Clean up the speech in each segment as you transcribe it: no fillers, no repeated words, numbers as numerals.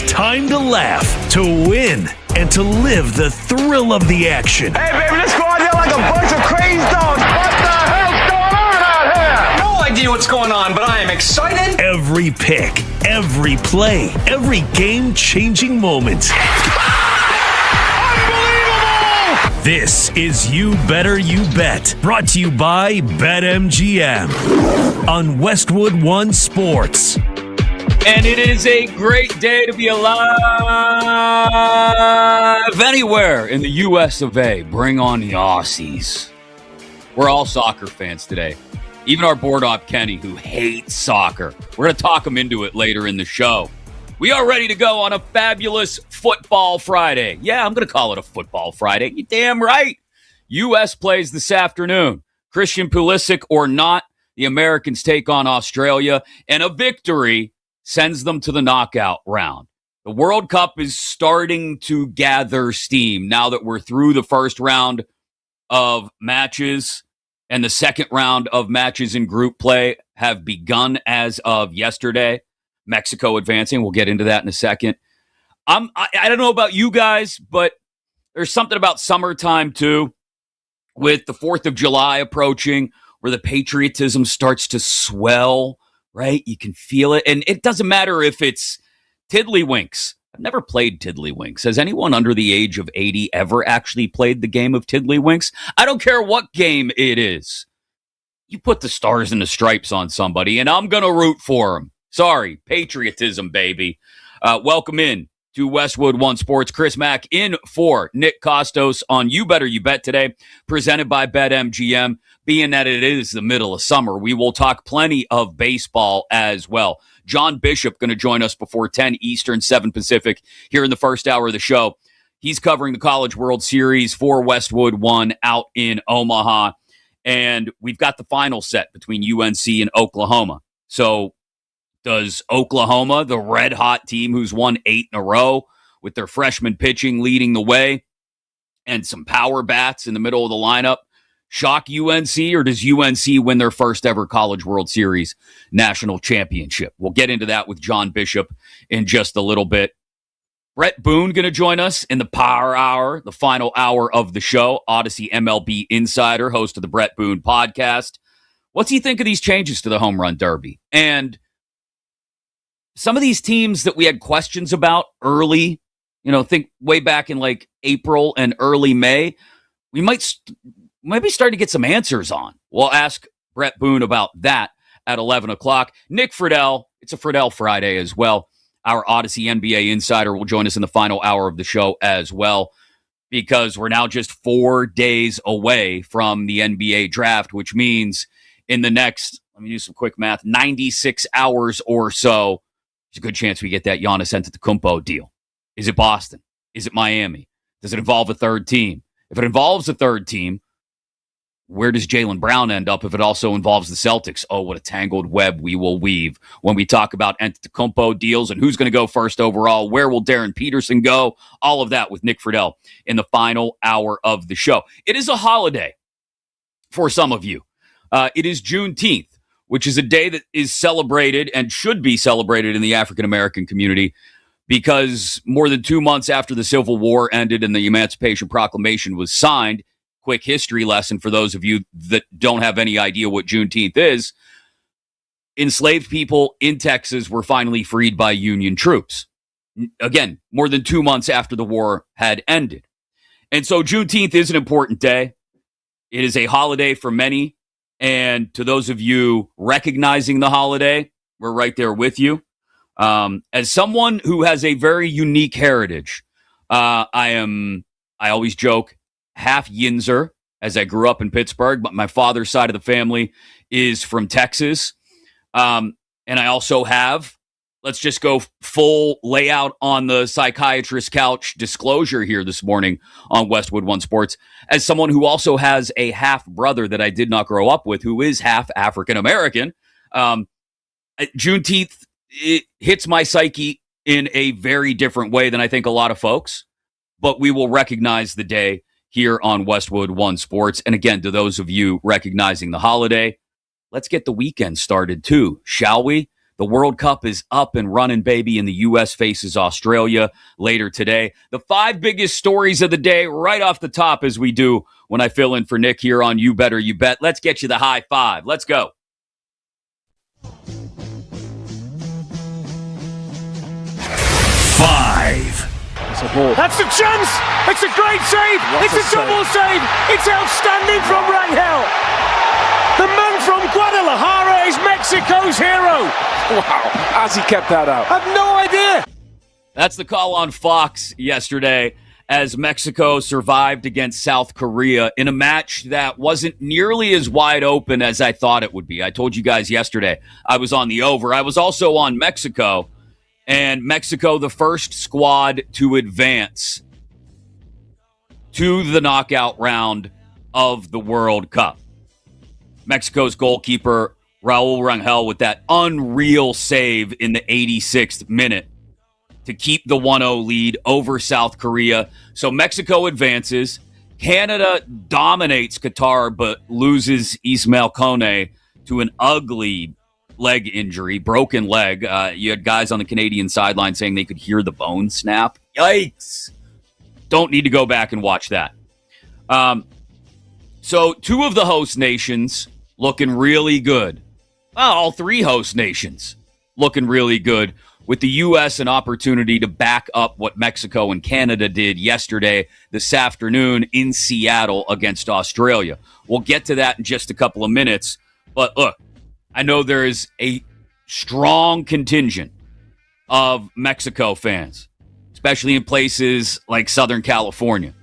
It's time to laugh, to win, and to live the thrill of the action. Hey, baby, let's go out there like a bunch of crazy dogs. What the hell's going on out here? No idea what's going on, but I am excited. Every pick, every play, every game-changing moment. Unbelievable! This is You Better You Bet, brought to you by BetMGM on Westwood One Sports. And it is a great day to be alive anywhere in the U.S. of A. Bring on the Aussies. We're all soccer fans today. Even our board op, Kenny, who hates soccer. We're going to talk him into it later in the show. We are ready to go on a fabulous Football Friday. Yeah, I'm going to call it a Football Friday. You damn right. U.S. plays this afternoon. Christian Pulisic or not, the Americans take on Australia, and a victory sends them to the knockout round. The World Cup is starting to gather steam now that we're through the first round of matches, and the second round of matches in group play have begun as of yesterday. Mexico advancing. We'll get into that in a second. I don't know about you guys, but there's something about summertime too, with the 4th of July approaching, where the patriotism starts to swell. Right? You can feel it. And it doesn't matter if it's Tiddlywinks. I've never played Tiddlywinks. Has anyone under the age of 80 ever actually played the game of Tiddlywinks? I don't care what game it is. You put the stars and the stripes on somebody, and I'm going to root for them. Sorry. Patriotism, baby. Welcome in to Westwood One Sports. Chris Mack in for Nick Kostos on You Better You Bet today, presented by BetMGM. Being that it is the middle of summer, we will talk plenty of baseball as well. John Bishop going to join us before 10 Eastern, 7 Pacific here in the first hour of the show. He's covering the College World Series for Westwood One out in Omaha. And we've got the final set between UNC and Oklahoma. So does Oklahoma, the red-hot team who's won 8 in a row with their freshman pitching leading the way and some power bats in the middle of the lineup, shock UNC, or does UNC win their first ever College World Series national championship? We'll get into that with John Bishop in just a little bit. Brett Boone going to join us in the Power Hour, the final hour of the show. Odyssey MLB insider, host of the Brett Boone podcast. What's he think of these changes to the Home Run Derby? And some of these teams that we had questions about early, think way back in like April and early May, we might be starting to get some answers on. We'll ask Brett Boone about that at 11 o'clock. Nick Friedel, it's a Friedel Friday as well. Our Odyssey NBA insider will join us in the final hour of the show as well, because we're now just 4 days away from the NBA draft, which means in the next, let me do some quick math, 96 hours or so, there's a good chance we get that Giannis Antetokounmpo deal. Is it Boston? Is it Miami? Does it involve a third team? If it involves a third team, where does Jaylen Brown end up if it also involves the Celtics? Oh, what a tangled web we will weave when we talk about Antetokounmpo deals and who's going to go first overall. Where will Darren Peterson go? All of that with Nick Friedel in the final hour of the show. It is a holiday for some of you. It is Juneteenth, which is a day that is celebrated and should be celebrated in the African-American community, because more than 2 months after the Civil War ended and the Emancipation Proclamation was signed, quick history lesson for those of you that don't have any idea what Juneteenth is, enslaved people in Texas were finally freed by Union troops. Again, more than 2 months after the war had ended. And so Juneteenth is an important day. It is a holiday for many. And to those of you recognizing the holiday, we're right there with you. As someone who has a very unique heritage, I always joke, half Yinzer, as I grew up in Pittsburgh, but my father's side of the family is from Texas. And I also have, let's just go full layout on the psychiatrist couch disclosure here this morning on Westwood One Sports, as someone who also has a half brother that I did not grow up with, who is half African American. Juneteenth, it hits my psyche in a very different way than I think a lot of folks, but we will recognize the day here on Westwood One Sports. And again, to those of you recognizing the holiday, let's get the weekend started too, shall we? The World Cup is up and running, baby, and the U.S. faces Australia later today. The 5 biggest stories of the day right off the top, as we do when I fill in for Nick here on You Better You Bet. Let's get you the high five. Let's go. 5. That's a chance! It's a great save! It's a double save! It's outstanding from Rangel! The man from Guadalajara is Mexico's hero! Wow, how's he kept that out? I've no idea! That's the call on Fox yesterday as Mexico survived against South Korea in a match that wasn't nearly as wide open as I thought it would be. I told you guys yesterday I was on the over. I was also on Mexico. And Mexico, the first squad to advance to the knockout round of the World Cup. Mexico's goalkeeper, Raul Rangel, with that unreal save in the 86th minute to keep the 1-0 lead over South Korea. So Mexico advances. Canada dominates Qatar, but loses Ismail Kone to an ugly leg injury, broken leg. You had guys on the Canadian sideline saying they could hear the bone snap. Yikes. Don't need to go back and watch that. So 2 of the host nations looking really good. Well, all 3 host nations looking really good, with the U.S. an opportunity to back up what Mexico and Canada did yesterday, this afternoon in Seattle against Australia. We'll get to that in just a couple of minutes. But look, I know there is a strong contingent of Mexico fans, especially in places like Southern California.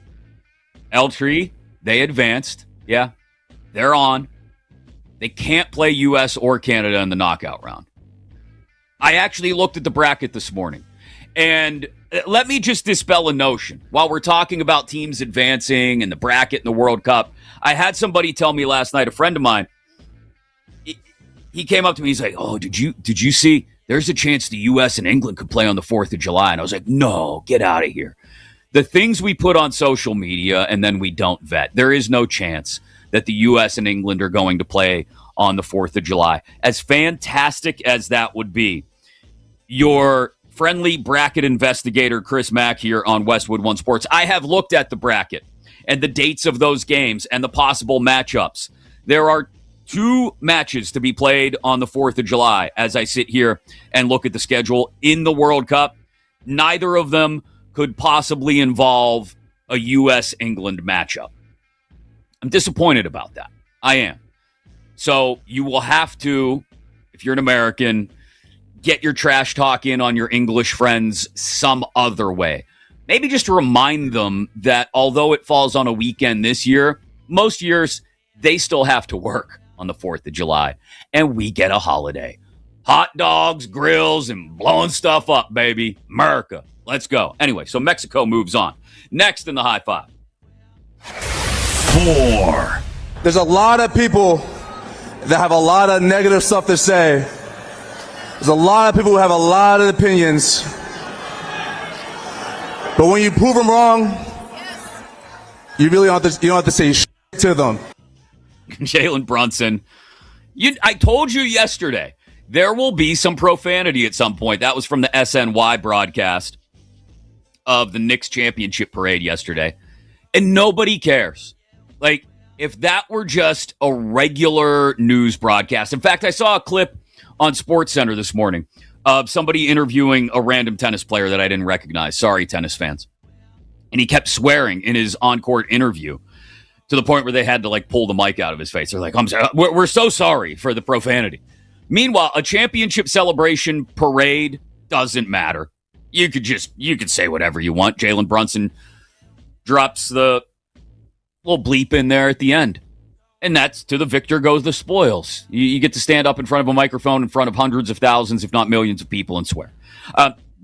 El Tri, they advanced. Yeah, they're on. They can't play U.S. or Canada in the knockout round. I actually looked at the bracket this morning, and let me just dispel a notion. While we're talking about teams advancing and the bracket and the World Cup, I had somebody tell me last night, a friend of mine, he came up to me, he's like, oh, did you see there's a chance the U.S. and England could play on the 4th of July? And I was like, no, get out of here. The things we put on social media and then we don't vet, there is no chance that the U.S. and England are going to play on the 4th of July. As fantastic as that would be, your friendly bracket investigator, Chris Mack, here on Westwood One Sports, I have looked at the bracket and the dates of those games and the possible matchups. There are 2 matches to be played on the 4th of July as I sit here and look at the schedule in the World Cup. Neither of them could possibly involve a U.S.-England matchup. I'm disappointed about that. I am. So you will have to, if you're an American, get your trash talk in on your English friends some other way. Maybe just to remind them that although it falls on a weekend this year, most years they still have to work on the 4th of July, and we get a holiday. Hot dogs, grills, and blowing stuff up, baby. America. Let's go. Anyway, so Mexico moves on. Next in the high five. 4. There's a lot of people that have a lot of negative stuff to say. There's a lot of people who have a lot of opinions. But when you prove them wrong, you really don't have to say shit to them. Jalen Brunson. I told you yesterday, there will be some profanity at some point. That was from the SNY broadcast of the Knicks championship parade yesterday. And nobody cares. Like, if that were just a regular news broadcast. In fact, I saw a clip on SportsCenter this morning of somebody interviewing a random tennis player that I didn't recognize. Sorry, tennis fans. And he kept swearing in his on-court interview to the point where they had to like pull the mic out of his face. They're like, I'm sorry. We're so sorry for the profanity. Meanwhile, a championship celebration parade doesn't matter. You could say whatever you want. Jalen Brunson drops the little bleep in there at the end. And that's to the victor goes the spoils. You get to stand up in front of a microphone in front of hundreds of thousands, if not millions of people and swear.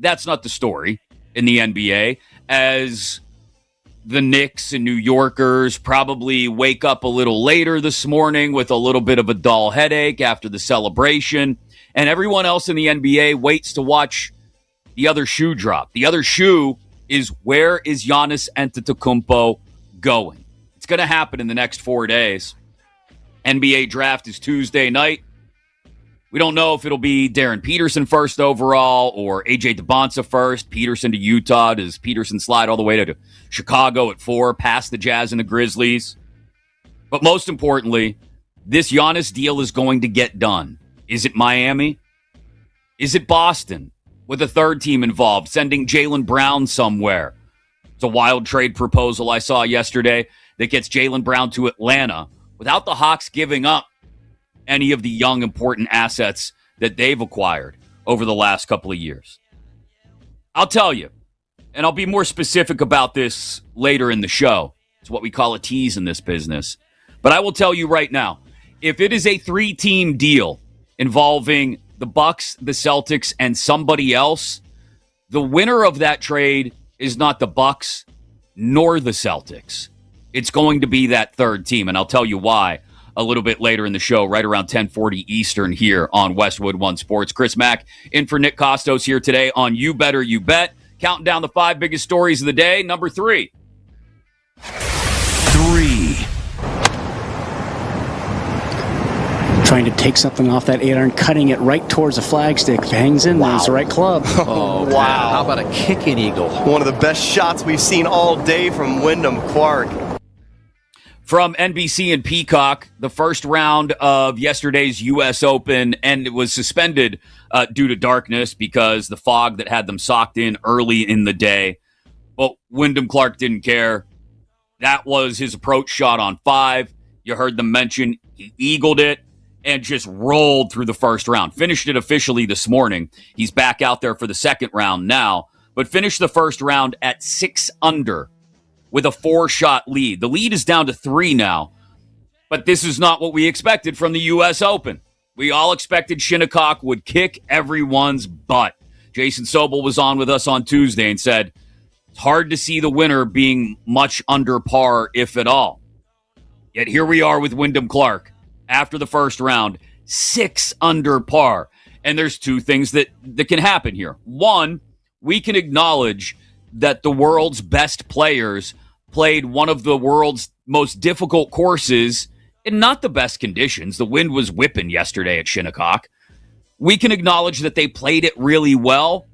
That's not the story in the NBA, as the Knicks and New Yorkers probably wake up a little later this morning with a little bit of a dull headache after the celebration, and everyone else in the NBA waits to watch the other shoe drop. The other shoe is, where is Giannis Antetokounmpo going? It's going to happen in the next 4 days. NBA draft is Tuesday night. We don't know if it'll be Darren Peterson first overall or A.J. DeBonsa first, Peterson to Utah. Does Peterson slide all the way to Chicago at 4, past the Jazz and the Grizzlies? But most importantly, this Giannis deal is going to get done. Is it Miami? Is it Boston with a third team involved, sending Jaylen Brown somewhere? It's a wild trade proposal I saw yesterday that gets Jaylen Brown to Atlanta without the Hawks giving up any of the young, important assets that they've acquired over the last couple of years. I'll tell you, and I'll be more specific about this later in the show. It's what we call a tease in this business. But I will tell you right now, if it is a 3-team deal involving the Bucks, the Celtics, and somebody else, the winner of that trade is not the Bucks nor the Celtics. It's going to be that third team, and I'll tell you why a little bit later in the show, right around 10:40 Eastern here on Westwood One Sports. Chris Mack in for Nick Kostos here today on You Better You Bet. Counting down the 5 biggest stories of the day. Number 3. Trying to take something off that 8-iron, cutting it right towards the flagstick. If it hangs in there, it's the right club. Oh, wow. How about a kicking eagle? One of the best shots we've seen all day from Wyndham Clark. From NBC and Peacock, the first round of yesterday's U.S. Open, and it was suspended due to darkness because the fog that had them socked in early in the day. But Wyndham Clark didn't care. That was his approach shot on 5. You heard them mention he eagled it and just rolled through the first round. Finished it officially this morning. He's back out there for the second round now, but finished the first round at 6 under with a 4-shot lead. The lead is down to 3 now, but this is not what we expected from the U.S. Open. We all expected Shinnecock would kick everyone's butt. Jason Sobel was on with us on Tuesday and said, it's hard to see the winner being much under par, if at all. Yet here we are with Wyndham Clark after the first round, 6 under par. And there's 2 things that can happen here. One, we can acknowledge that the world's best players played one of the world's most difficult courses in not the best conditions. The wind was whipping yesterday at Shinnecock. We can acknowledge that they played it really well,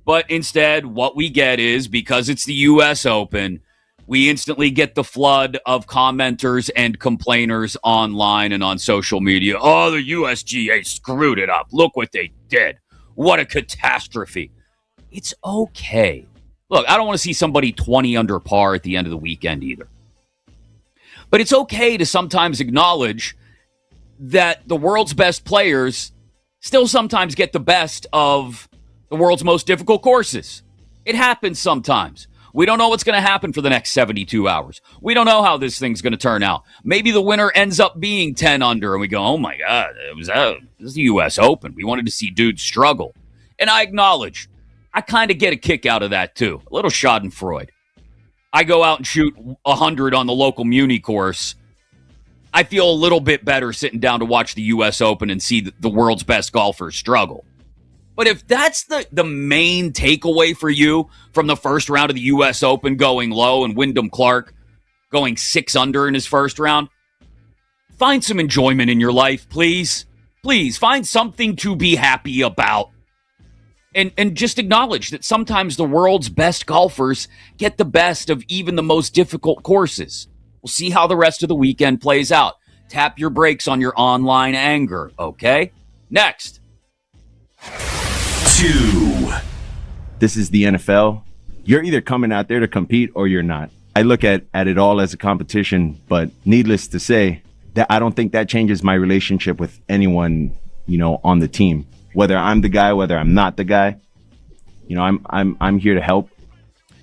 but instead what we get is, because it's the U.S. Open, we instantly get the flood of commenters and complainers online and on social media. Oh, the USGA screwed it up. Look what they did. What a catastrophe. It's okay. Look, I don't want to see somebody 20 under par at the end of the weekend either. But it's okay to sometimes acknowledge that the world's best players still sometimes get the best of the world's most difficult courses. It happens sometimes. We don't know what's going to happen for the next 72 hours. We don't know how this thing's going to turn out. Maybe the winner ends up being 10 under, and we go, oh my God, this is the U.S. Open. We wanted to see dudes struggle. And I acknowledge, I kind of get a kick out of that too. A little schadenfreude. I go out and shoot 100 on the local Muni course. I feel a little bit better sitting down to watch the U.S. Open and see the world's best golfers struggle. But if that's the main takeaway for you from the first round of the U.S. Open going low and Wyndham Clark going 6 under in his first round, find some enjoyment in your life, please. Please, find something to be happy about. And just acknowledge that sometimes the world's best golfers get the best of even the most difficult courses. We'll see how the rest of the weekend plays out. Tap your brakes on your online anger, okay? Next. 2. This is the NFL. You're either coming out there to compete or you're not. I look at it all as a competition, but needless to say, that I don't think that changes my relationship with anyone, on the team. Whether I'm the guy, whether I'm not the guy, I'm here to help.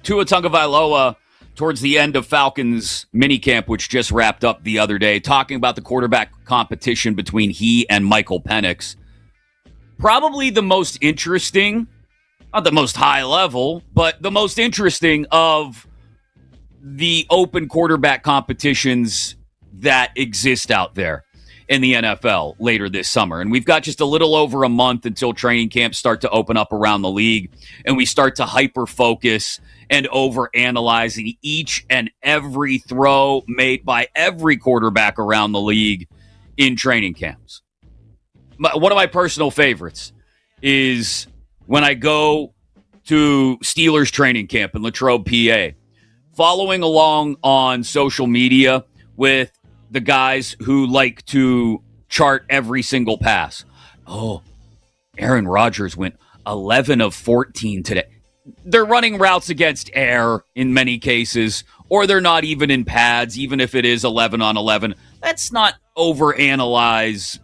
Tua Tagovailoa towards the end of Falcons minicamp, which just wrapped up the other day, talking about the quarterback competition between he and Michael Penix. Probably the most interesting, not the most high level, but the most interesting of the open quarterback competitions that exist out there in the NFL later this summer. And we've got just a little over a month until training camps start to open up around the league, and we start to hyper-focus and overanalyze each and every throw made by every quarterback around the league in training camps. one of my personal favorites is when I go to Steelers training camp in Latrobe, PA, following along on social media with the guys who like to chart every single pass. Oh, Aaron Rodgers went 11 of 14 today. They're running routes against air in many cases, or they're not even in pads, even if it is 11 on 11. Let's not overanalyze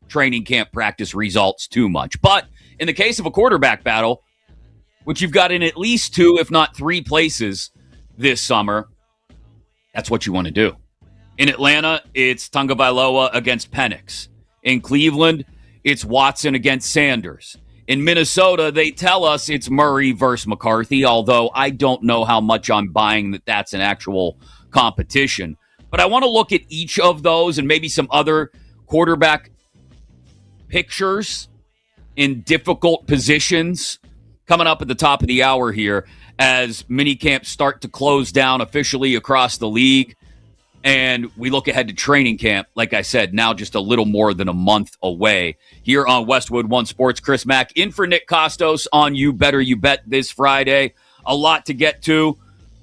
training camp practice results too much. But in the case of a quarterback battle, which you've got in at least 2, if not 3 places this summer, that's what you want to do. In Atlanta, it's Tagovailoa against Penix. In Cleveland, it's Watson against Sanders. In Minnesota, they tell us it's Murray versus McCarthy, although I don't know how much I'm buying that that's an actual competition. But I want to look at each of those and maybe some other quarterback pictures in difficult positions coming up at the top of the hour here as minicamps start to close down officially across the league. And we look ahead to training camp, like I said, now just a little more than a month away. Here on Westwood One Sports, Chris Mack in for Nick Kostos on You Better You Bet this Friday. A lot to get to.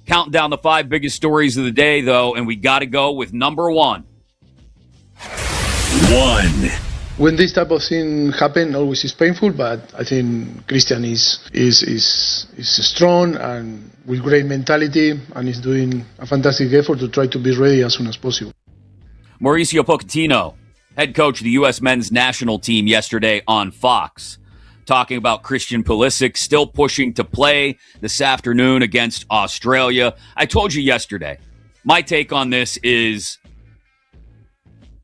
Counting down the 5 biggest stories of the day, though, and we got to go with number 1. When this type of thing happen, always is painful, but I think Christian is strong and with great mentality, and is doing a fantastic effort to try to be ready as soon as possible. Mauricio Pochettino, head coach of the U.S. men's national team, yesterday on Fox, talking about Christian Pulisic still pushing to play this afternoon against Australia. I told you yesterday, my take on this is,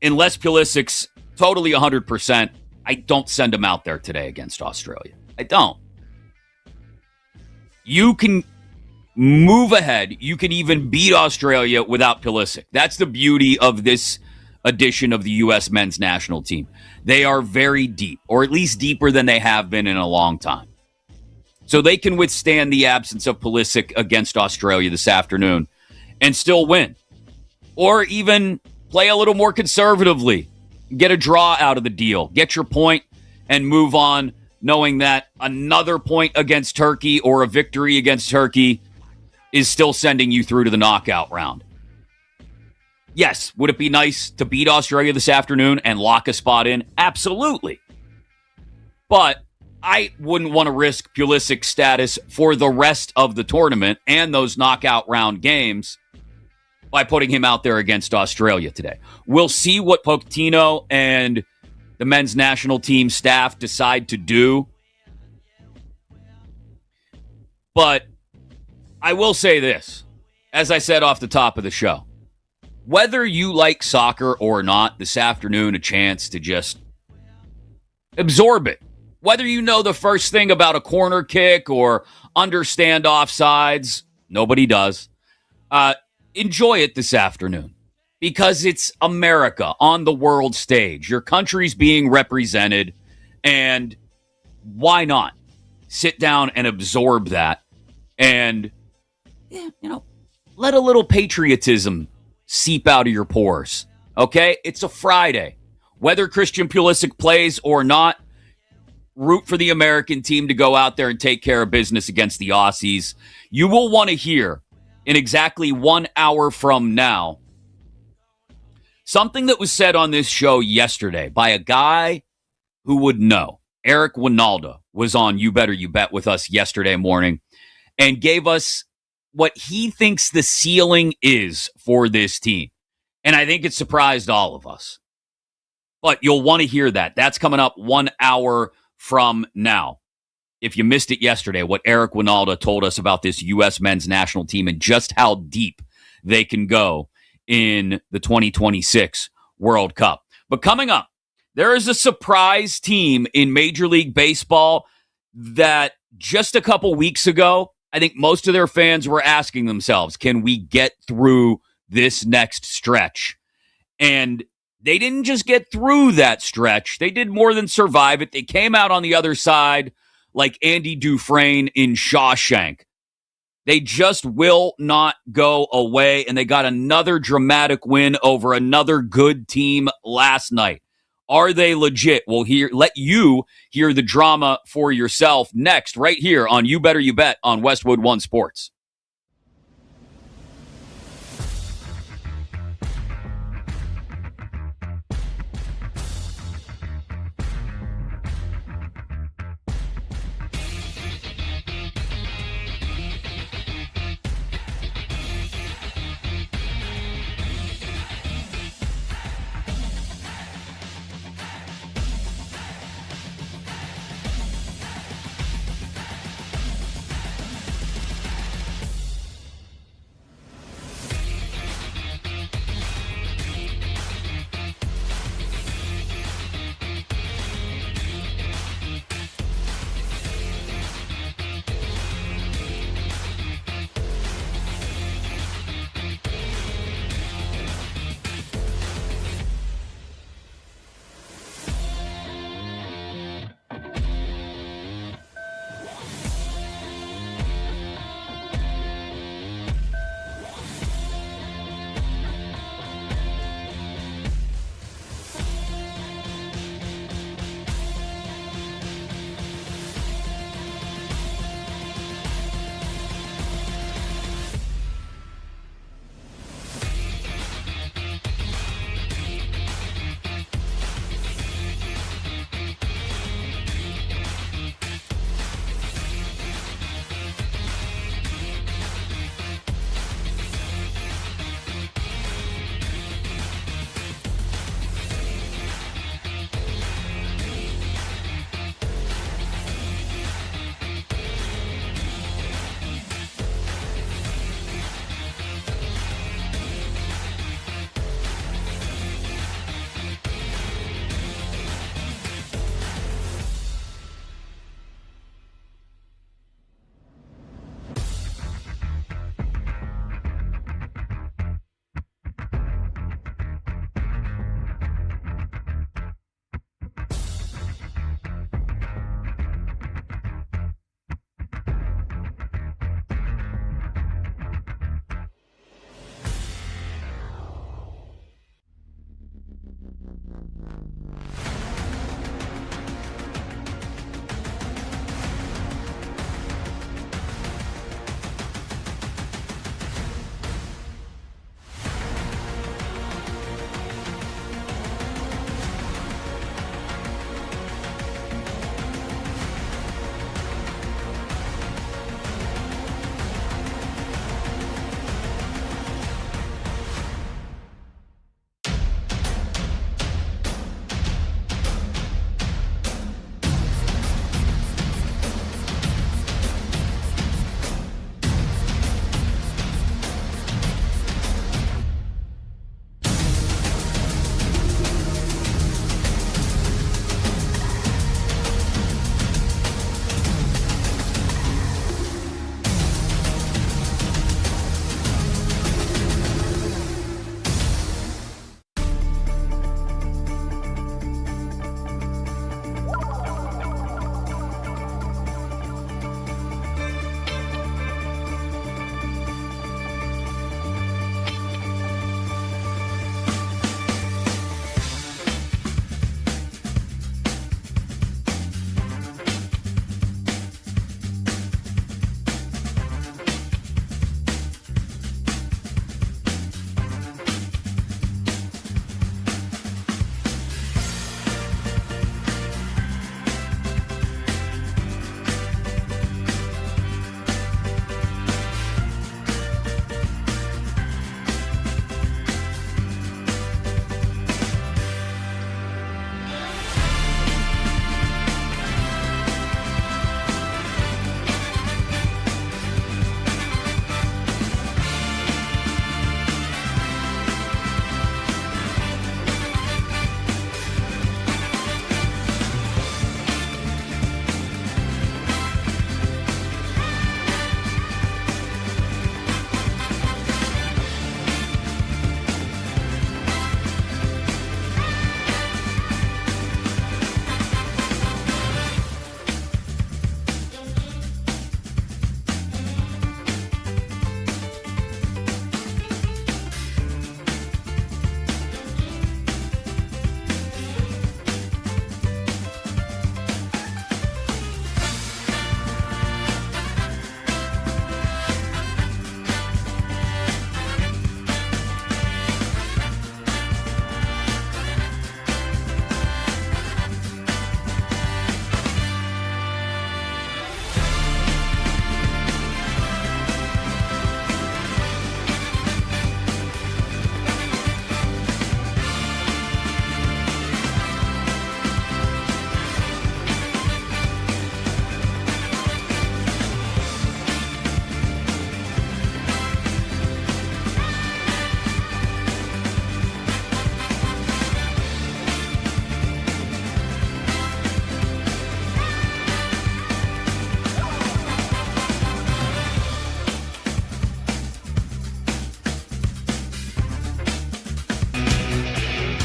unless Pulisic's totally 100%, I don't send him out there today against Australia. I don't. You can move ahead. You can even beat Australia without Pulisic. That's the beauty of this edition of the U.S. men's national team. They are very deep, or at least deeper than they have been in a long time. So they can withstand the absence of Pulisic against Australia this afternoon and still win. Or even play a little more conservatively. Get a draw out of the deal. Get your point and move on, knowing that another point against Turkey or a victory against Turkey is still sending you through to the knockout round. Yes, would it be nice to beat Australia this afternoon and lock a spot in? Absolutely. But I wouldn't want to risk Pulisic's status for the rest of the tournament and those knockout round games by putting him out there against Australia today. We'll see what Pochettino and the men's national team staff decide to do. But I will say this, as I said off the top of the show, whether you like soccer or not, this afternoon, a chance to just absorb it. Whether you know the first thing about a corner kick or understand offsides, nobody does. Enjoy it this afternoon because it's America on the world stage. Your country's being represented, and why not sit down and absorb that and, let a little patriotism seep out of your pores. Okay? It's a Friday. Whether Christian Pulisic plays or not, root for the American team to go out there and take care of business against the Aussies. You will want to hear in exactly 1 hour from now something that was said on this show yesterday by a guy who would know. Eric Winalda was on You Better You Bet with us yesterday morning and gave us what he thinks the ceiling is for this team. And I think it surprised all of us. But you'll want to hear that. That's coming up 1 hour from now. If you missed it yesterday, what Eric Winalda told us about this U.S. men's national team and just how deep they can go in the 2026 World Cup. But coming up, there is a surprise team in Major League Baseball that just a couple weeks ago, I think most of their fans were asking themselves, can we get through this next stretch? And they didn't just get through that stretch. They did more than survive it. They came out on the other side like Andy Dufresne in Shawshank. They just will not go away, and they got another dramatic win over another good team last night. Are they legit? We'll let you hear the drama for yourself next, right here on You Better You Bet on Westwood One Sports.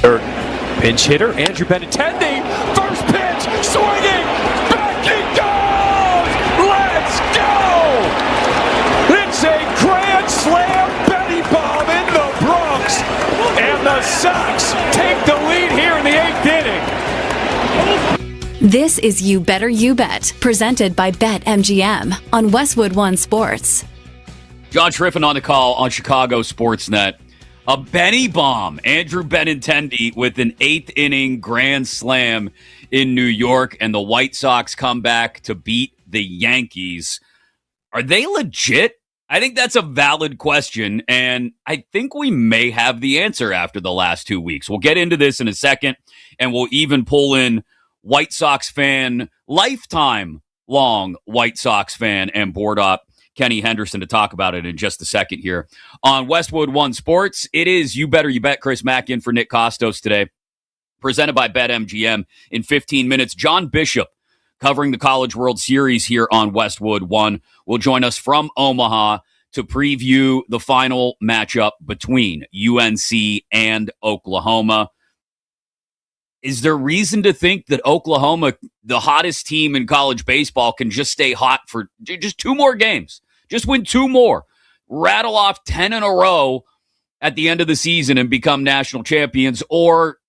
Third pinch hitter, Andrew Benintendi. First pitch, swinging, back he goes! Let's go! It's a grand slam Benny bomb in the Bronx, and the Sox take the lead here in the 8th inning. This is You Better You Bet, presented by BetMGM on Westwood One Sports. John Schriffen on the call on Chicago Sportsnet. A Benny bomb. Andrew Benintendi with an 8th inning grand slam in New York, and the White Sox come back to beat the Yankees. Are they legit? I think that's a valid question, and I think we may have the answer after the last 2 weeks. We'll get into this in a second, and we'll even pull in White Sox fan, lifetime long White Sox fan, and board up Kenny Henderson to talk about it in just a second here on Westwood One Sports. It is You Better You Bet. Chris Mack in for Nick Kostos today, presented by BetMGM. In 15 minutes, John Bishop, covering the College World Series here on Westwood One, will join us from Omaha to preview the final matchup between UNC and Oklahoma. Is there reason to think that Oklahoma, the hottest team in college baseball, can just stay hot for just 2 more games? Just win 2 more. Rattle off 10 in a row at the end of the season and become national champions? Or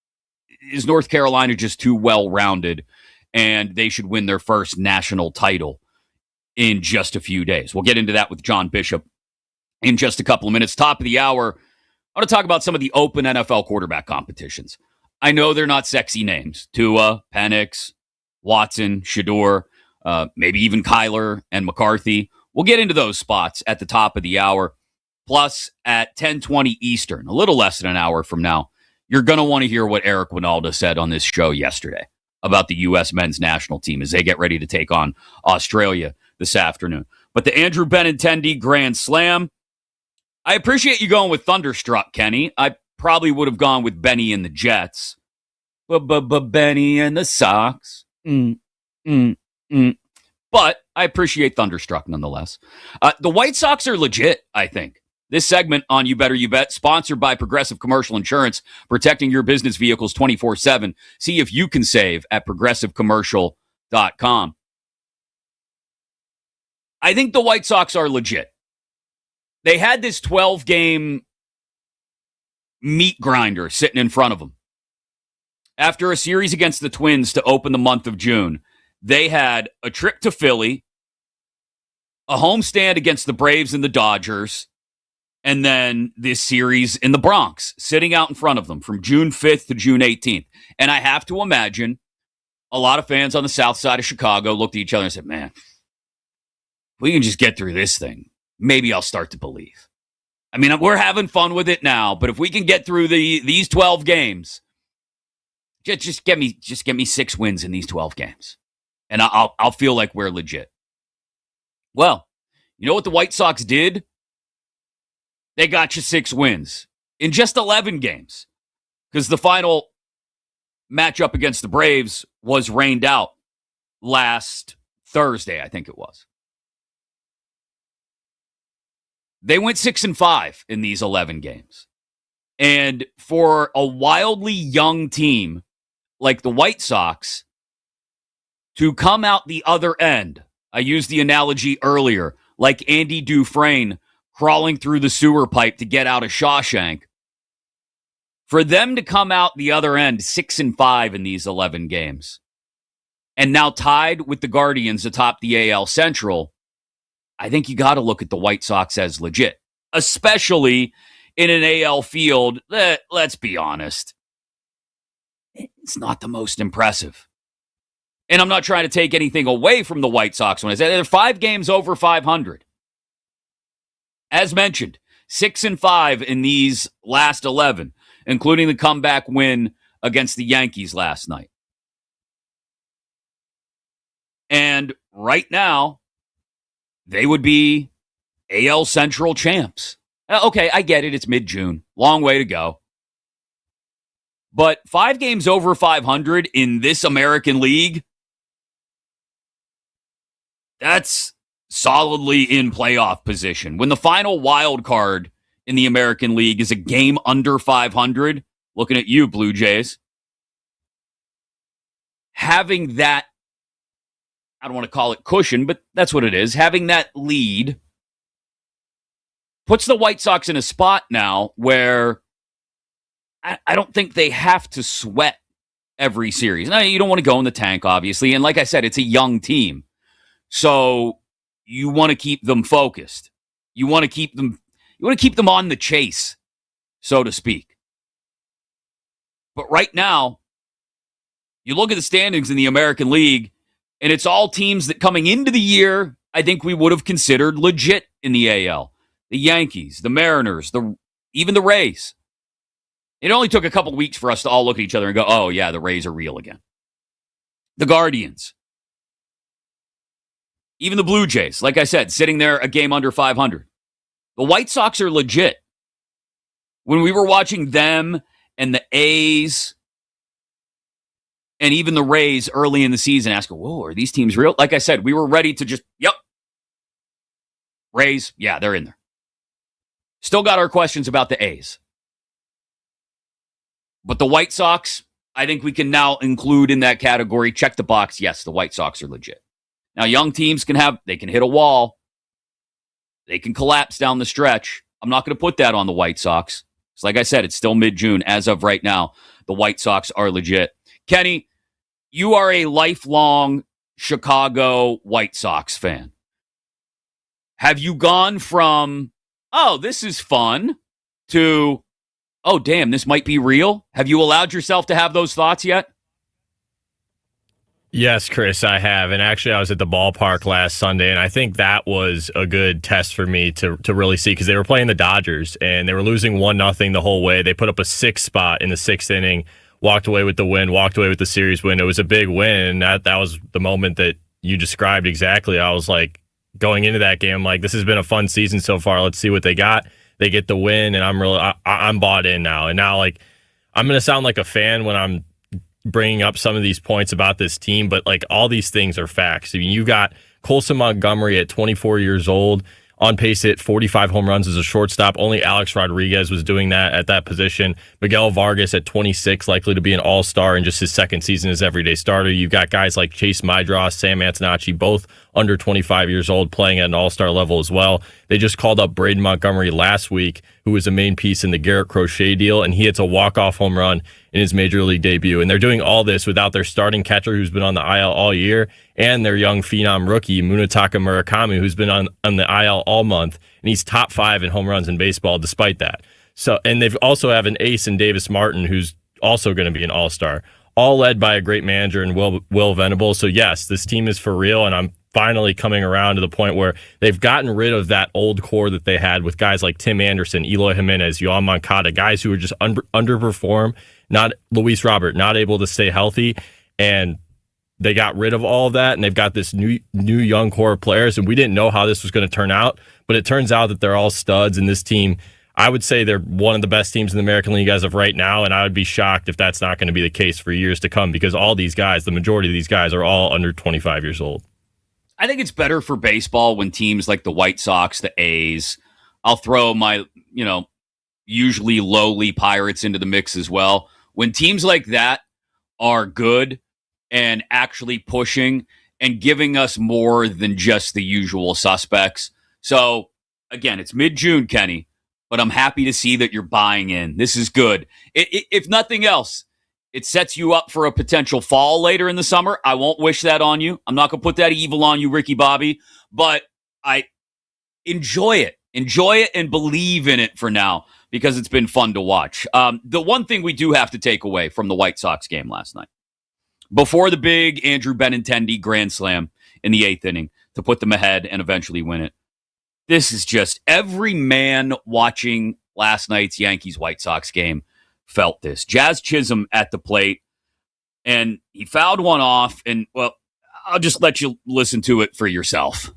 is North Carolina just too well-rounded and they should win their first national title in just a few days? We'll get into that with John Bishop in just a couple of minutes. Top of the hour, I want to talk about some of the open NFL quarterback competitions. I know they're not sexy names. Tua, Penix, Watson, Shador, maybe even Kyler and McCarthy. We'll get into those spots at the top of the hour. Plus, at 10:20 Eastern, a little less than an hour from now, you're going to want to hear what Eric Winalda said on this show yesterday about the U.S. men's national team as they get ready to take on Australia this afternoon. But the Andrew Benintendi Grand Slam, I appreciate you going with Thunderstruck, Kenny. I probably would have gone with Benny and the Jets. Benny and the Sox. But I appreciate Thunderstruck nonetheless. The White Sox are legit, I think. This segment on You Better You Bet, sponsored by Progressive Commercial Insurance, protecting your business vehicles 24/7. See if you can save at progressivecommercial.com. I think the White Sox are legit. They had this 12-game meat grinder sitting in front of them. After a series against the Twins to open the month of June, they had a trip to Philly, a homestand against the Braves and the Dodgers, and then this series in the Bronx sitting out in front of them from June 5th to June 18th. And I have to imagine a lot of fans on the south side of Chicago looked at each other and said, man, if we can just get through this thing, maybe I'll start to believe. I mean, we're having fun with it now, but if we can get through these 12 games, just get me 6 wins in these 12 games. And I'll feel like we're legit. Well, you know what the White Sox did? They got you 6 wins in just 11 games because the final matchup against the Braves was rained out last Thursday, I think it was. They went 6-5 in these 11 games. And for a wildly young team like the White Sox to come out the other end, I used the analogy earlier, like Andy Dufresne crawling through the sewer pipe to get out of Shawshank. For them to come out the other end 6-5 in these 11 games, and now tied with the Guardians atop the AL Central, I think you got to look at the White Sox as legit, especially in an AL field that, let's be honest, it's not the most impressive. And I'm not trying to take anything away from the White Sox when I say they're 5 games over 500. As mentioned, 6-5 in these last 11, including the comeback win against the Yankees last night. And right now, they would be AL Central champs. Okay, I get it. It's mid-June. Long way to go. But 5 games over 500 in this American League, that's solidly in playoff position. When the final wild card in the American League is a game under 500, looking at you, Blue Jays, having that, I don't want to call it cushion, but that's what it is. Having that lead puts the White Sox in a spot now where I don't think they have to sweat every series. Now, you don't want to go in the tank, obviously. And like I said, it's a young team. So you want to keep them focused. You want to keep them on the chase, so to speak. But right now, you look at the standings in the American League, and it's all teams that coming into the year, I think we would have considered legit in the AL. The Yankees, the Mariners, even the Rays. It only took a couple weeks for us to all look at each other and go, oh, yeah, the Rays are real again. The Guardians. Even the Blue Jays, like I said, sitting there a game under 500. The White Sox are legit. When we were watching them and the A's and even the Rays early in the season, asking, whoa, are these teams real? Like I said, we were ready to just, yep. Rays, yeah, they're in there. Still got our questions about the A's. But the White Sox, I think we can now include in that category. Check the box. Yes, the White Sox are legit. Now, young teams can hit a wall. They can collapse down the stretch. I'm not going to put that on the White Sox. So like I said, it's still mid-June. As of right now, the White Sox are legit. Kenny, you are a lifelong Chicago White Sox fan. Have you gone from, oh, this is fun, to, oh, damn, this might be real? Have you allowed yourself to have those thoughts yet? Yes, Chris, I have. And actually, I was at the ballpark last Sunday, and I think that was a good test for me to really see, because they were playing the Dodgers, and they were losing 1-0 the whole way. They put up a 6 spot in the 6th inning, walked away with the win, walked away with the series win. It was a big win, and that was the moment that you described exactly. I was like, going into that game, like, this has been a fun season so far. Let's see what they got. They get the win, and I'm bought in now. And now, like, I'm going to sound like a fan when I'm bringing up some of these points about this team, but like, all these things are facts. I mean, you got Colson Montgomery at 24 years old, on pace to hit 45 home runs as a shortstop. Only Alex Rodriguez was doing that at that position. Miguel Vargas at 26, likely to be an all-star in just his second season as everyday starter. You've got guys like Chase Mydras, Sam Antonacci, both under 25 years old, playing at an all-star level as well. They just called up Braden Montgomery last week, who was a main piece in the Garrett Crochet deal, and he hits a walk-off home run in his major league debut. And they're doing all this without their starting catcher, who's been on the IL all year, and their young phenom rookie, Munetaka Murakami, who's been on the IL all month, and he's top 5 in home runs in baseball despite that. So, and they've also have an ace in Davis Martin, who's also going to be an all-star, all led by a great manager in Will Venable. So yes, this team is for real, and I'm finally coming around to the point where they've gotten rid of that old core that they had with guys like Tim Anderson, Eloy Jimenez, Yoan Moncada, guys who were just underperform, not Luis Robert, not able to stay healthy, and they got rid of all of that, and they've got this new young core of players, and we didn't know how this was going to turn out, but it turns out that they're all studs, and this team, I would say they're one of the best teams in the American League as of right now, and I would be shocked if that's not going to be the case for years to come, because all these guys, the majority of these guys, are all under 25 years old. I think it's better for baseball when teams like the White Sox, the A's, I'll throw my, usually lowly Pirates into the mix as well. When teams like that are good and actually pushing and giving us more than just the usual suspects. So, again, it's mid-June, Kenny, but I'm happy to see that you're buying in. This is good. If nothing else, it sets you up for a potential fall later in the summer. I won't wish that on you. I'm not going to put that evil on you, Ricky Bobby, but I enjoy it. Enjoy it and believe in it for now, because it's been fun to watch. The one thing we do have to take away from the White Sox game last night, before the big Andrew Benintendi grand slam in the 8th inning to put them ahead and eventually win it, this is just every man watching last night's Yankees-White Sox game felt this. Jazz Chisholm at the plate, and he fouled one off, and, well, I'll just let you listen to it for yourself.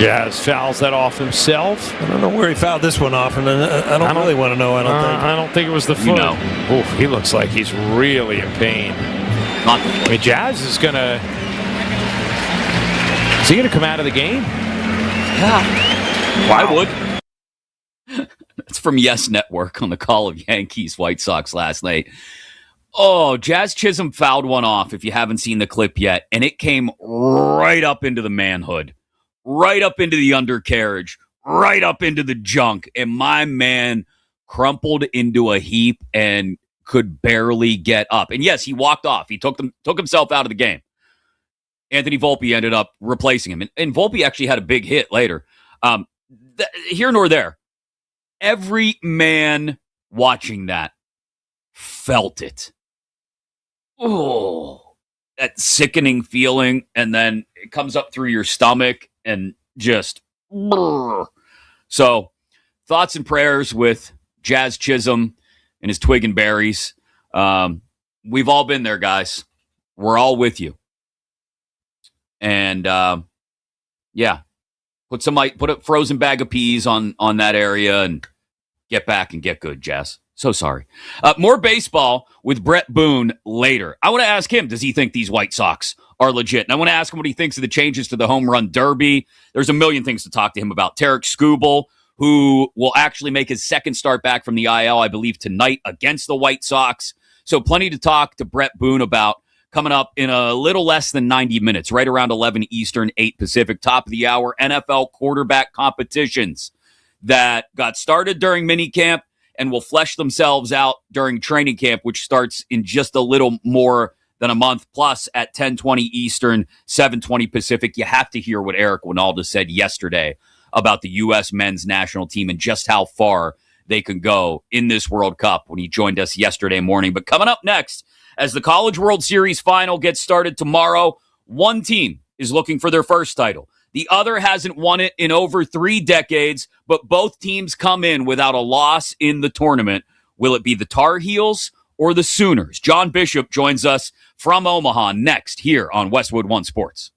Jazz fouls that off himself. I don't know where he fouled this one off, and I don't really want to know. I don't think it was the foot. Oof, he looks like he's really in pain. I mean, Jazz is going to... Is he going to come out of the game? Yeah. Wow. I would. from Yes Network on the call of Yankees White Sox last night. Oh, Jazz Chisholm fouled one off, if you haven't seen the clip yet, and it came right up into the manhood, right up into the undercarriage, right up into the junk, and my man crumpled into a heap and could barely get up. And yes, he walked off. He took himself out of the game. Anthony Volpe ended up replacing him, and Volpe actually had a big hit later. Here nor there, every man watching that felt it. Oh, that sickening feeling, and then it comes up through your stomach and just brrr. So, thoughts and prayers with Jazz Chisholm and his twig and berries. We've all been there, guys. We're all with you. And yeah, put a frozen bag of peas on that area and get back and get good, Jazz. So sorry. More baseball with Brett Boone later. I want to ask him, does he think these White Sox are legit? And I want to ask him what he thinks of the changes to the home run derby. There's a million things to talk to him about. Tarek Skubal, who will actually make his second start back from the IL, I believe, tonight against the White Sox. So plenty to talk to Brett Boone about coming up in a little less than 90 minutes, right around 11 Eastern, 8 Pacific, top of the hour, NFL quarterback competitions that got started during minicamp and will flesh themselves out during training camp, which starts in just a little more than a month, plus at 10:20 Eastern, 7:20 Pacific. You have to hear what Eric Winalda said yesterday about the U.S. men's national team and just how far they can go in this World Cup when he joined us yesterday morning. But coming up next, as the College World Series final gets started tomorrow, one team is looking for their first title. The other hasn't won it in over 3 decades, but both teams come in without a loss in the tournament. Will it be the Tar Heels or the Sooners? John Bishop joins us from Omaha next here on Westwood One Sports.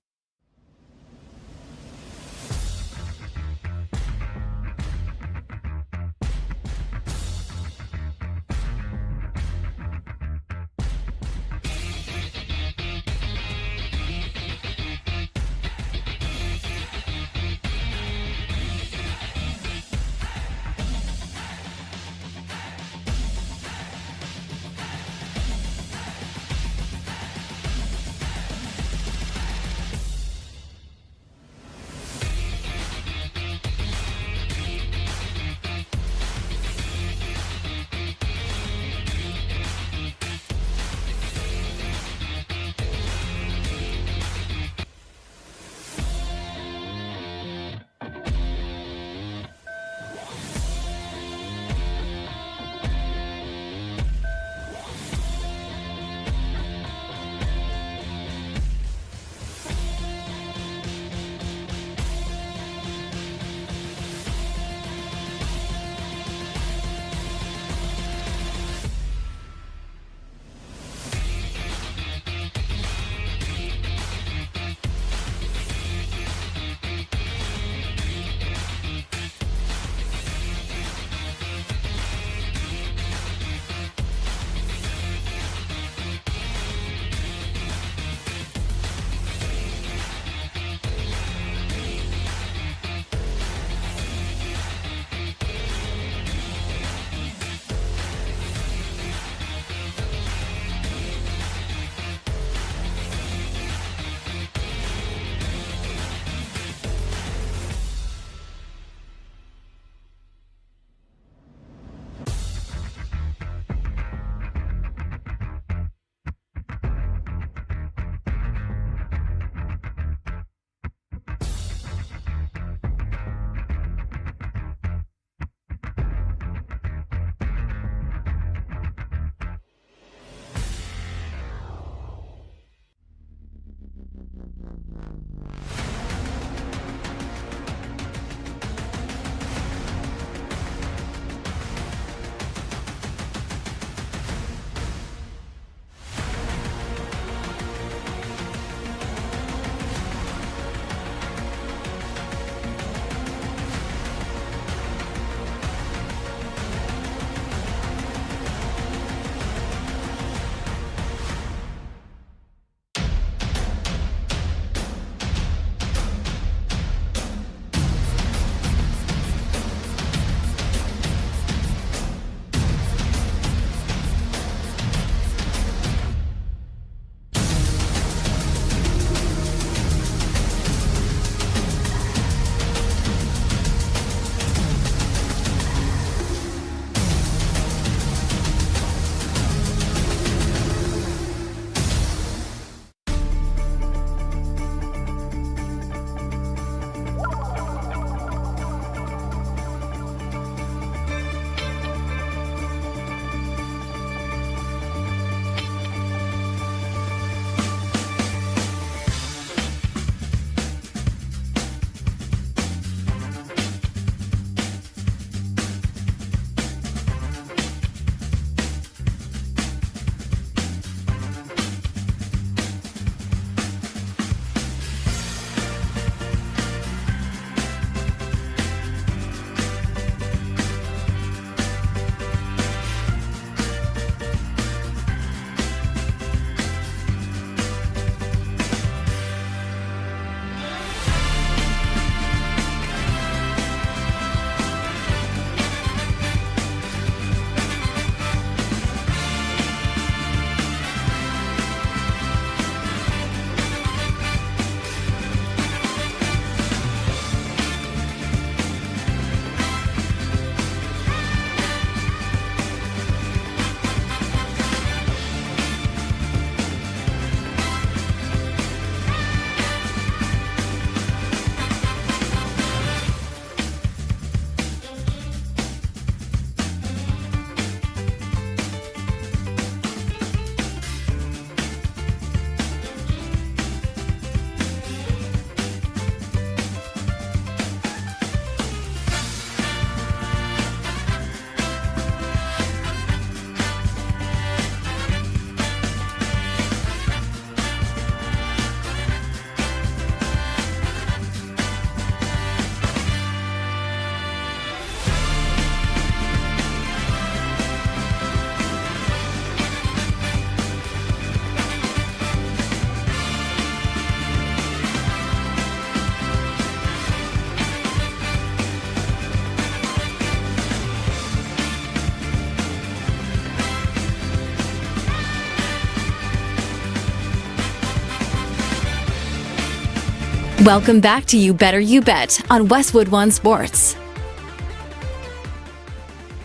Welcome back to You Better You Bet on Westwood One Sports.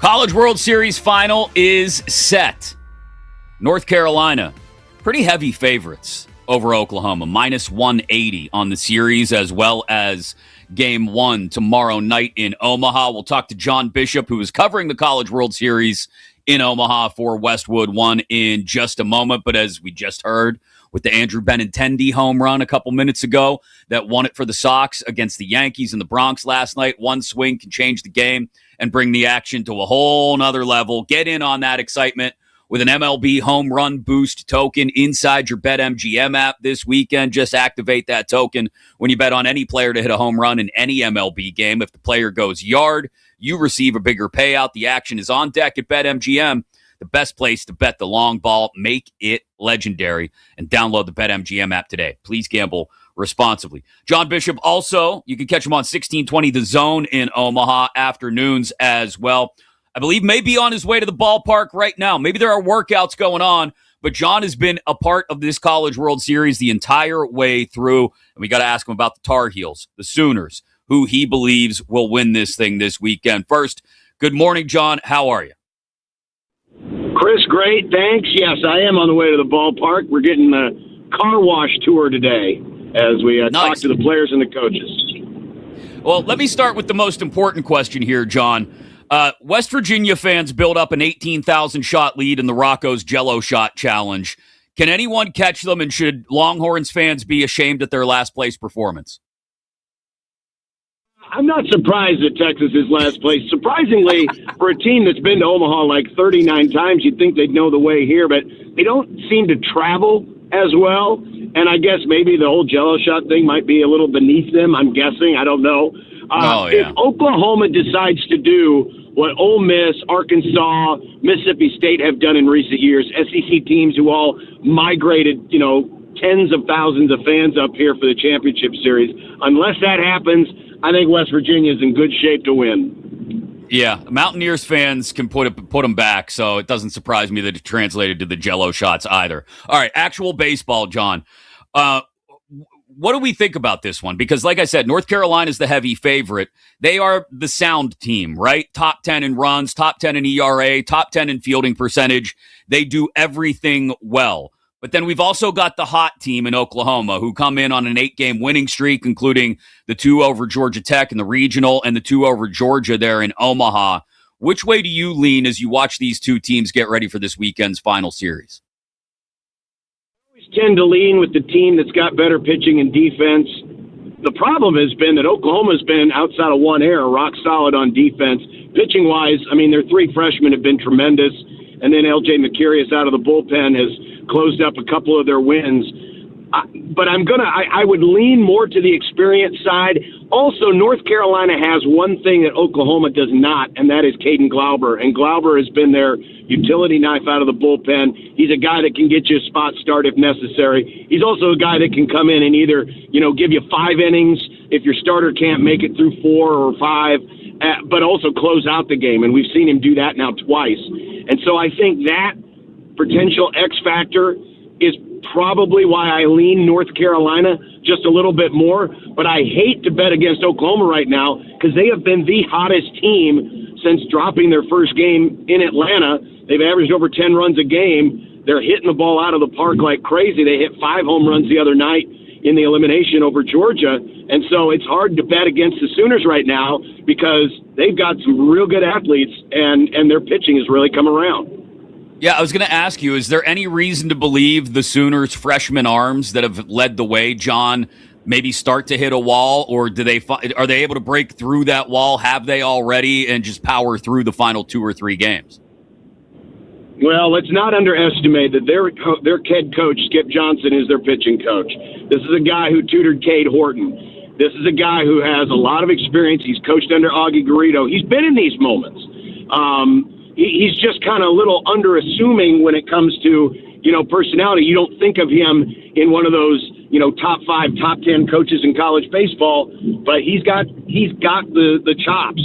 College World Series final is set. North Carolina, pretty heavy favorites over Oklahoma, minus 180 on the series, as well as Game 1 tomorrow night in Omaha. We'll talk to John Bishop, who is covering the College World Series in Omaha for Westwood One in just a moment. But as we just heard with the Andrew Benintendi home run a couple minutes ago that won it for the Sox against the Yankees in the Bronx last night, one swing can change the game and bring the action to a whole nother level. Get in on that excitement with an MLB home run boost token inside your BetMGM app this weekend. Just activate that token when you bet on any player to hit a home run in any MLB game. If the player goes yard, you receive a bigger payout. The action is on deck at BetMGM, the best place to bet the long ball. Make it legendary and download the BetMGM app today. Please gamble responsibly. John Bishop also, you can catch him on 1620 The Zone in Omaha afternoons as well. I believe maybe on his way to the ballpark right now. Maybe there are workouts going on, but John has been a part of this College World Series the entire way through, and we got to ask him about the Tar Heels, the Sooners, who he believes will win this thing this weekend. First, good morning, John. How are you? Chris, great. Thanks. Yes, I am on the way to the ballpark. We're getting a car wash tour today as we talk to the players and the coaches. Well, let me start with the most important question here, John. West Virginia fans built up an 18,000-shot lead in the Rocco's Jello Shot Challenge. Can anyone catch them, and should Longhorns fans be ashamed at their last-place performance? I'm not surprised that Texas is last place. Surprisingly, for a team that's been to Omaha like 39 times, you'd think they'd know the way here, but they don't seem to travel as well. And I guess maybe the whole Jello shot thing might be a little beneath them. I'm guessing. I don't know. If Oklahoma decides to do what Ole Miss, Arkansas, Mississippi State have done in recent years, SEC teams who all migrated, tens of thousands of fans up here for the championship series, unless that happens, I think West Virginia is in good shape to win. Yeah, Mountaineers fans can put them back, so it doesn't surprise me that it translated to the Jello shots either. All right, actual baseball, John. What do we think about this one? Because, like I said, North Carolina is the heavy favorite. They are the sound team, right? Top 10 in runs, top 10 in ERA, top 10 in fielding percentage. They do everything well. But then we've also got the hot team in Oklahoma, who come in on an 8-game winning streak, including the 2 over Georgia Tech in the regional and the 2 over Georgia there in Omaha. Which way do you lean as you watch these two teams get ready for this weekend's final series? I always tend to lean with the team that's got better pitching and defense. The problem has been that Oklahoma's been, outside of one error, rock solid on defense. Pitching-wise, their 3 freshmen have been tremendous. And then L.J. McCurious out of the bullpen has closed up a couple of their wins. But I would lean more to the experience side. Also, North Carolina has one thing that Oklahoma does not, and that is Caden Glauber. And Glauber has been their utility knife out of the bullpen. He's a guy that can get you a spot start if necessary. He's also a guy that can come in and either, give you 5 innings if your starter can't make it through 4 or 5, but also close out the game. And we've seen him do that now twice. And so I think that potential X factor is probably why I lean North Carolina just a little bit more. But I hate to bet against Oklahoma right now because they have been the hottest team since dropping their first game in Atlanta. They've averaged over 10 runs a game. They're hitting the ball out of the park like crazy. They hit 5 home runs the other night in the elimination over Georgia. And so it's hard to bet against the Sooners right now because they've got some real good athletes and their pitching has really come around. Yeah, I was going to ask you, is there any reason to believe the Sooners' freshman arms that have led the way, John, maybe start to hit a wall, or are they able to break through that wall? Have they already, and just power through the final 2 or 3 games? Well, let's not underestimate that their head coach, Skip Johnson, is their pitching coach. This is a guy who tutored Cade Horton. This is a guy who has a lot of experience. He's coached under Augie Garrido. He's been in these moments. He's just kind of a little underassuming when it comes to, personality. You don't think of him in one of those, top 5, top 10 coaches in college baseball, but he's got the chops,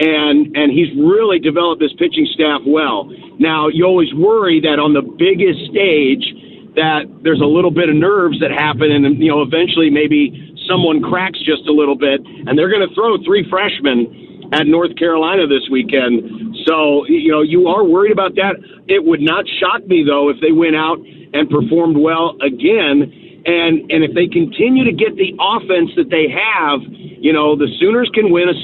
and he's really developed this pitching staff well. Now, you always worry that on the biggest stage that there's a little bit of nerves that happen, and eventually maybe someone cracks just a little bit, and they're going to throw 3 freshmen at North Carolina this weekend. So, you are worried about that. It would not shock me, though, if they went out and performed well again. And if they continue to get the offense that they have, the Sooners can win a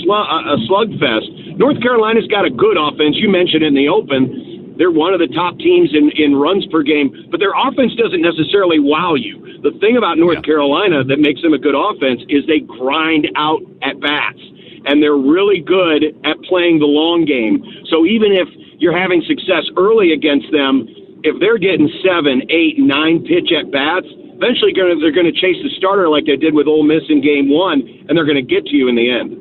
slugfest. North Carolina's got a good offense. You mentioned in the open, they're one of the top teams in runs per game, but their offense doesn't necessarily wow you. The thing about North Carolina that makes them a good offense is they grind out at bats, and they're really good at playing the long game. So even if you're having success early against them, if they're getting 7, 8, 9 pitch at bats, eventually they're going to chase the starter like they did with Ole Miss in Game 1, and they're going to get to you in the end.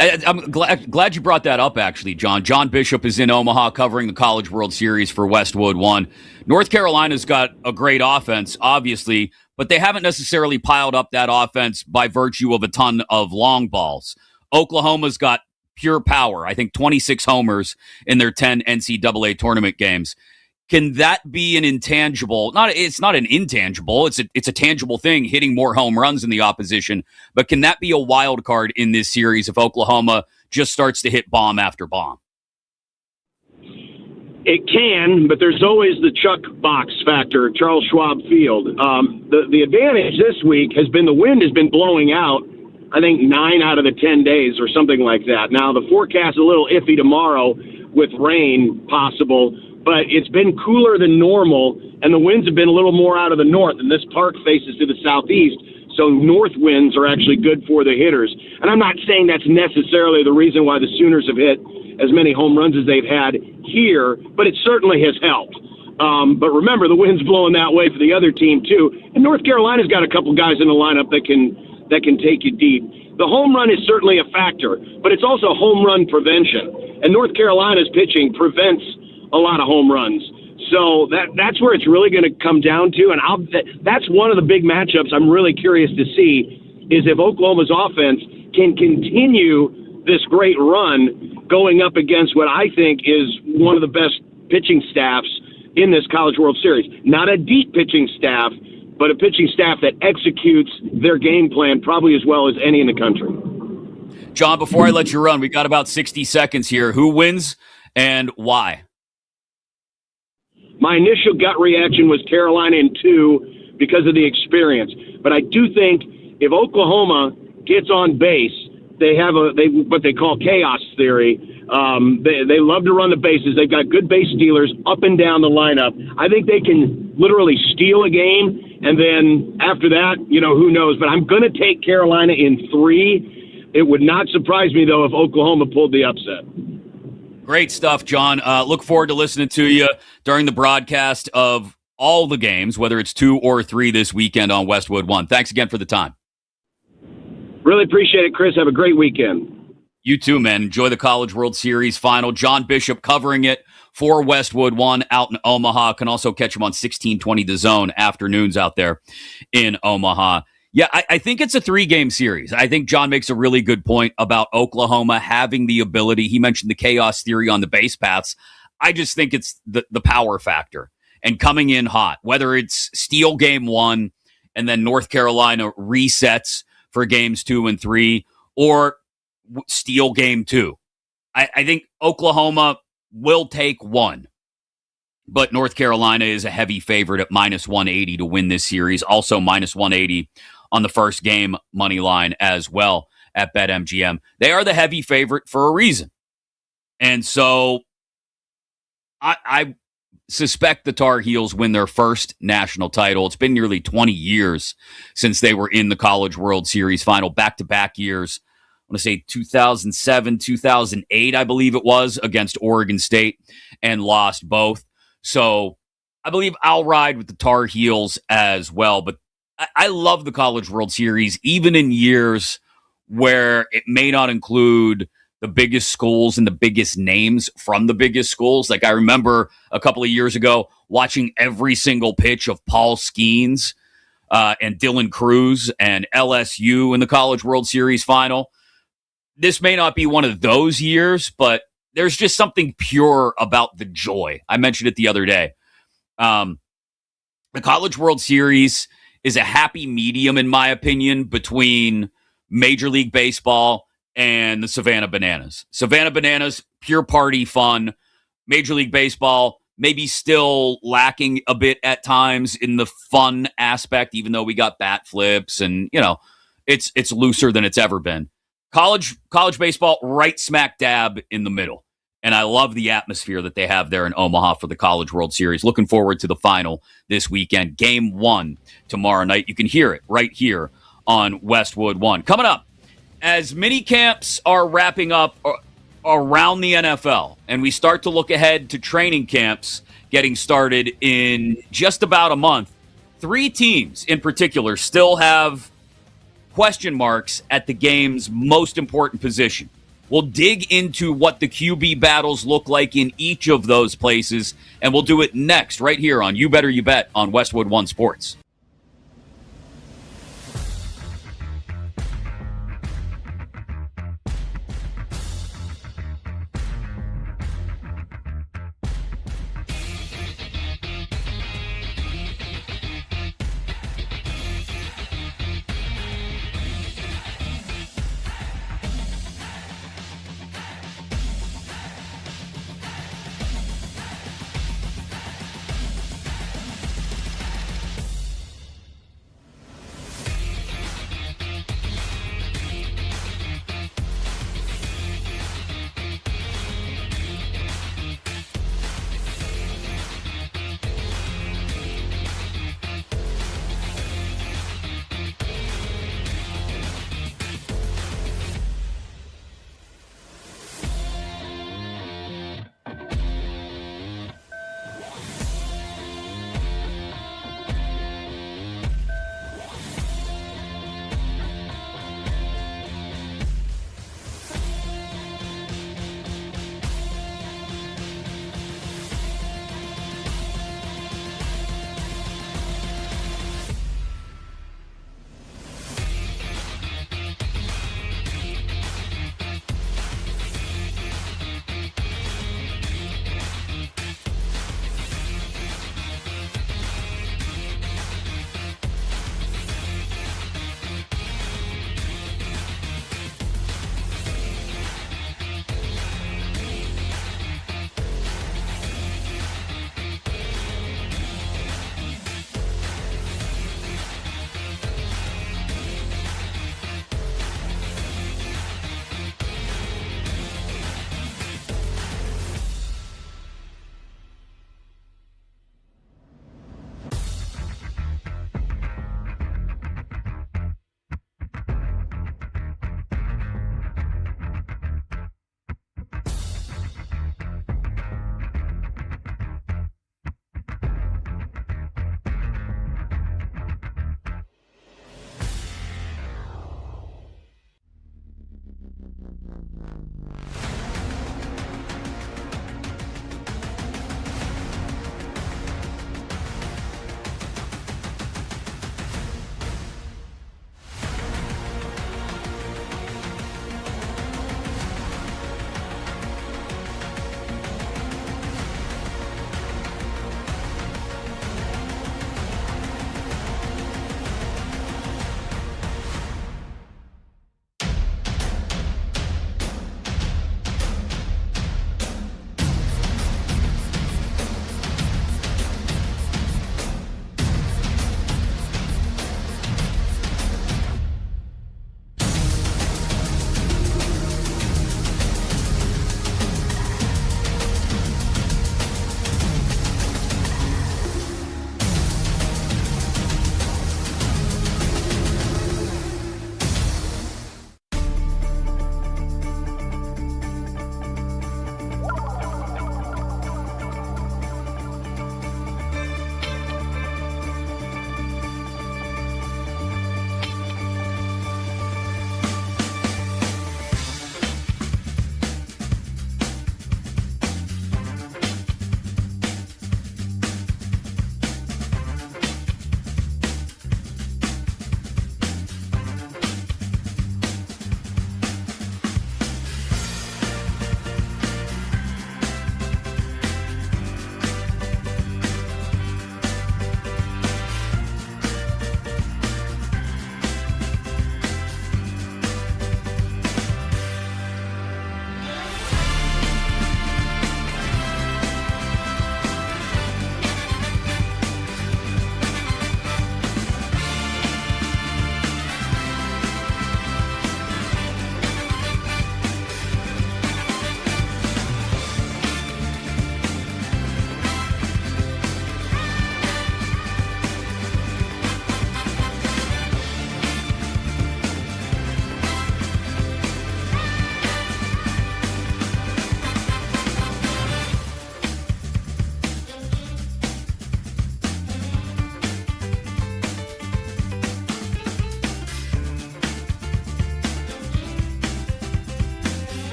I'm glad you brought that up, actually, John. John Bishop is in Omaha covering the College World Series for Westwood One. North Carolina's got a great offense, obviously, but they haven't necessarily piled up that offense by virtue of a ton of long balls. Oklahoma's got pure power. I think 26 homers in their 10 NCAA tournament games. Can that be an intangible? It's not an intangible. It's a tangible thing, hitting more home runs than the opposition. But can that be a wild card in this series if Oklahoma just starts to hit bomb after bomb? It can, but there's always the Chuck box factor, Charles Schwab Field. The advantage this week has been the wind has been blowing out, I think, 9 out of the 10 days or something like that. Now, the forecast is a little iffy tomorrow with rain possible, but it's been cooler than normal, and the winds have been a little more out of the north, and this park faces to the southeast, so north winds are actually good for the hitters. And I'm not saying that's necessarily the reason why the Sooners have hit as many home runs as they've had here, but it certainly has helped. But remember, the wind's blowing that way for the other team, too, and North Carolina's got a couple guys in the lineup that can take you deep. The home run is certainly a factor, but it's also home run prevention, and North Carolina's pitching prevents a lot of home runs. So that's where it's really going to come down to, and that's one of the big matchups I'm really curious to see, is if Oklahoma's offense can continue this great run going up against what I think is one of the best pitching staffs in this College World Series. Not a deep pitching staff, but a pitching staff that executes their game plan probably as well as any in the country. John, before I let you run, we got about 60 seconds here. Who wins and why? My initial gut reaction was Carolina in 2 because of the experience. But I do think if Oklahoma gets on base, they have what they call chaos theory. They love to run the bases. They've got good base stealers up and down the lineup. I think they can literally steal a game, and then after that, who knows. But I'm going to take Carolina in 3. It would not surprise me, though, if Oklahoma pulled the upset. Great stuff, John. Look forward to listening to you during the broadcast of all the games, whether it's 2 or 3 this weekend on Westwood One. Thanks again for the time. Really appreciate it, Chris. Have a great weekend. You too, man. Enjoy the College World Series final. John Bishop covering it for Westwood One out in Omaha. Can also catch him on 1620 The Zone afternoons out there in Omaha. Yeah, I think it's a 3-game series. I think John makes a really good point about Oklahoma having the ability. He mentioned the chaos theory on the base paths. I just think it's the power factor and coming in hot, whether it's steal game 1 and then North Carolina resets for games 2 and 3, or steal game 2. I think Oklahoma will take 1, but North Carolina is a heavy favorite at -180 to win this series. Also -180 on the first game money line as well at BetMGM. They are the heavy favorite for a reason. And so I suspect the Tar Heels win their first national title. It's been nearly 20 years since they were in the College World Series final, back-to-back years. I want to say 2007, 2008, I believe it was, against Oregon State, and lost both. So I believe I'll ride with the Tar Heels as well. But I love the College World Series, even in years where it may not include the biggest schools and the biggest names from the biggest schools. Like I remember a couple of years ago watching every single pitch of Paul Skeens and Dylan Cruz and LSU in the College World Series final. This may not be one of those years, but there's just something pure about the joy. I mentioned it the other day. The College World Series is a happy medium, in my opinion, between Major League Baseball and the Savannah Bananas. Savannah Bananas, pure party fun. Major League Baseball, maybe still lacking a bit at times in the fun aspect, even though we got bat flips and, it's looser than it's ever been. College baseball, right smack dab in the middle. And I love the atmosphere that they have there in Omaha for the College World Series. Looking forward to the final this weekend. Game 1 tomorrow night. You can hear it right here on Westwood One. Coming up, as mini camps are wrapping up around the NFL, and we start to look ahead to training camps getting started in just about a month, 3 teams in particular still have question marks at the game's most important position. We'll dig into what the QB battles look like in each of those places, and we'll do it next right here on You Better You Bet on Westwood One Sports.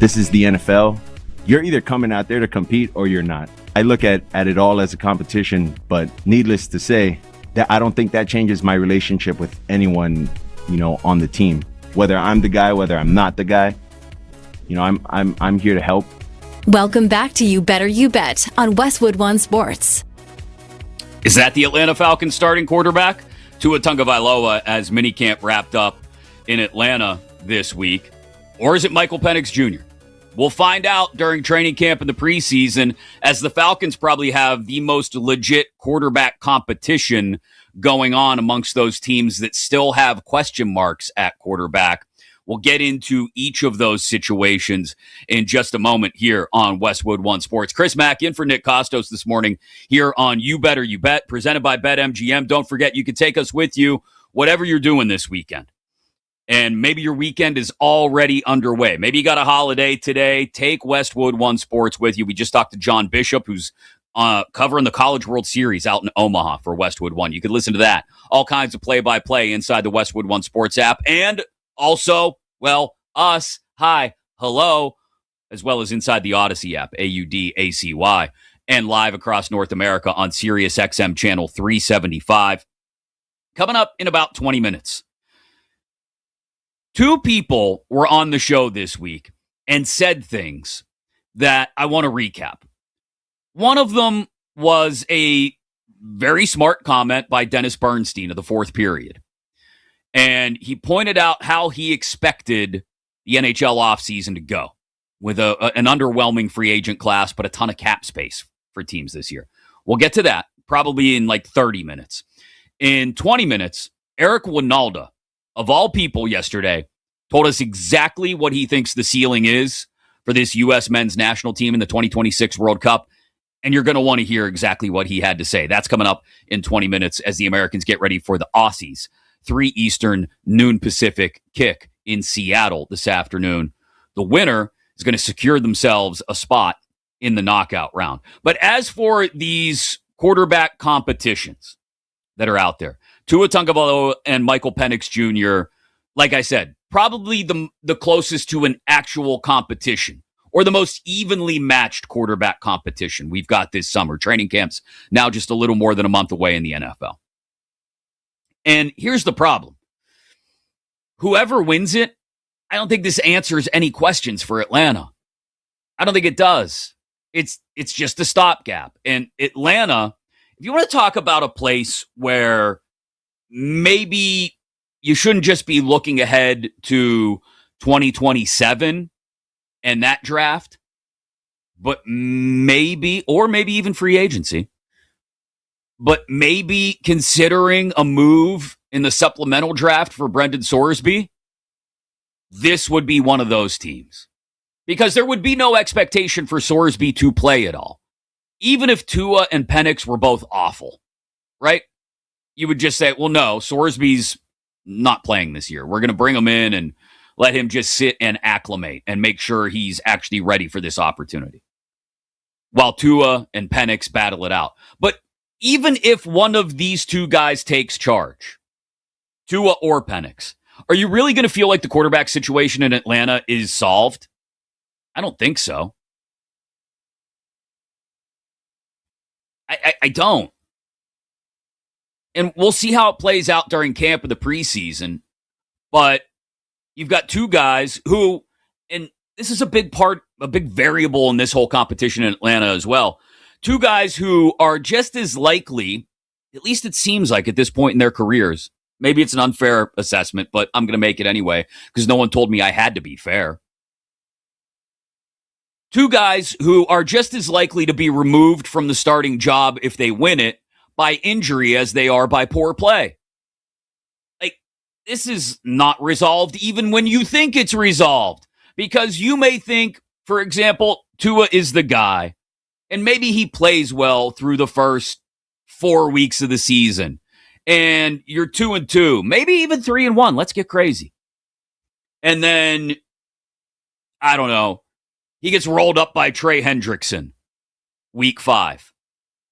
This is the NFL. You're either coming out there to compete or you're not. I look at it all as a competition, but needless to say, that I don't think that changes my relationship with anyone, on the team. Whether I'm the guy, whether I'm not the guy, I'm here to help. Welcome back to You Better You Bet on Westwood One Sports. Is that the Atlanta Falcons starting quarterback? Tua Tagovailoa as minicamp wrapped up in Atlanta this week? Or is it Michael Penix Jr.? We'll find out during training camp in the preseason, as the Falcons probably have the most legit quarterback competition going on amongst those teams that still have question marks at quarterback. We'll get into each of those situations in just a moment here on Westwood One Sports. Chris Mack in for Nick Kostos this morning here on You Better You Bet, presented by BetMGM. Don't forget, you can take us with you whatever you're doing this weekend. And maybe your weekend is already underway. Maybe you got a holiday today. Take Westwood One Sports with you. We just talked to John Bishop, who's covering the College World Series out in Omaha for Westwood One. You can listen to that. All kinds of play-by-play inside the Westwood One Sports app. And also, us, hi, hello, as well as inside the Odyssey app, AUDACY, and live across North America on Sirius XM channel 375. Coming up in about 20 minutes. Two people were on the show this week and said things that I want to recap. One of them was a very smart comment by Dennis Bernstein of the fourth period. And he pointed out how he expected the NHL offseason to go with an underwhelming free agent class, but a ton of cap space for teams this year. We'll get to that probably in like 30 minutes. In 20 minutes, Eric Winalda, of all people yesterday, told us exactly what he thinks the ceiling is for this U.S. men's national team in the 2026 World Cup. And you're going to want to hear exactly what he had to say. That's coming up in 20 minutes as the Americans get ready for the Aussies. 3 Eastern, noon Pacific kick in Seattle this afternoon. The winner is going to secure themselves a spot in the knockout round. But as for these quarterback competitions that are out there, Tua Tagovailoa and Michael Penix Jr., like I said, probably the closest to an actual competition or the most evenly matched quarterback competition we've got this summer. Training camps now just a little more than a month away in the NFL. And here's the problem. Whoever wins it, I don't think this answers any questions for Atlanta. I don't think it does. It's just a stopgap. And Atlanta, if you want to talk about a place where maybe you shouldn't just be looking ahead to 2027 and that draft, but maybe even free agency, but maybe considering a move in the supplemental draft for Brendan Sorsby, this would be one of those teams. Because there would be no expectation for Sorsby to play at all. Even if Tua and Penix were both awful, right? You would just say, well, no, Sorsby's not playing this year. We're going to bring him in and let him just sit and acclimate and make sure he's actually ready for this opportunity. While Tua and Penix battle it out. But even if one of these two guys takes charge, Tua or Penix, are you really going to feel like the quarterback situation in Atlanta is solved? I don't think so. I don't. And we'll see how it plays out during camp of the preseason. But you've got two guys who, and this is a big variable in this whole competition in Atlanta as well. Two guys who are just as likely, at least it seems like at this point in their careers. Maybe it's an unfair assessment, but I'm going to make it anyway because no one told me I had to be fair. Two guys who are just as likely to be removed from the starting job if they win it by injury as they are by poor play. Like, this is not resolved even when you think it's resolved. Because you may think, for example, Tua is the guy, and maybe he plays well through the first 4 weeks of the season. And you're 2-2, maybe even 3-1. Let's get crazy. And then, I don't know, he gets rolled up by Trey Hendrickson, week 5.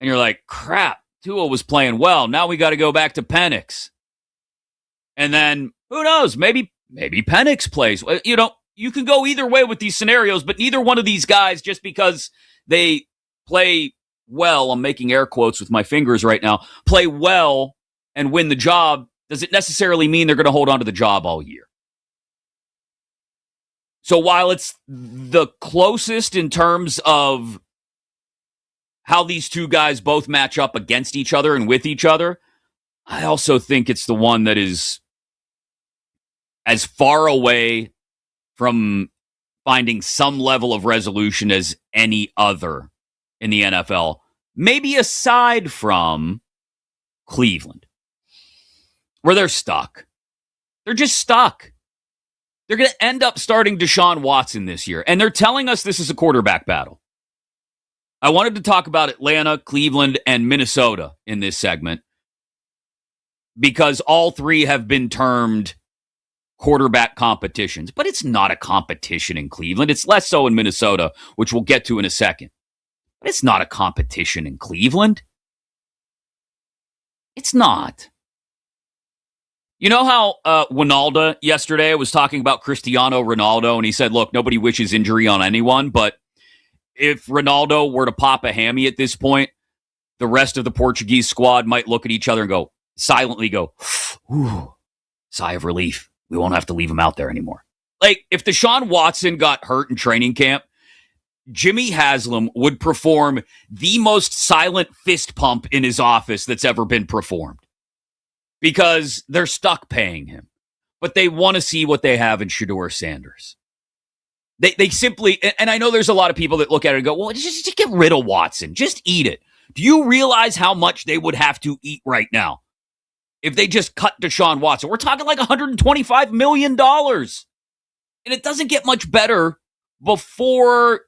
And you're like, crap, Tua was playing well. Now we got to go back to Penix. And then, who knows, maybe Penix plays. You you can go either way with these scenarios, but neither one of these guys, just because they play well, I'm making air quotes with my fingers right now, play well and win the job, does it necessarily mean they're going to hold on to the job all year? So while it's the closest in terms of how these two guys both match up against each other and with each other, I also think it's the one that is as far away from finding some level of resolution as any other in the NFL, maybe aside from Cleveland, where they're stuck. They're just stuck. They're going to end up starting Deshaun Watson this year, and they're telling us this is a quarterback battle. I wanted to talk about Atlanta, Cleveland, and Minnesota in this segment because all three have been termed quarterback competitions, but it's not a competition in Cleveland. It's less so in Minnesota, which we'll get to in a second. But it's not a competition in Cleveland. It's not. You know how Ronaldo yesterday was talking about Cristiano Ronaldo, and he said, look, nobody wishes injury on anyone, but if Ronaldo were to pop a hammy at this point, the rest of the Portuguese squad might look at each other and silently go, ooh, sigh of relief. We won't have to leave him out there anymore. Like, if Deshaun Watson got hurt in training camp, Jimmy Haslam would perform the most silent fist pump in his office that's ever been performed because they're stuck paying him. But they want to see what they have in Shedeur Sanders. They simply, and I know there's a lot of people that look at it and go, well, just get rid of Watson. Just eat it. Do you realize how much they would have to eat right now if they just cut Deshaun Watson? We're talking like $125 million. And it doesn't get much better before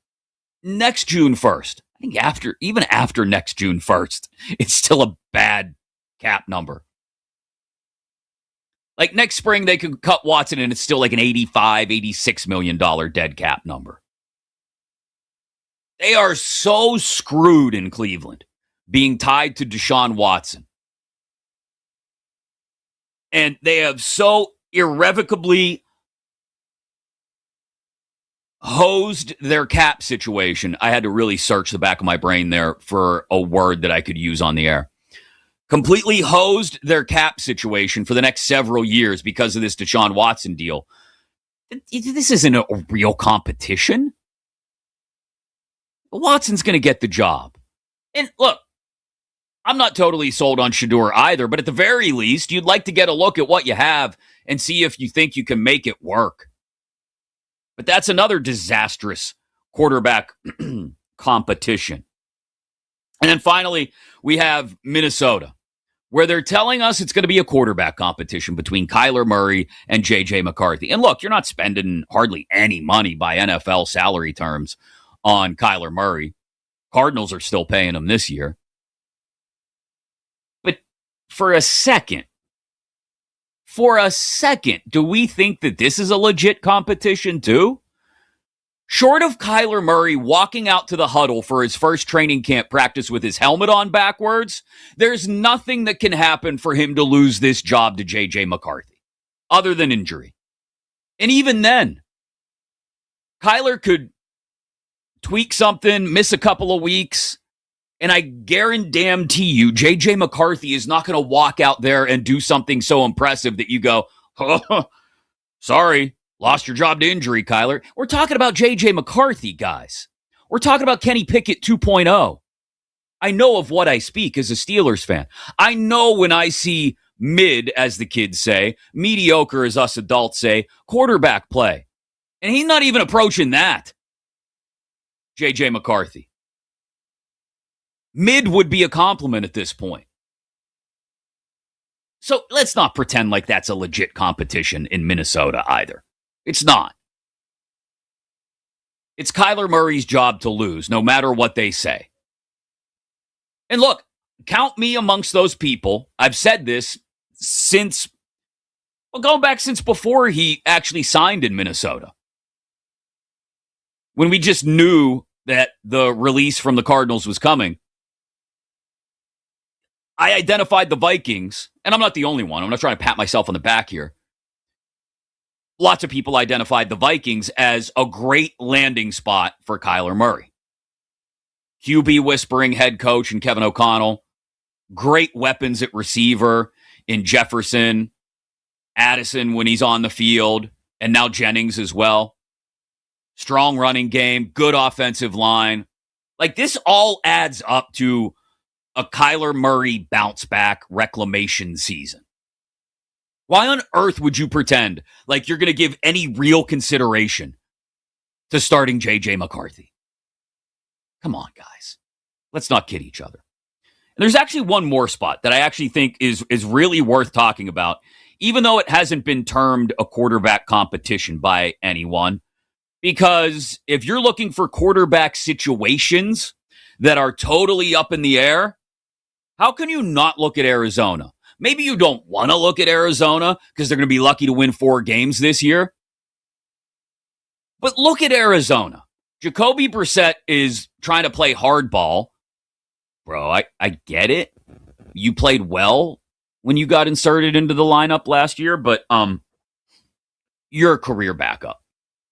next June 1st. I think even after next June 1st, it's still a bad cap number. Like next spring, they could cut Watson and it's still like an $85, $86 million dead cap number. They are so screwed in Cleveland being tied to Deshaun Watson. And they have so irrevocably hosed their cap situation. I had to really search the back of my brain there for a word that I could use on the air. Completely hosed their cap situation for the next several years because of this Deshaun Watson deal. This isn't a real competition. Watson's going to get the job. And look, I'm not totally sold on Shedeur either, but at the very least, you'd like to get a look at what you have and see if you think you can make it work. But that's another disastrous quarterback competition. And then finally, we have Minnesota, where they're telling us it's going to be a quarterback competition between Kyler Murray and J.J. McCarthy. And look, you're not spending hardly any money by NFL salary terms on Kyler Murray. Cardinals are still paying him this year. But for a second, do we think that this is a legit competition too? Short of Kyler Murray walking out to the huddle for his first training camp practice with his helmet on backwards, there's nothing that can happen for him to lose this job to J.J. McCarthy, other than injury. And even then, Kyler could tweak something, miss a couple of weeks, and I guarantee you J.J. McCarthy is not going to walk out there and do something so impressive that you go, oh, sorry. Lost your job to injury, Kyler. We're talking about J.J. McCarthy, guys. We're talking about Kenny Pickett 2.0. I know of what I speak as a Steelers fan. I know when I see mid, as the kids say, mediocre, as us adults say, quarterback play. And he's not even approaching that, J.J. McCarthy. Mid would be a compliment at this point. So let's not pretend like that's a legit competition in Minnesota either. It's not. It's Kyler Murray's job to lose, no matter what they say. And look, count me amongst those people. I've said this going back since before he actually signed in Minnesota. When we just knew that the release from the Cardinals was coming. I identified the Vikings, and I'm not the only one. I'm not trying to pat myself on the back here. lots of people identified the Vikings as a great landing spot for Kyler Murray. QB whispering head coach and Kevin O'Connell. Great weapons at receiver in Jefferson, Addison when he's on the field, and now Jennings as well. Strong running game, good offensive line. Like, this all adds up to a Kyler Murray bounce back reclamation season. Why on earth would you pretend like you're going to give any real consideration to starting J.J. McCarthy? Come on, guys. Let's not kid each other. And there's actually one more spot that I actually think is really worth talking about, even though it hasn't been termed a quarterback competition by anyone. Because if you're looking for quarterback situations that are totally up in the air, how can you not look at Arizona? Maybe you don't want to look at Arizona because they're going to be lucky to win 4 games this year. But look at Arizona. Jacoby Brissett is trying to play hardball. Bro, I get it. You played well when you got inserted into the lineup last year, but you're a career backup.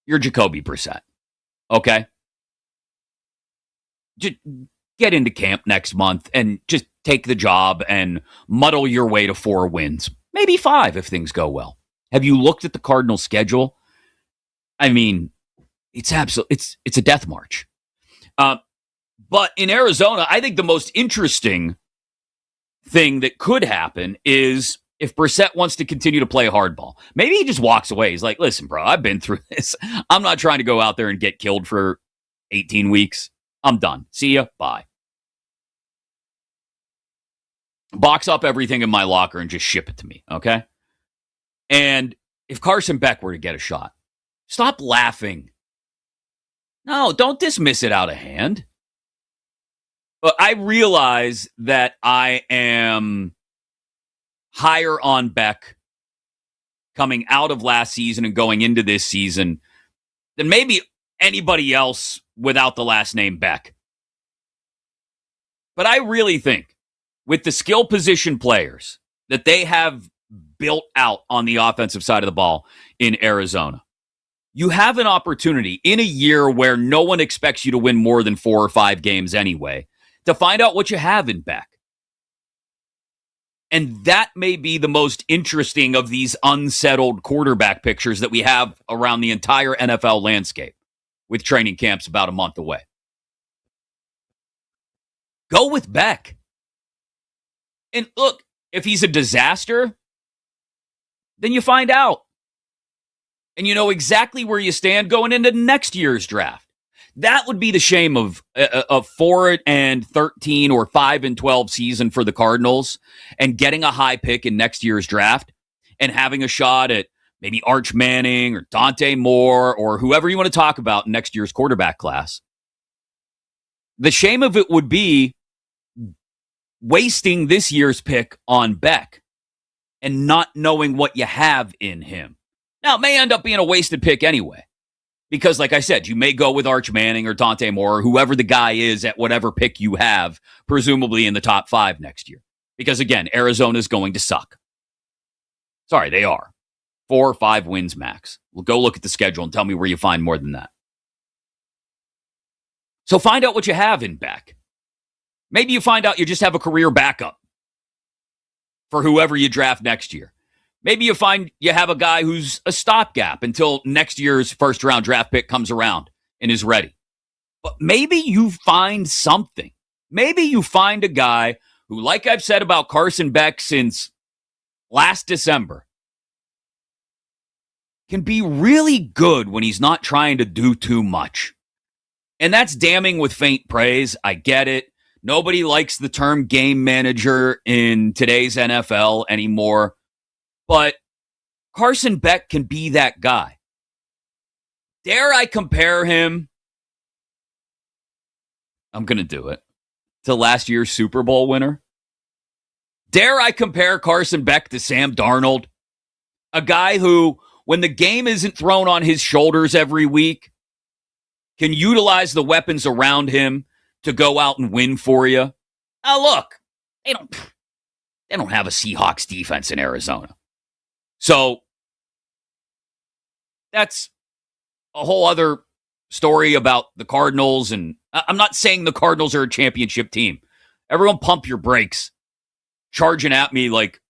You're Jacoby Brissett. Okay? Just get into camp next month and just take the job and muddle your way to 4 wins. Maybe 5 if things go well. Have you looked at the Cardinals' schedule? I mean, it's a death march. But in Arizona, I think the most interesting thing that could happen is if Brissett wants to continue to play hardball. Maybe he just walks away. He's like, listen, bro, I've been through this. I'm not trying to go out there and get killed for 18 weeks. I'm done. See ya. Bye. Box up everything in my locker and just ship it to me, okay? And if Carson Beck were to get a shot, stop laughing. No, don't dismiss it out of hand. But I realize that I am higher on Beck coming out of last season and going into this season than maybe anybody else without the last name Beck. But I really think with the skill position players that they have built out on the offensive side of the ball in Arizona, you have an opportunity in a year where no one expects you to win more than 4 or 5 games anyway to find out what you have in Beck. And that may be the most interesting of these unsettled quarterback pictures that we have around the entire NFL landscape, with training camps about a month away. Go with Beck. And look, if he's a disaster, then you find out. And you know exactly where you stand going into next year's draft. That would be the shame of a 4-13 or 5-12 season for the Cardinals and getting a high pick in next year's draft and having a shot at maybe Arch Manning or Dante Moore or whoever you want to talk about in next year's quarterback class. The shame of it would be wasting this year's pick on Beck and not knowing what you have in him. Now, it may end up being a wasted pick anyway. Because, like I said, you may go with Arch Manning or Dante Moore or whoever the guy is at whatever pick you have, presumably in the top 5 next year. Because, again, Arizona's going to suck. Sorry, they are. 4 or 5 wins max. Well, go look at the schedule and tell me where you find more than that. So find out what you have in Beck. Maybe you find out you just have a career backup for whoever you draft next year. Maybe you find you have a guy who's a stopgap until next year's first-round draft pick comes around and is ready. But maybe you find something. Maybe you find a guy who, like I've said about Carson Beck since last December, can be really good when he's not trying to do too much. And that's damning with faint praise. I get it. Nobody likes the term game manager in today's NFL anymore. But Carson Beck can be that guy. Dare I compare him? I'm going to do it. To last year's Super Bowl winner? Dare I compare Carson Beck to Sam Darnold? A guy who, when the game isn't thrown on his shoulders every week, can utilize the weapons around him to go out and win for you. Now look, they don't have a Seahawks defense in Arizona. So that's a whole other story about the Cardinals. And I'm not saying the Cardinals are a championship team. Everyone pump your brakes. Charging at me like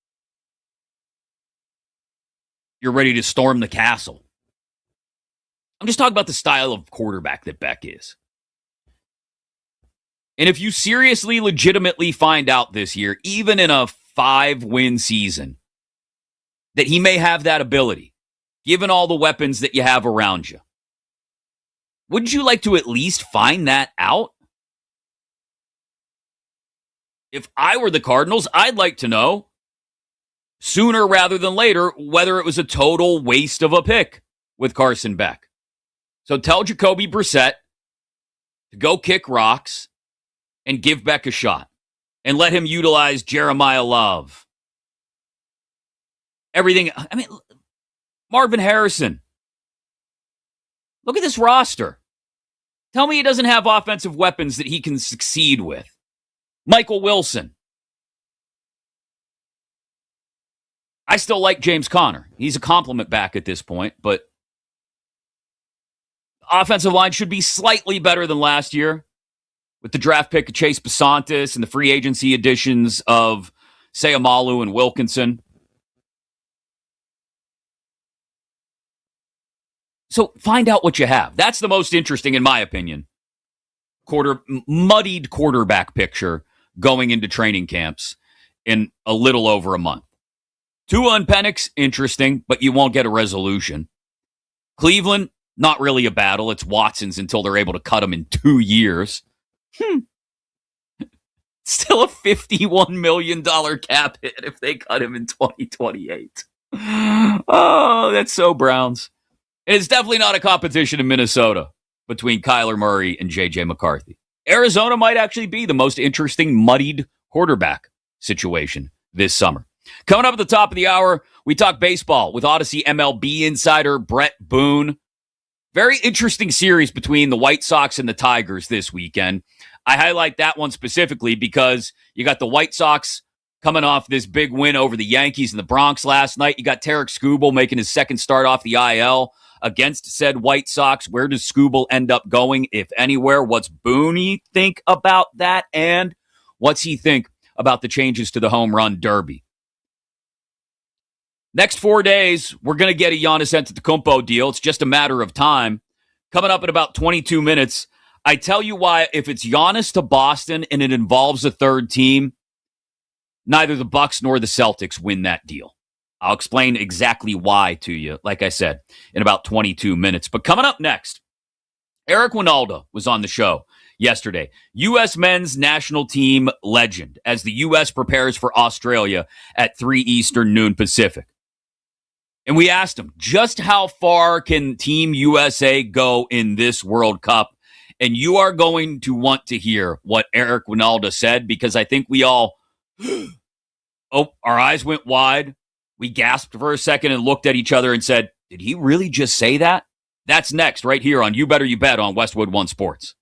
you're ready to storm the castle. I'm just talking about the style of quarterback that Beck is. And if you seriously, legitimately find out this year, even in a 5-win season, that he may have that ability, given all the weapons that you have around you, wouldn't you like to at least find that out? If I were the Cardinals, I'd like to know sooner rather than later whether it was a total waste of a pick with Carson Beck. So tell Jacoby Brissett to go kick rocks and give Beck a shot and let him utilize Jeremiah Love. Everything. I mean, Marvin Harrison. Look at this roster. Tell me he doesn't have offensive weapons that he can succeed with. Michael Wilson. I still like James Conner. He's a compliment back at this point, but offensive line should be slightly better than last year with the draft pick of Chase Besantis and the free agency additions of Sayamalu and Wilkinson. So find out what you have. That's the most interesting, in my opinion, muddied quarterback picture going into training camps in a little over a month. Tua and Penix, interesting, but you won't get a resolution. Cleveland, not really a battle. It's Watson's until they're able to cut him in 2 years. Still a $51 million cap hit if they cut him in 2028. Oh, that's so Browns. And it's definitely not a competition in Minnesota between Kyler Murray and J.J. McCarthy. Arizona might actually be the most interesting muddied quarterback situation this summer. Coming up at the top of the hour, we talk baseball with Odyssey MLB insider Brett Boone. Very interesting series between the White Sox and the Tigers this weekend. I highlight that one specifically because you got the White Sox coming off this big win over the Yankees in the Bronx last night. You got Tarek Skubal making his second start off the IL against said White Sox. Where does Skubal end up going, if anywhere? What's Boone think about that? And what's he think about the changes to the home run derby? Next 4 days, we're going to get a Giannis Antetokounmpo deal. It's just a matter of time. Coming up in about 22 minutes, I tell you why, if it's Giannis to Boston and it involves a third team, neither the Bucks nor the Celtics win that deal. I'll explain exactly why to you, like I said, in about 22 minutes. But coming up next, Eric Wynalda was on the show yesterday. U.S. men's national team legend as the U.S. prepares for Australia at 3 Eastern, noon Pacific. And we asked him, just how far can Team USA go in this World Cup? And you are going to want to hear what Eric Wynalda said, because I think we all, our eyes went wide. We gasped for a second and looked at each other and said, did he really just say that? That's next right here on You Better You Bet on Westwood One Sports.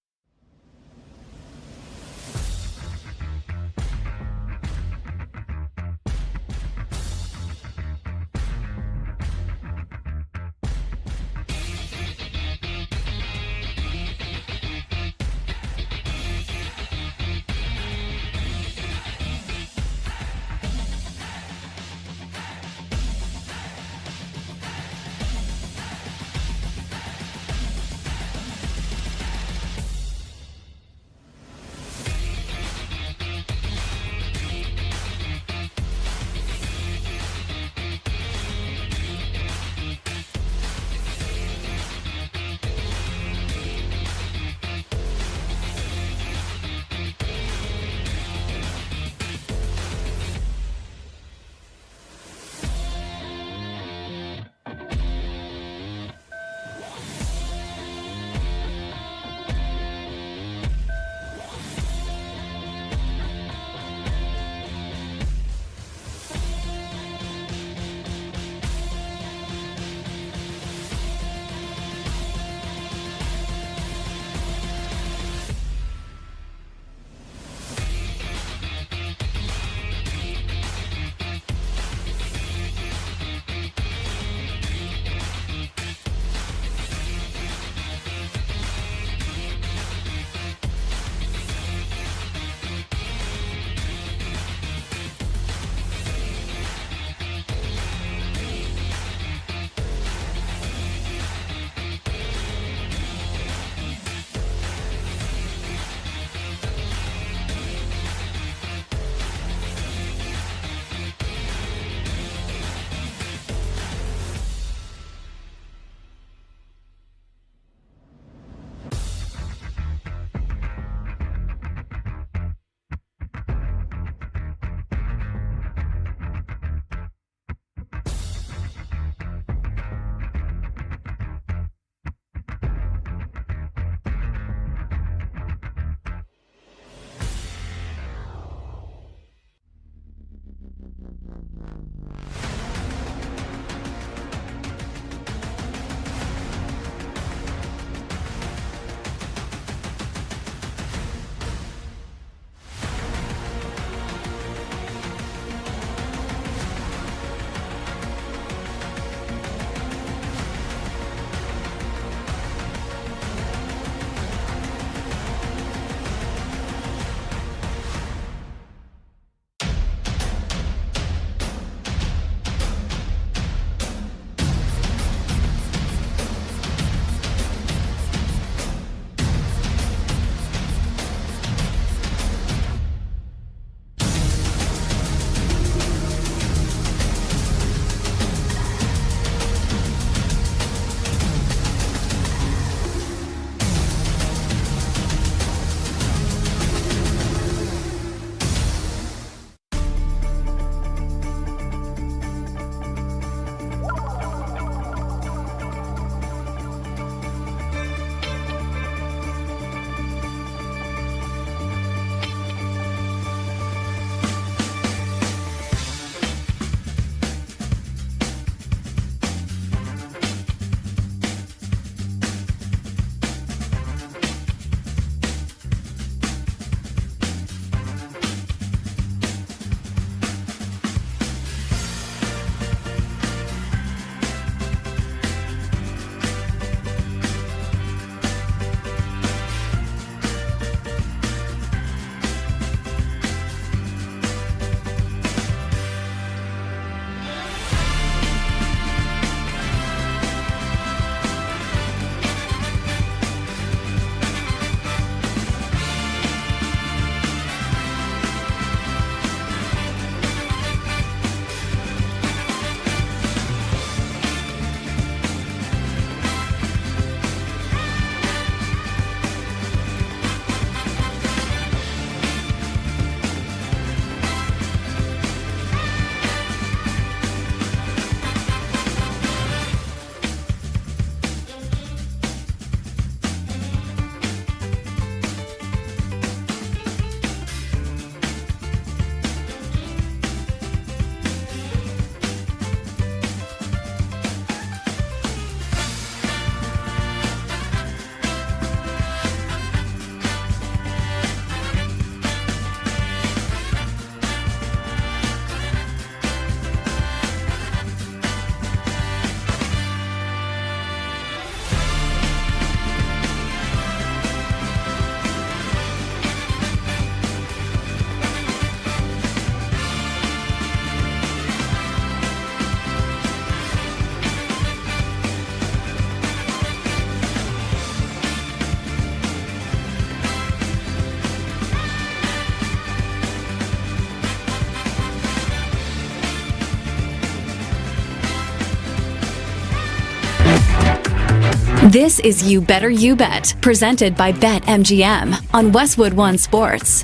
This is You Better You Bet, presented by BetMGM on Westwood One Sports.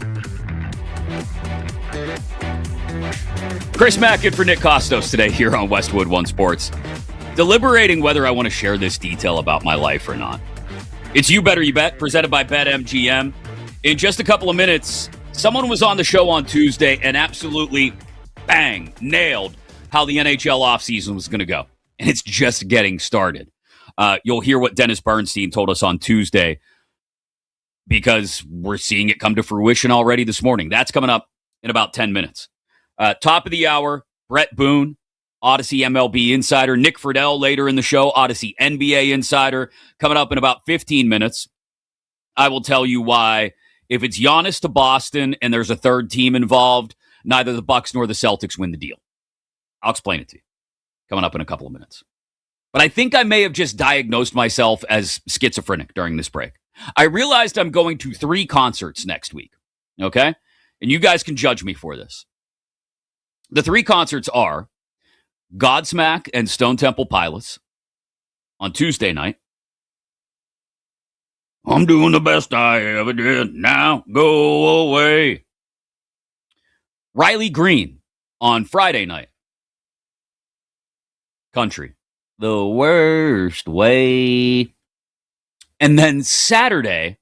Chris Mack in for Nick Kostos today here on Westwood One Sports. Deliberating whether I want to share this detail about my life or not. It's You Better You Bet, presented by BetMGM. In just a couple of minutes, someone was on the show on Tuesday and absolutely, bang, nailed how the NHL offseason was going to go. And it's just getting started. You'll hear what Dennis Bernstein told us on Tuesday because we're seeing it come to fruition already this morning. That's coming up in about 10 minutes. Top of the hour, Brett Boone, Odyssey MLB Insider. Nick Friedel later in the show, Odyssey NBA Insider. Coming up in about 15 minutes, I will tell you why, if it's Giannis to Boston and there's a third team involved, neither the Bucks nor the Celtics win the deal. I'll explain it to you. Coming up in a couple of minutes. But I think I may have just diagnosed myself as schizophrenic during this break. I realized I'm going to 3 concerts next week. Okay? And you guys can judge me for this. The 3 concerts are Godsmack and Stone Temple Pilots on Tuesday night. I'm doing the best I ever did. Now go away. Riley Green on Friday night. Country. The worst way. And then Saturday,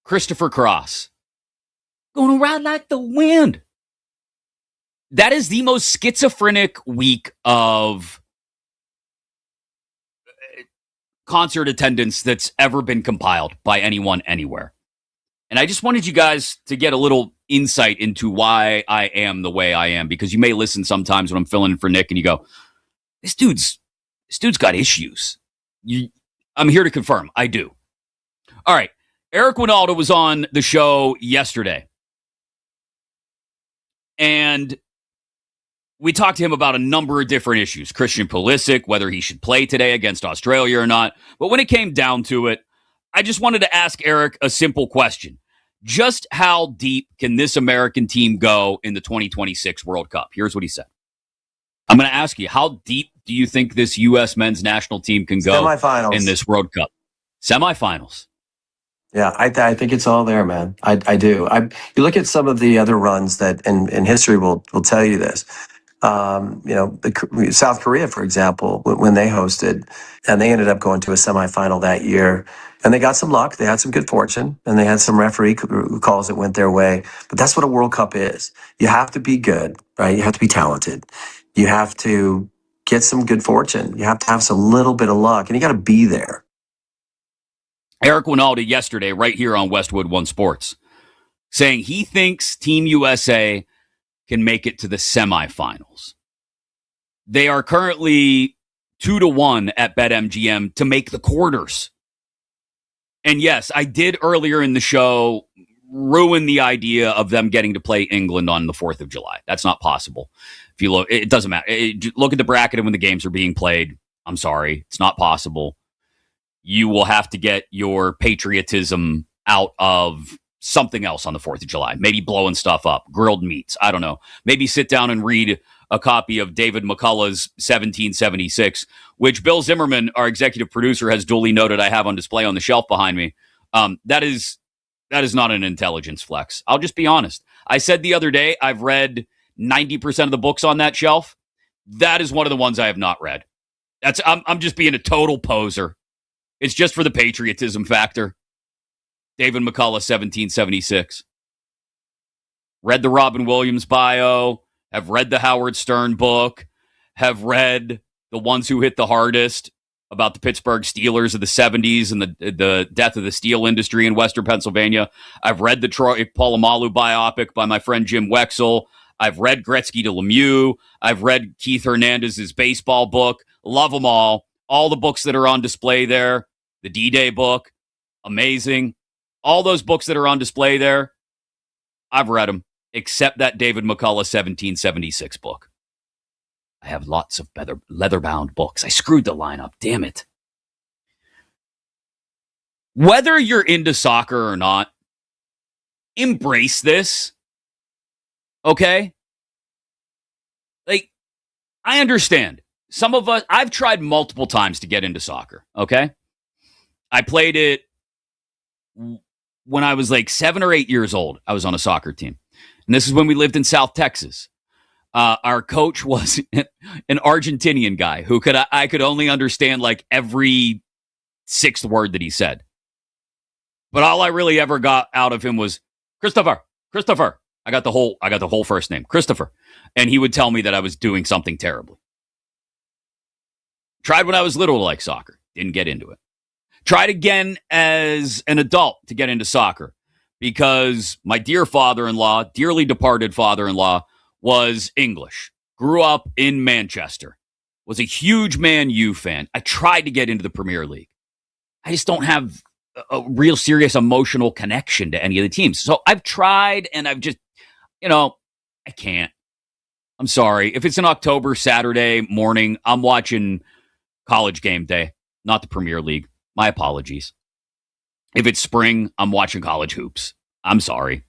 Christopher Cross. Gonna ride like the wind. That is the most schizophrenic week of concert attendance that's ever been compiled by anyone anywhere. And I just wanted you guys to get a little insight into why I am the way I am, because you may listen sometimes when I'm filling in for Nick and you go, this dude's got issues. I'm here to confirm, I do. All right. Eric Winaldo was on the show yesterday. And we talked to him about a number of different issues. Christian Pulisic, whether he should play today against Australia or not. But when it came down to it, I just wanted to ask Eric a simple question. Just how deep can this American team go in the 2026 World Cup? Here's what he said. I'm going to ask you, how deep do you think this U.S. men's national team can go in this World Cup? Semifinals. Yeah, I think it's all there, man. I do. You look at some of the other runs that, and history will tell you this. South Korea, for example, when they hosted, and they ended up going to a semifinal that year, and they got some luck. They had some good fortune, and they had some referee calls that went their way. But that's what a World Cup is. You have to be good, right? You have to be talented. You have to get some good fortune. You have to have some little bit of luck, and you got to be there. Eric Winaldo yesterday, right here on Westwood One Sports, saying he thinks Team USA can make it to the semifinals. They are currently 2-1 at BetMGM to make the quarters. And yes, I did earlier in the show ruin the idea of them getting to play England on the 4th of July. That's not possible. If you look, it doesn't matter. Look at the bracket and when the games are being played. I'm sorry. It's not possible. You will have to get your patriotism out of something else on the 4th of July. Maybe blowing stuff up, grilled meats. I don't know. Maybe sit down and read a copy of David McCullough's 1776, which Bill Zimmerman, our executive producer, has duly noted I have on display on the shelf behind me. That is not an intelligence flex. I'll just be honest. I said the other day I've read 90% of the books on that shelf. That is one of the ones I have not read. I'm just being a total poser. It's just for the patriotism factor. David McCullough, 1776. Read the Robin Williams bio, have read the Howard Stern book, have read The Ones Who Hit the Hardest about the Pittsburgh Steelers of the 70s and the death of the steel industry in Western Pennsylvania. I've read the Troy Polamalu biopic by my friend Jim Wexel. I've read Gretzky to Lemieux. I've read Keith Hernandez's baseball book. Love them all. All the books that are on display there. The D-Day book. Amazing. All those books that are on display there, I've read them, except that David McCullough 1776 book. I have lots of leather-bound books. I screwed the line up. Damn it. Whether you're into soccer or not, embrace this. Okay? Like, I understand. Some of us, I've tried multiple times to get into soccer, okay? I played it when I was like 7 or 8 years old. I was on a soccer team. And this is when we lived in South Texas. Our coach was an Argentinian guy who I could only understand like every sixth word that he said. But all I really ever got out of him was Christopher. I got the whole first name, Christopher. And he would tell me that I was doing something terribly. Tried when I was little to like soccer. Didn't get into it. Tried again as an adult to get into soccer because my dear father-in-law, dearly departed father-in-law, was English. Grew up in Manchester. Was a huge Man U fan. I tried to get into the Premier League. I just don't have a real serious emotional connection to any of the teams. So I've tried and I've just, I can't. I'm sorry. If it's an October Saturday morning, I'm watching College Game Day, not the Premier League. My apologies. If it's spring, I'm watching college hoops. I'm sorry.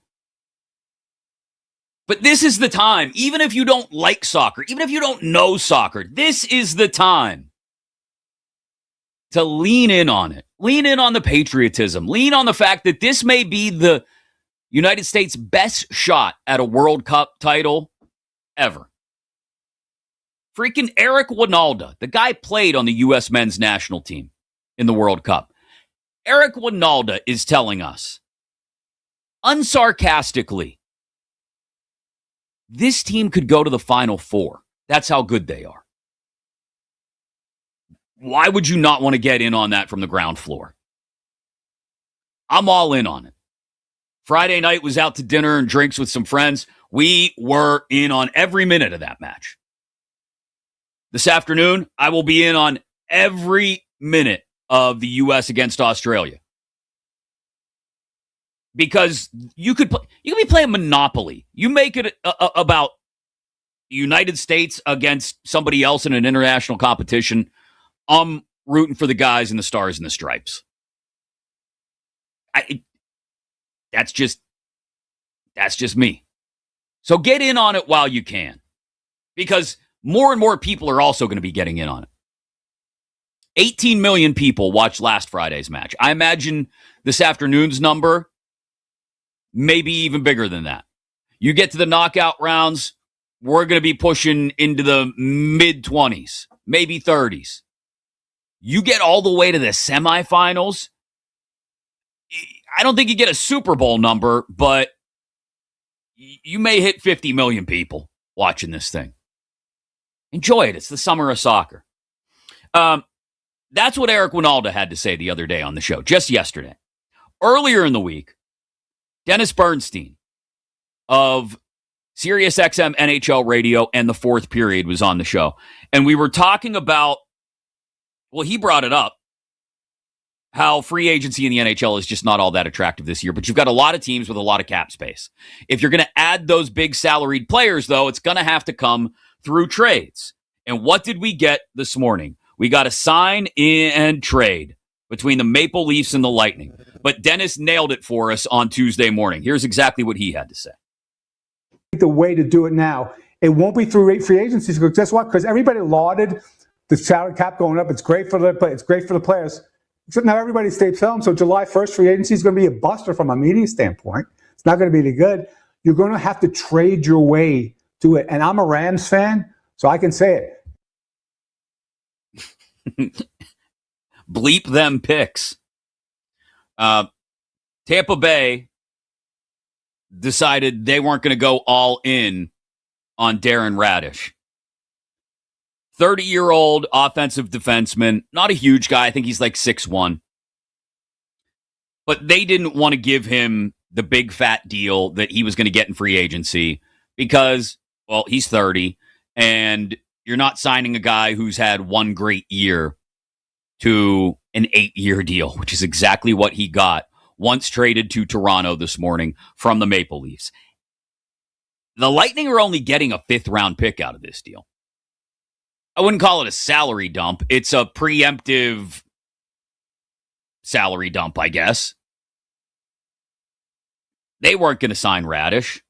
But this is the time, even if you don't like soccer, even if you don't know soccer, this is the time to lean in on it. Lean in on the patriotism. Lean on the fact that this may be the United States' best shot at a World Cup title ever. Freaking Eric Winalda, the guy played on the U.S. men's national team in the World Cup. Eric Winalda is telling us, unsarcastically, this team could go to the Final Four. That's how good they are. Why would you not want to get in on that from the ground floor? I'm all in on it. Friday night was out to dinner and drinks with some friends. We were in on every minute of that match. This afternoon, I will be in on every minute of the U.S. against Australia. Because you could be playing Monopoly. You make it about the United States against somebody else in an international competition. I'm rooting for the guys in the Stars and the Stripes. That's just me. So get in on it while you can. Because more and more people are also going to be getting in on it. 18 million people watched last Friday's match. I imagine this afternoon's number may be even bigger than that. You get to the knockout rounds, we're going to be pushing into the mid-20s, maybe 30s. You get all the way to the semifinals, I don't think you get a Super Bowl number, but you may hit 50 million people watching this thing. Enjoy it. It's the summer of soccer. That's what Eric Winalda had to say the other day on the show, just yesterday. Earlier in the week, Dennis Bernstein of SiriusXM NHL Radio and The Fourth Period was on the show. And we were talking about, well, he brought it up, how free agency in the NHL is just not all that attractive this year. But you've got a lot of teams with a lot of cap space. If you're going to add those big salaried players, though, it's going to have to come through trades. And what did we get this morning? We got a sign and trade between the Maple Leafs and the Lightning. But Dennis nailed it for us on Tuesday morning. Here's exactly what he had to say. The way to do it now, it won't be through free agencies. Because guess what? Because everybody lauded the salary cap going up. It's great for the players. Except now everybody stayed film. So July 1st, free agency is going to be a buster from a media standpoint. It's not going to be any good. You're going to have to trade your way to it. And I'm a Rams fan, so I can say it. Bleep them picks. Tampa Bay decided they weren't going to go all in on Darren Radish. 30-year-old offensive defenseman, not a huge guy. I think he's like 6'1". But they didn't want to give him the big fat deal that he was going to get in free agency because, well, he's 30, and you're not signing a guy who's had one great year to an 8-year deal, which is exactly what he got once traded to Toronto this morning from the Maple Leafs. The Lightning are only getting a 5th-round pick out of this deal. I wouldn't call it a salary dump. It's a preemptive salary dump, I guess. They weren't going to sign Radish.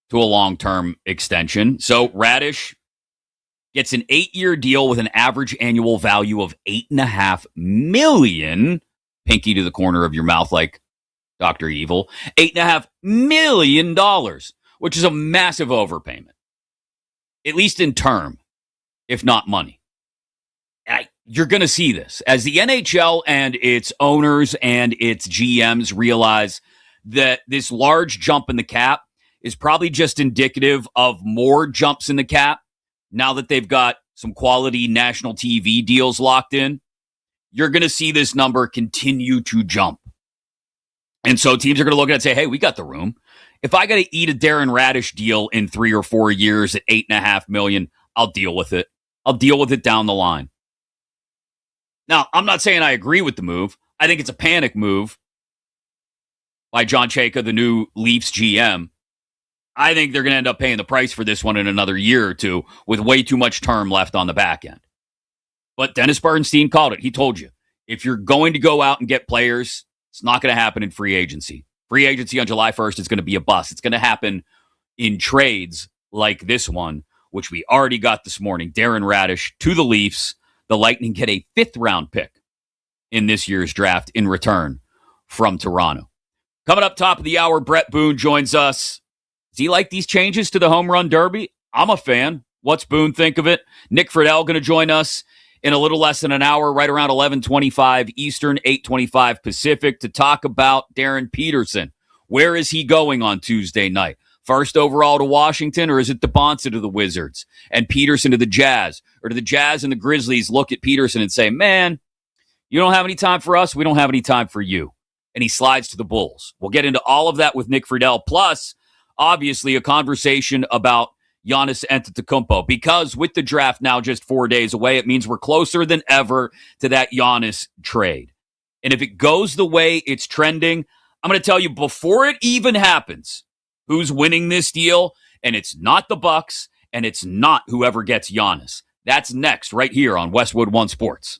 to a long-term extension. So Radish gets an 8-year deal with an average annual value of $8.5 million. Pinky to the corner of your mouth like Dr. Evil. $8.5 million, which is a massive overpayment, at least in term, if not money. You're going to see this as the NHL and its owners and its GMs realize that this large jump in the cap is probably just indicative of more jumps in the cap now that they've got some quality national TV deals locked in. You're going to see this number continue to jump. And so teams are going to look at it and say, hey, we got the room. If I got to eat a Darren Radish deal in 3 or 4 years at $8.5 million, I'll deal with it. I'll deal with it down the line. Now, I'm not saying I agree with the move. I think it's a panic move by John Chayka, the new Leafs GM. I think they're going to end up paying the price for this one in another year or two with way too much term left on the back end. But Dennis Bernstein called it. He told you, if you're going to go out and get players, it's not going to happen in free agency. Free agency on July 1st is going to be a bust. It's going to happen in trades like this one, which we already got this morning. Darren Radish to the Leafs. The Lightning get a 5th-round pick in this year's draft in return from Toronto. Coming up top of the hour, Brett Boone joins us. Does he like these changes to the home run derby? I'm a fan. What's Boone think of it? Nick Friedel going to join us in a little less than an hour, right around 11:25 Eastern, 8:25 Pacific, to talk about Darren Peterson. Where is he going on Tuesday night? First overall to Washington, or is it DeBonsa to the Wizards and Peterson to the Jazz? Or do the Jazz and the Grizzlies look at Peterson and say, man, you don't have any time for us, we don't have any time for you. And he slides to the Bulls. We'll get into all of that with Nick Friedel, plus, obviously, a conversation about Giannis Antetokounmpo, because with the draft now just 4 days away, it means we're closer than ever to that Giannis trade. And if it goes the way it's trending, I'm going to tell you before it even happens, who's winning this deal, and it's not the Bucks, and it's not whoever gets Giannis. That's next, right here on Westwood One Sports.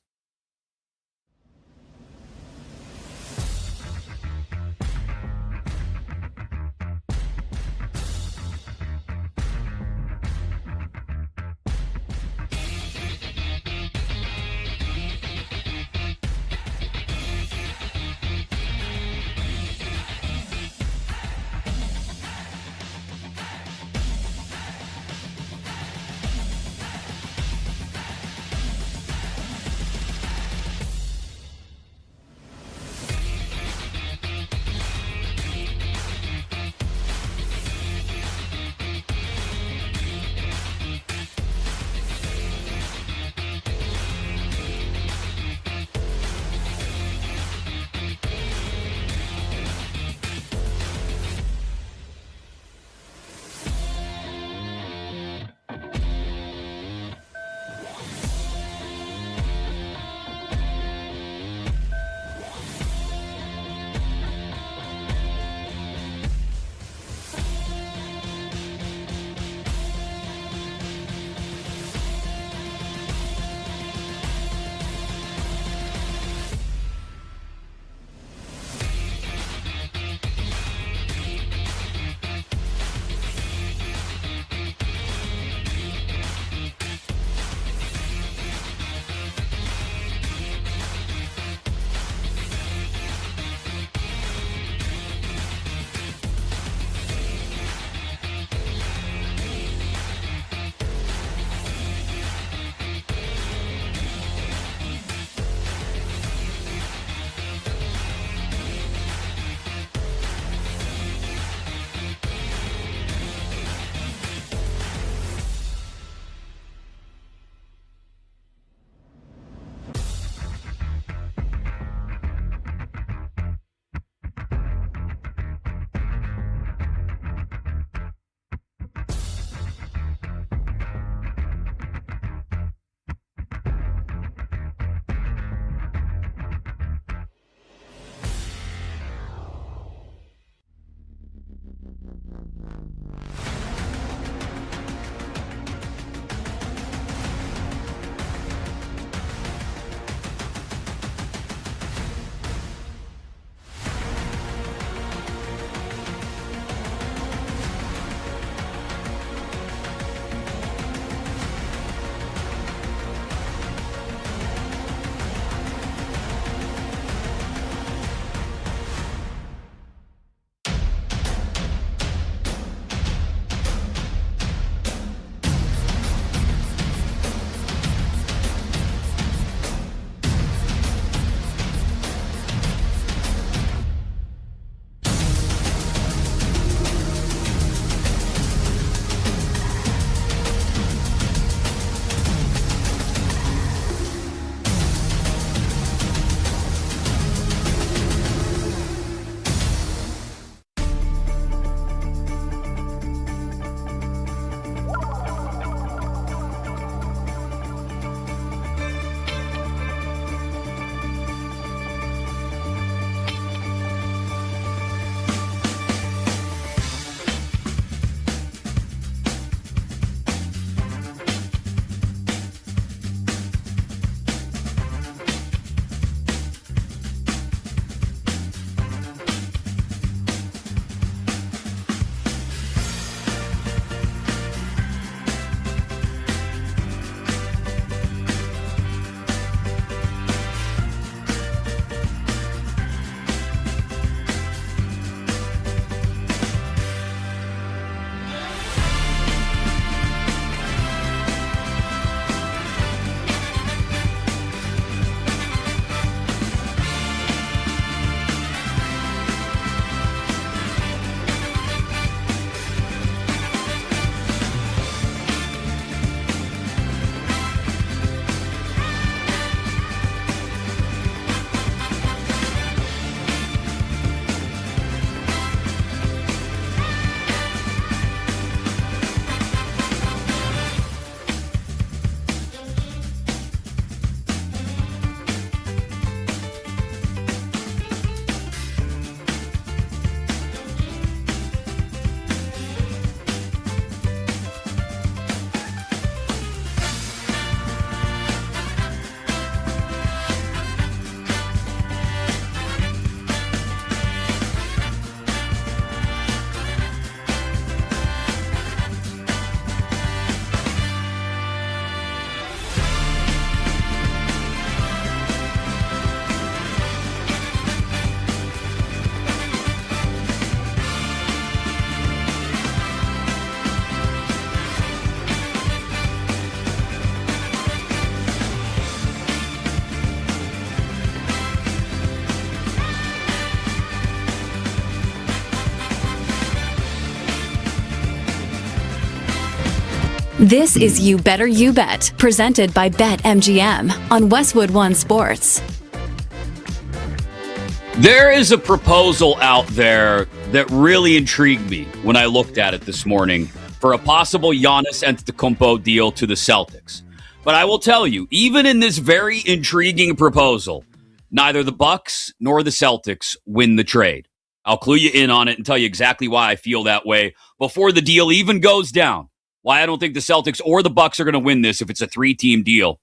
This is You Better You Bet, presented by BetMGM on Westwood One Sports. There is a proposal out there that really intrigued me when I looked at it this morning for a possible Giannis Antetokounmpo deal to the Celtics. But I will tell you, even in this very intriguing proposal, neither the Bucks nor the Celtics win the trade. I'll clue you in on it and tell you exactly why I feel that way before the deal even goes down. Why I don't think the Celtics or the Bucks are going to win this if it's a 3-team deal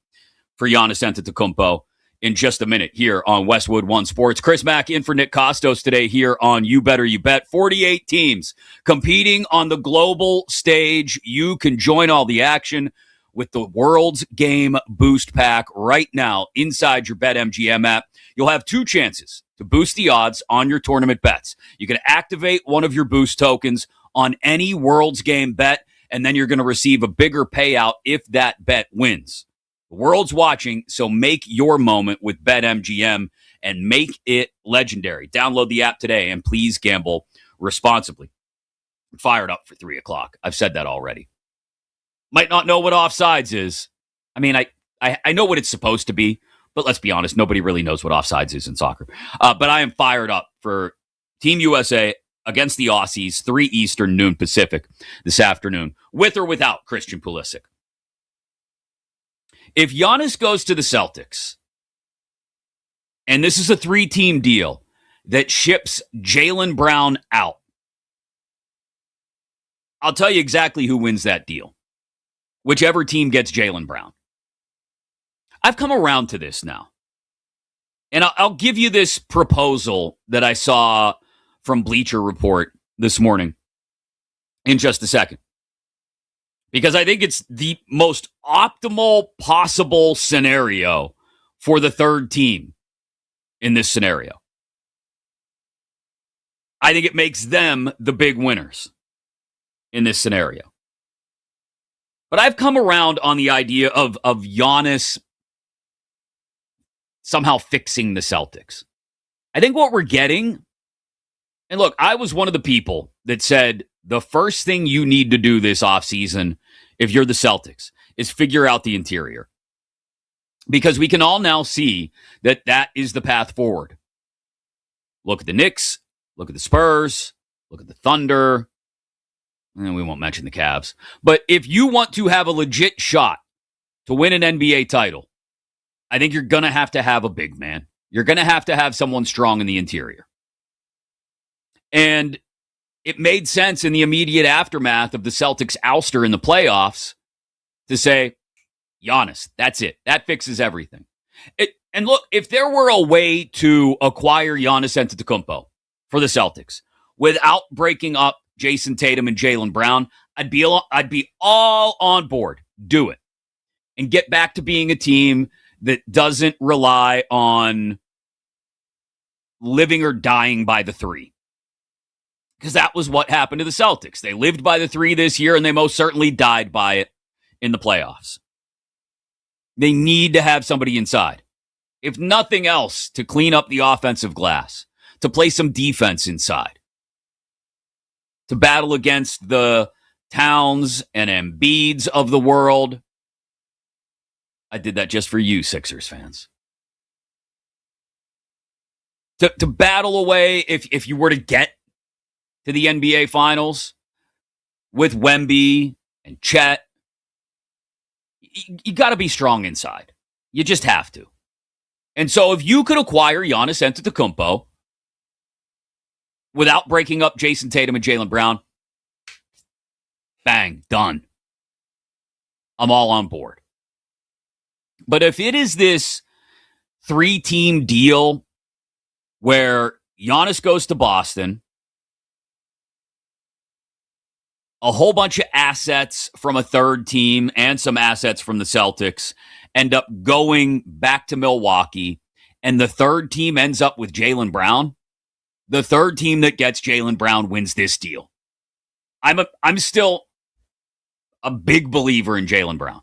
for Giannis Antetokounmpo in just a minute here on Westwood One Sports. Chris Mack in for Nick Kostos today here on You Better You Bet. 48 teams competing on the global stage. You can join all the action with the World's Game Boost Pack right now inside your BetMGM app. You'll have 2 chances to boost the odds on your tournament bets. You can activate one of your boost tokens on any World's Game bet, and then you're going to receive a bigger payout if that bet wins. The world's watching, so make your moment with BetMGM and make it legendary. Download the app today, and please gamble responsibly. I'm fired up for 3 o'clock. I've said that already. Might not know what offsides is. I mean, I know what it's supposed to be, but let's be honest, nobody really knows what offsides is in soccer. But I am fired up for Team USA against the Aussies, 3 Eastern, noon Pacific this afternoon, with or without Christian Pulisic. If Giannis goes to the Celtics, and this is a 3-team deal that ships Jaylen Brown out, I'll tell you exactly who wins that deal. Whichever team gets Jaylen Brown. I've come around to this now. And I'll give you this proposal that I saw from Bleacher Report this morning in just a second. Because I think it's the most optimal possible scenario for the 3rd team in this scenario. I think it makes them the big winners in this scenario. But I've come around on the idea of Giannis somehow fixing the Celtics. I think what we're getting, and look, I was one of the people that said the first thing you need to do this offseason, if you're the Celtics, is figure out the interior. Because we can all now see that that is the path forward. Look at the Knicks, look at the Spurs, look at the Thunder, and we won't mention the Cavs. But if you want to have a legit shot to win an NBA title, I think you're going to have a big man. You're going to have someone strong in the interior. And it made sense in the immediate aftermath of the Celtics' ouster in the playoffs to say, Giannis, that's it. That fixes everything. And look, if there were a way to acquire Giannis Antetokounmpo for the Celtics without breaking up Jason Tatum and Jaylen Brown, I'd be all on board. Do it. And get back to being a team that doesn't rely on living or dying by the 3. Because that was what happened to the Celtics. They lived by the 3 this year, and they most certainly died by it in the playoffs. They need to have somebody inside. If nothing else, to clean up the offensive glass, to play some defense inside, to battle against the Towns and Embiids of the world. I did that just for you, Sixers fans. To battle away, if you were to get to the NBA Finals with Wemby and Chet, you got to be strong inside. You just have to. And so if you could acquire Giannis Antetokounmpo without breaking up Jason Tatum and Jaylen Brown, bang, done. I'm all on board. But if it is this 3-team deal where Giannis goes to Boston, a whole bunch of assets from a 3rd team and some assets from the Celtics end up going back to Milwaukee, and the 3rd team ends up with Jaylen Brown, the 3rd team that gets Jaylen Brown wins this deal. I'm still a big believer in Jaylen Brown.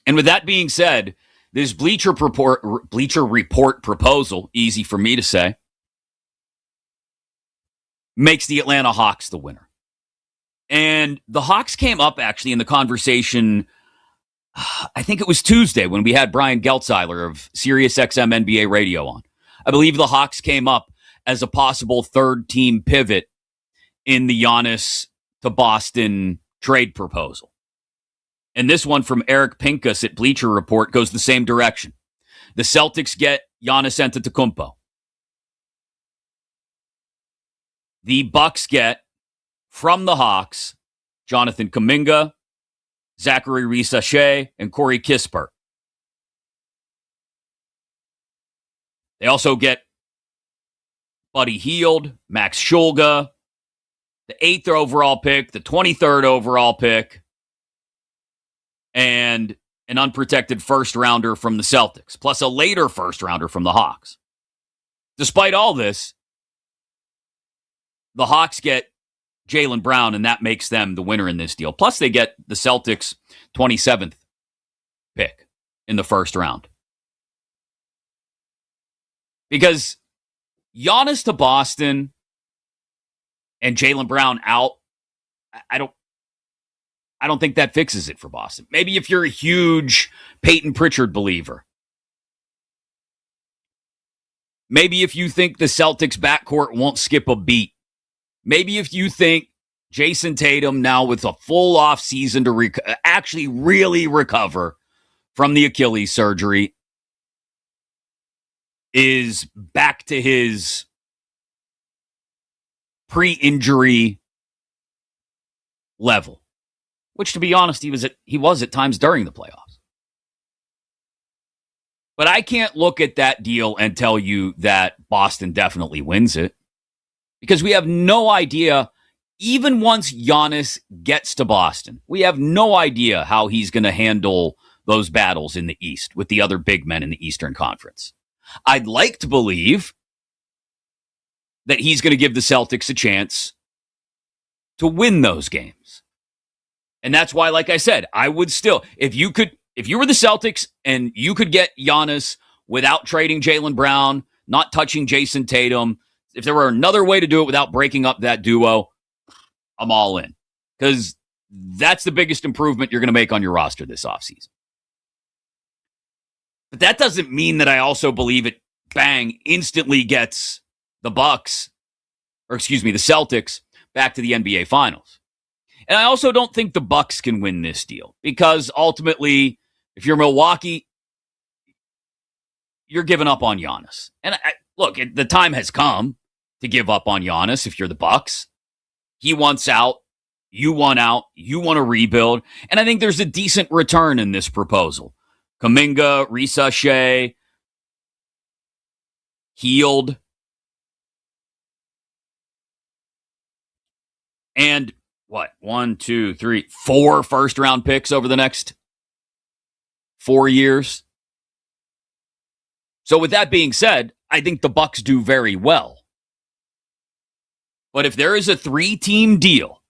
And with that being said, this Bleacher Report proposal, easy for me to say, makes the Atlanta Hawks the winner. And the Hawks came up actually in the conversation, I think it was Tuesday when we had Brian Geltzeiler of SiriusXM NBA Radio on. I believe the Hawks came up as a possible third team pivot in the Giannis to Boston trade proposal. And this one from Eric Pincus at Bleacher Report goes the same direction. The Celtics get Giannis Antetokounmpo. The Bucks get, from the Hawks, Jonathan Kuminga, Zachary Reese-Shea, and Corey Kispert. They also get Buddy Hield, Max Shulga, the 8th overall pick, the 23rd overall pick, and an unprotected first-rounder from the Celtics, plus a later first-rounder from the Hawks. Despite all this, the Hawks get Jaylen Brown, and that makes them the winner in this deal. Plus, they get the Celtics' 27th pick in the first round. Because Giannis to Boston and Jaylen Brown out, I don't think that fixes it for Boston. Maybe if you're a huge Peyton Pritchard believer. Maybe if you think the Celtics backcourt won't skip a beat. Maybe if you think Jason Tatum, now with a full off season to actually really recover from the Achilles surgery, is back to his pre-injury level, which, to be honest, he was at times during the playoffs. But I can't look at that deal and tell you that Boston definitely wins it, because we have no idea, even once Giannis gets to Boston, we have no idea how he's going to handle those battles in the East with the other big men in the Eastern Conference. I'd like to believe that he's going to give the Celtics a chance to win those games. And that's why, like I said, I would still, if you were the Celtics and you could get Giannis without trading Jaylen Brown, not touching Jason Tatum, if there were another way to do it without breaking up that duo, I'm all in. Because that's the biggest improvement you're going to make on your roster this offseason. But that doesn't mean that I also believe it, instantly gets the Celtics back to the NBA Finals. And I also don't think the Bucks can win this deal, because ultimately, if you're Milwaukee, you're giving up on Giannis. And look, the time has come to give up on Giannis if you're the Bucks. He wants out. You want out. You want to rebuild. And I think there's a decent return in this proposal. Kuminga, Reese-Shea, Hield, and what? 4 first-round picks over the next 4 years. So with that being said, I think the Bucks do very well. But if there is a 3-team deal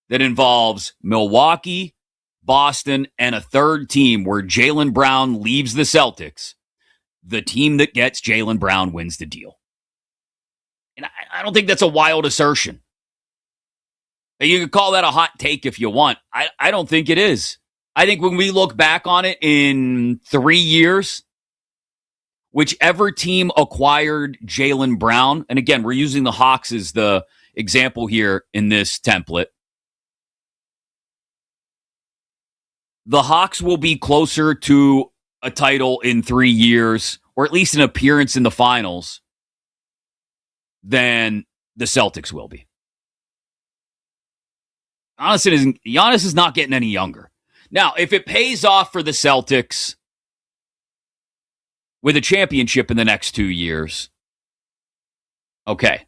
that involves Milwaukee, Boston, and a third team where Jaylen Brown leaves the Celtics, the team that gets Jaylen Brown wins the deal. And I don't think that's a wild assertion. You could call that a hot take if you want. I don't think it is. I think when we look back on it in 3 years, whichever team acquired Jaylen Brown, and again, we're using the Hawks as the example here in this template, the Hawks will be closer to a title in 3 years, or at least an appearance in the finals, than the Celtics will be. Honestly, Giannis is not getting any younger. Now, if it pays off for the Celtics with a championship in the next 2 years, okay.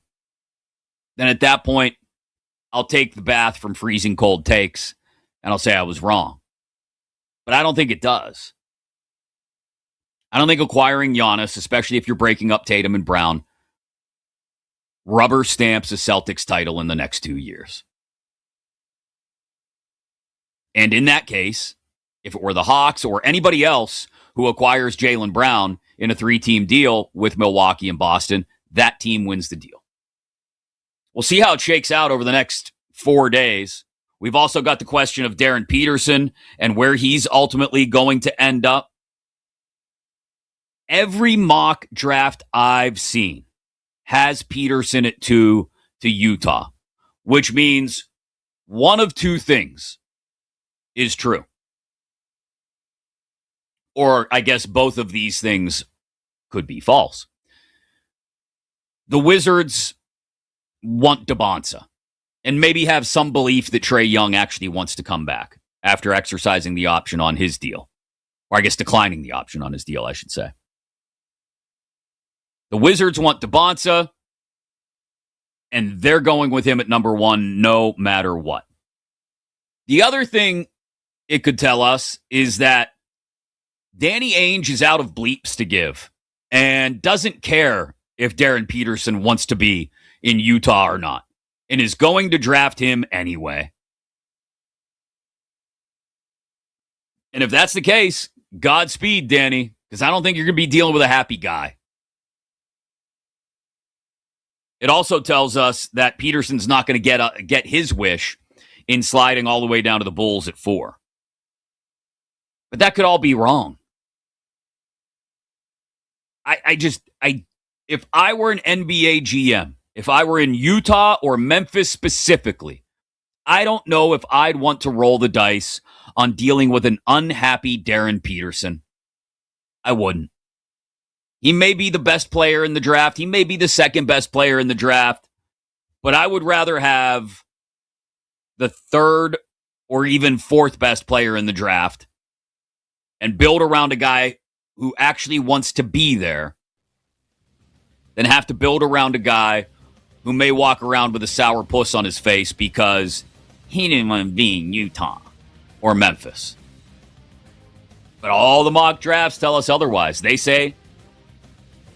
Then at that point, I'll take the bath from freezing cold takes and I'll say I was wrong. But I don't think it does. I don't think acquiring Giannis, especially if you're breaking up Tatum and Brown, rubber stamps a Celtics title in the next 2 years. And in that case, if it were the Hawks or anybody else who acquires Jaylen Brown in a 3-team deal with Milwaukee and Boston, that team wins the deal. We'll see how it shakes out over the next 4 days We've also got the question of Darren Peterson and where he's ultimately going to end up. Every mock draft I've seen has Peterson at 2 to Utah, which means one of two things is true. Or I guess both of these things could be false. The Wizards want DeBonsa and maybe have some belief that Trae Young actually wants to come back after exercising the option on his deal. Or I guess declining the option on his deal, I should say. The Wizards want DeBonsa, and they're going with him at number 1 no matter what. The other thing it could tell us is that Danny Ainge is out of bleeps to give and doesn't care if Darren Peterson wants to be in Utah or not, and is going to draft him anyway. And if that's the case, Godspeed, Danny, because I don't think you're going to be dealing with a happy guy. It also tells us that Peterson's not going to get his wish in sliding all the way down to the Bulls at 4. But that could all be wrong. If I were an NBA GM, if I were in Utah or Memphis specifically, I don't know if I'd want to roll the dice on dealing with an unhappy Darren Peterson. I wouldn't. He may be the best player in the draft. He may be the second best player in the draft. But I would rather have the third or even fourth best player in the draft and build around a guy who actually wants to be there than have to build around a guy who may walk around with a sour puss on his face because he didn't want to be in Utah or Memphis. But all the mock drafts tell us otherwise. They say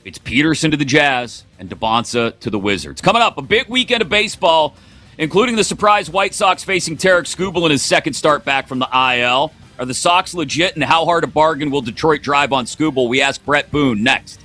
it's Peterson to the Jazz and DeBonsa to the Wizards. Coming up, a big weekend of baseball, including the surprise White Sox facing Tarek Skubal in his second start back from the IL. Are the Sox legit, and how hard a bargain will Detroit drive on Skubal? We ask Brett Boone next.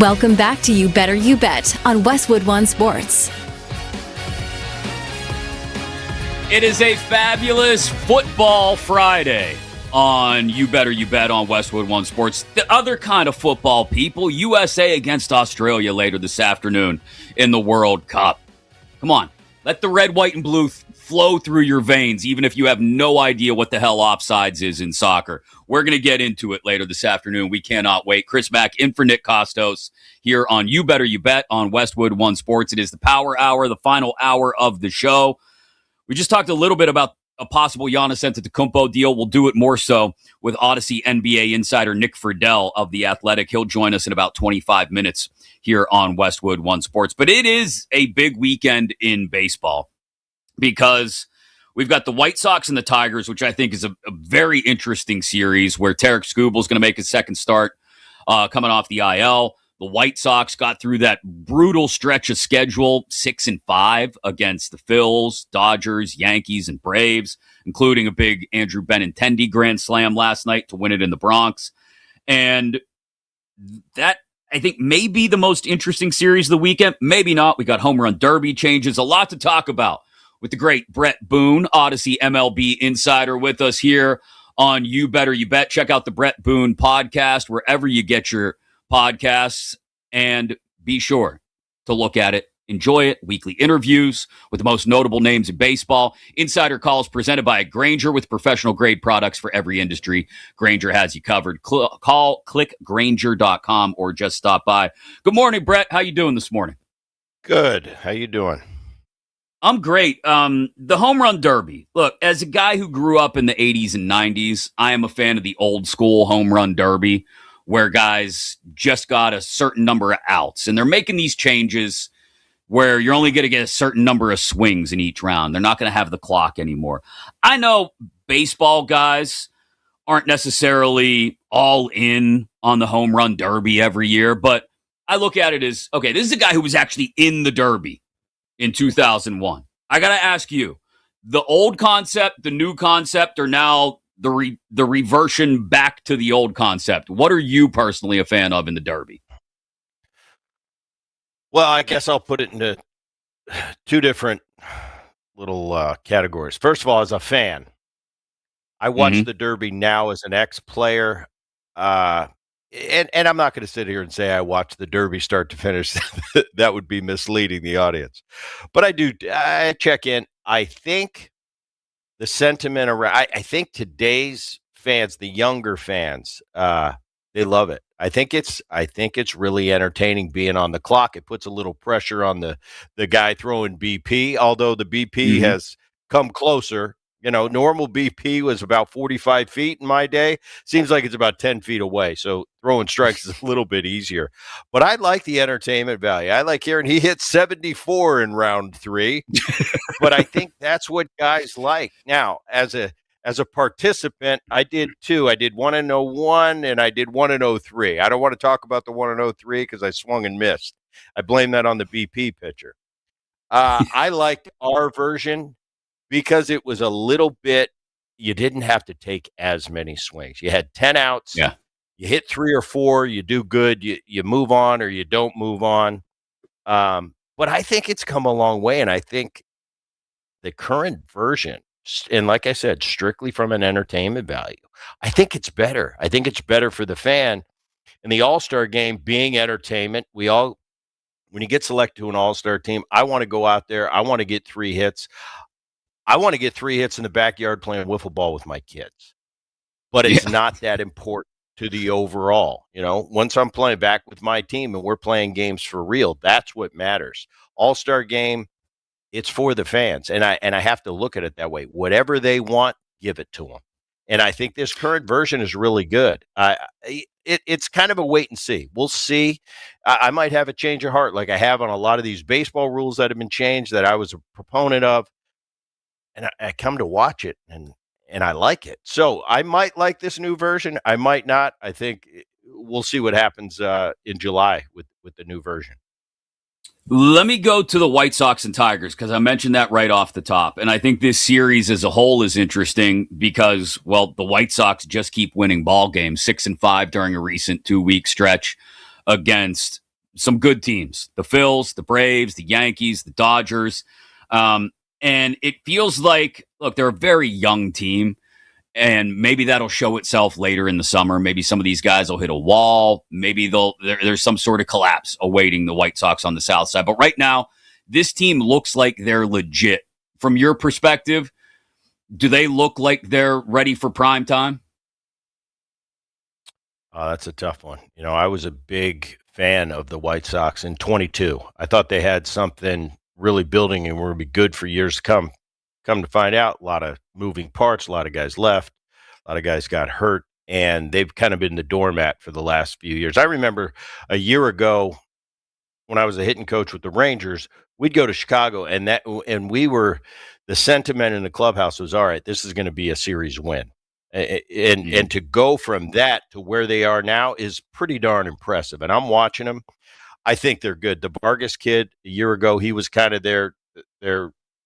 Welcome back to You Better You Bet on Westwood One Sports. It is a fabulous football Friday on You Better You Bet on Westwood One Sports. The other kind of football, people, USA against Australia later this afternoon in the World Cup. Come on, let the red, white, and blue flow through your veins, even if you have no idea what the hell offsides is in soccer. We're going to get into it later this afternoon. We cannot wait. Chris Mack in for Nick Kostos here on You Better You Bet on Westwood One Sports. It is the power hour, the final hour of the show. We just talked a little bit about a possible Giannis Antetokounmpo deal. We'll do it more so with Odyssey NBA insider Nick Friedel of The Athletic. He'll join us in about 25 minutes here on Westwood One Sports. But it is a big weekend in baseball, because we've got the White Sox and the Tigers, which I think is a very interesting series, where Tarek Skubal is going to make his second start coming off the IL. The White Sox got through that brutal stretch of schedule, 6-5 against the Phils, Dodgers, Yankees, and Braves, including a big Andrew Benintendi grand slam last night to win it in the Bronx. And that, I think, may be the most interesting series of the weekend. Maybe not. We got home run derby changes. A lot to talk about with the great Brett Boone, Odyssey MLB insider, with us here on You Better You Bet. Check out the Brett Boone podcast wherever you get your podcasts, and be sure to look at it, enjoy it. Weekly interviews with the most notable names in baseball. Insider calls presented by Grainger, with professional grade products for every industry. Grainger has you covered. Click Grainger.com or just stop by. Good morning, Brett. How you doing this morning? Good. How you doing? I'm great. The home run derby. Look, as a guy who grew up in the 80s and 90s, I am a fan of the old school home run derby, where guys just got a certain number of outs. And they're making these changes where you're only going to get a certain number of swings in each round. They're not going to have the clock anymore. I know baseball guys aren't necessarily all in on the home run derby every year, but I look at it as, okay, this is a guy who was actually in the derby in 2001. I got to ask you, the old concept, the new concept, are now the reversion back to the old concept. What are you personally a fan of in the derby? Well, I guess I'll put it into two different little categories. First of all, as a fan, I watch the derby now as an ex-player. And I'm not going to sit here and say I watch the derby start to finish. That would be misleading the audience. But I check in. I think the sentiment around, I think today's fans, the younger fans, they love it. I think it's really entertaining being on the clock. It puts a little pressure on the guy throwing BP, although the BP has come closer. You know, normal BP was about 45 feet in my day. Seems like it's about 10 feet away. So throwing strikes is a little bit easier. But I like the entertainment value. I like hearing he hit 74 in round 3. But I think that's what guys like. Now, as a participant, I did two. I did 1-01 and I did 1-03. I don't want to talk about the 1-03 because I swung and missed. I blame that on the BP pitcher. I liked our version because it was a little bit, you didn't have to take as many swings. You had 10 outs. Yeah. You hit 3 or 4, you do good, you move on or you don't move on. But I think it's come a long way, and I think the current version, and like I said, strictly from an entertainment value, I think it's better. I think it's better for the fan. And the All-Star game being entertainment, when you get selected to an All-Star team, I want to go out there, I want to get 3 hits. I want to get 3 hits in the backyard playing wiffle ball with my kids. But it's not that important to the overall. You know, once I'm playing back with my team and we're playing games for real, that's what matters. All-Star game, it's for the fans. And I have to look at it that way. Whatever they want, give it to them. And I think this current version is really good. It's kind of a wait and see. We'll see. I might have a change of heart like I have on a lot of these baseball rules that have been changed that I was a proponent of. And I come to watch it, and I like it. So I might like this new version. I might not. I think we'll see what happens in July with the new version. Let me go to the White Sox and Tigers, because I mentioned that right off the top. And I think this series as a whole is interesting because, well, the White Sox just keep winning ball games, 6-5 during a recent 2-week stretch against some good teams, the Phils, the Braves, the Yankees, the Dodgers. And it feels like, look, they're a very young team, and maybe that'll show itself later in the summer. Maybe some of these guys will hit a wall. Maybe there's some sort of collapse awaiting the White Sox on the south side. But right now, this team looks like they're legit. From your perspective, do they look like they're ready for prime time? That's a tough one. I was a big fan of the White Sox in 22. I thought they had something really building and were going to be good for years to come. Come to find out, a lot of moving parts, a lot of guys left, a lot of guys got hurt, and they've kind of been the doormat for the last few years. I remember a year ago when I was a hitting coach with the Rangers, we'd go to Chicago, and we were, the sentiment in the clubhouse was, all right, this is going to be a series win. And to go from that to where they are now is pretty darn impressive. And I'm watching them. I think they're good. The Vargas kid, a year ago, he was kind of their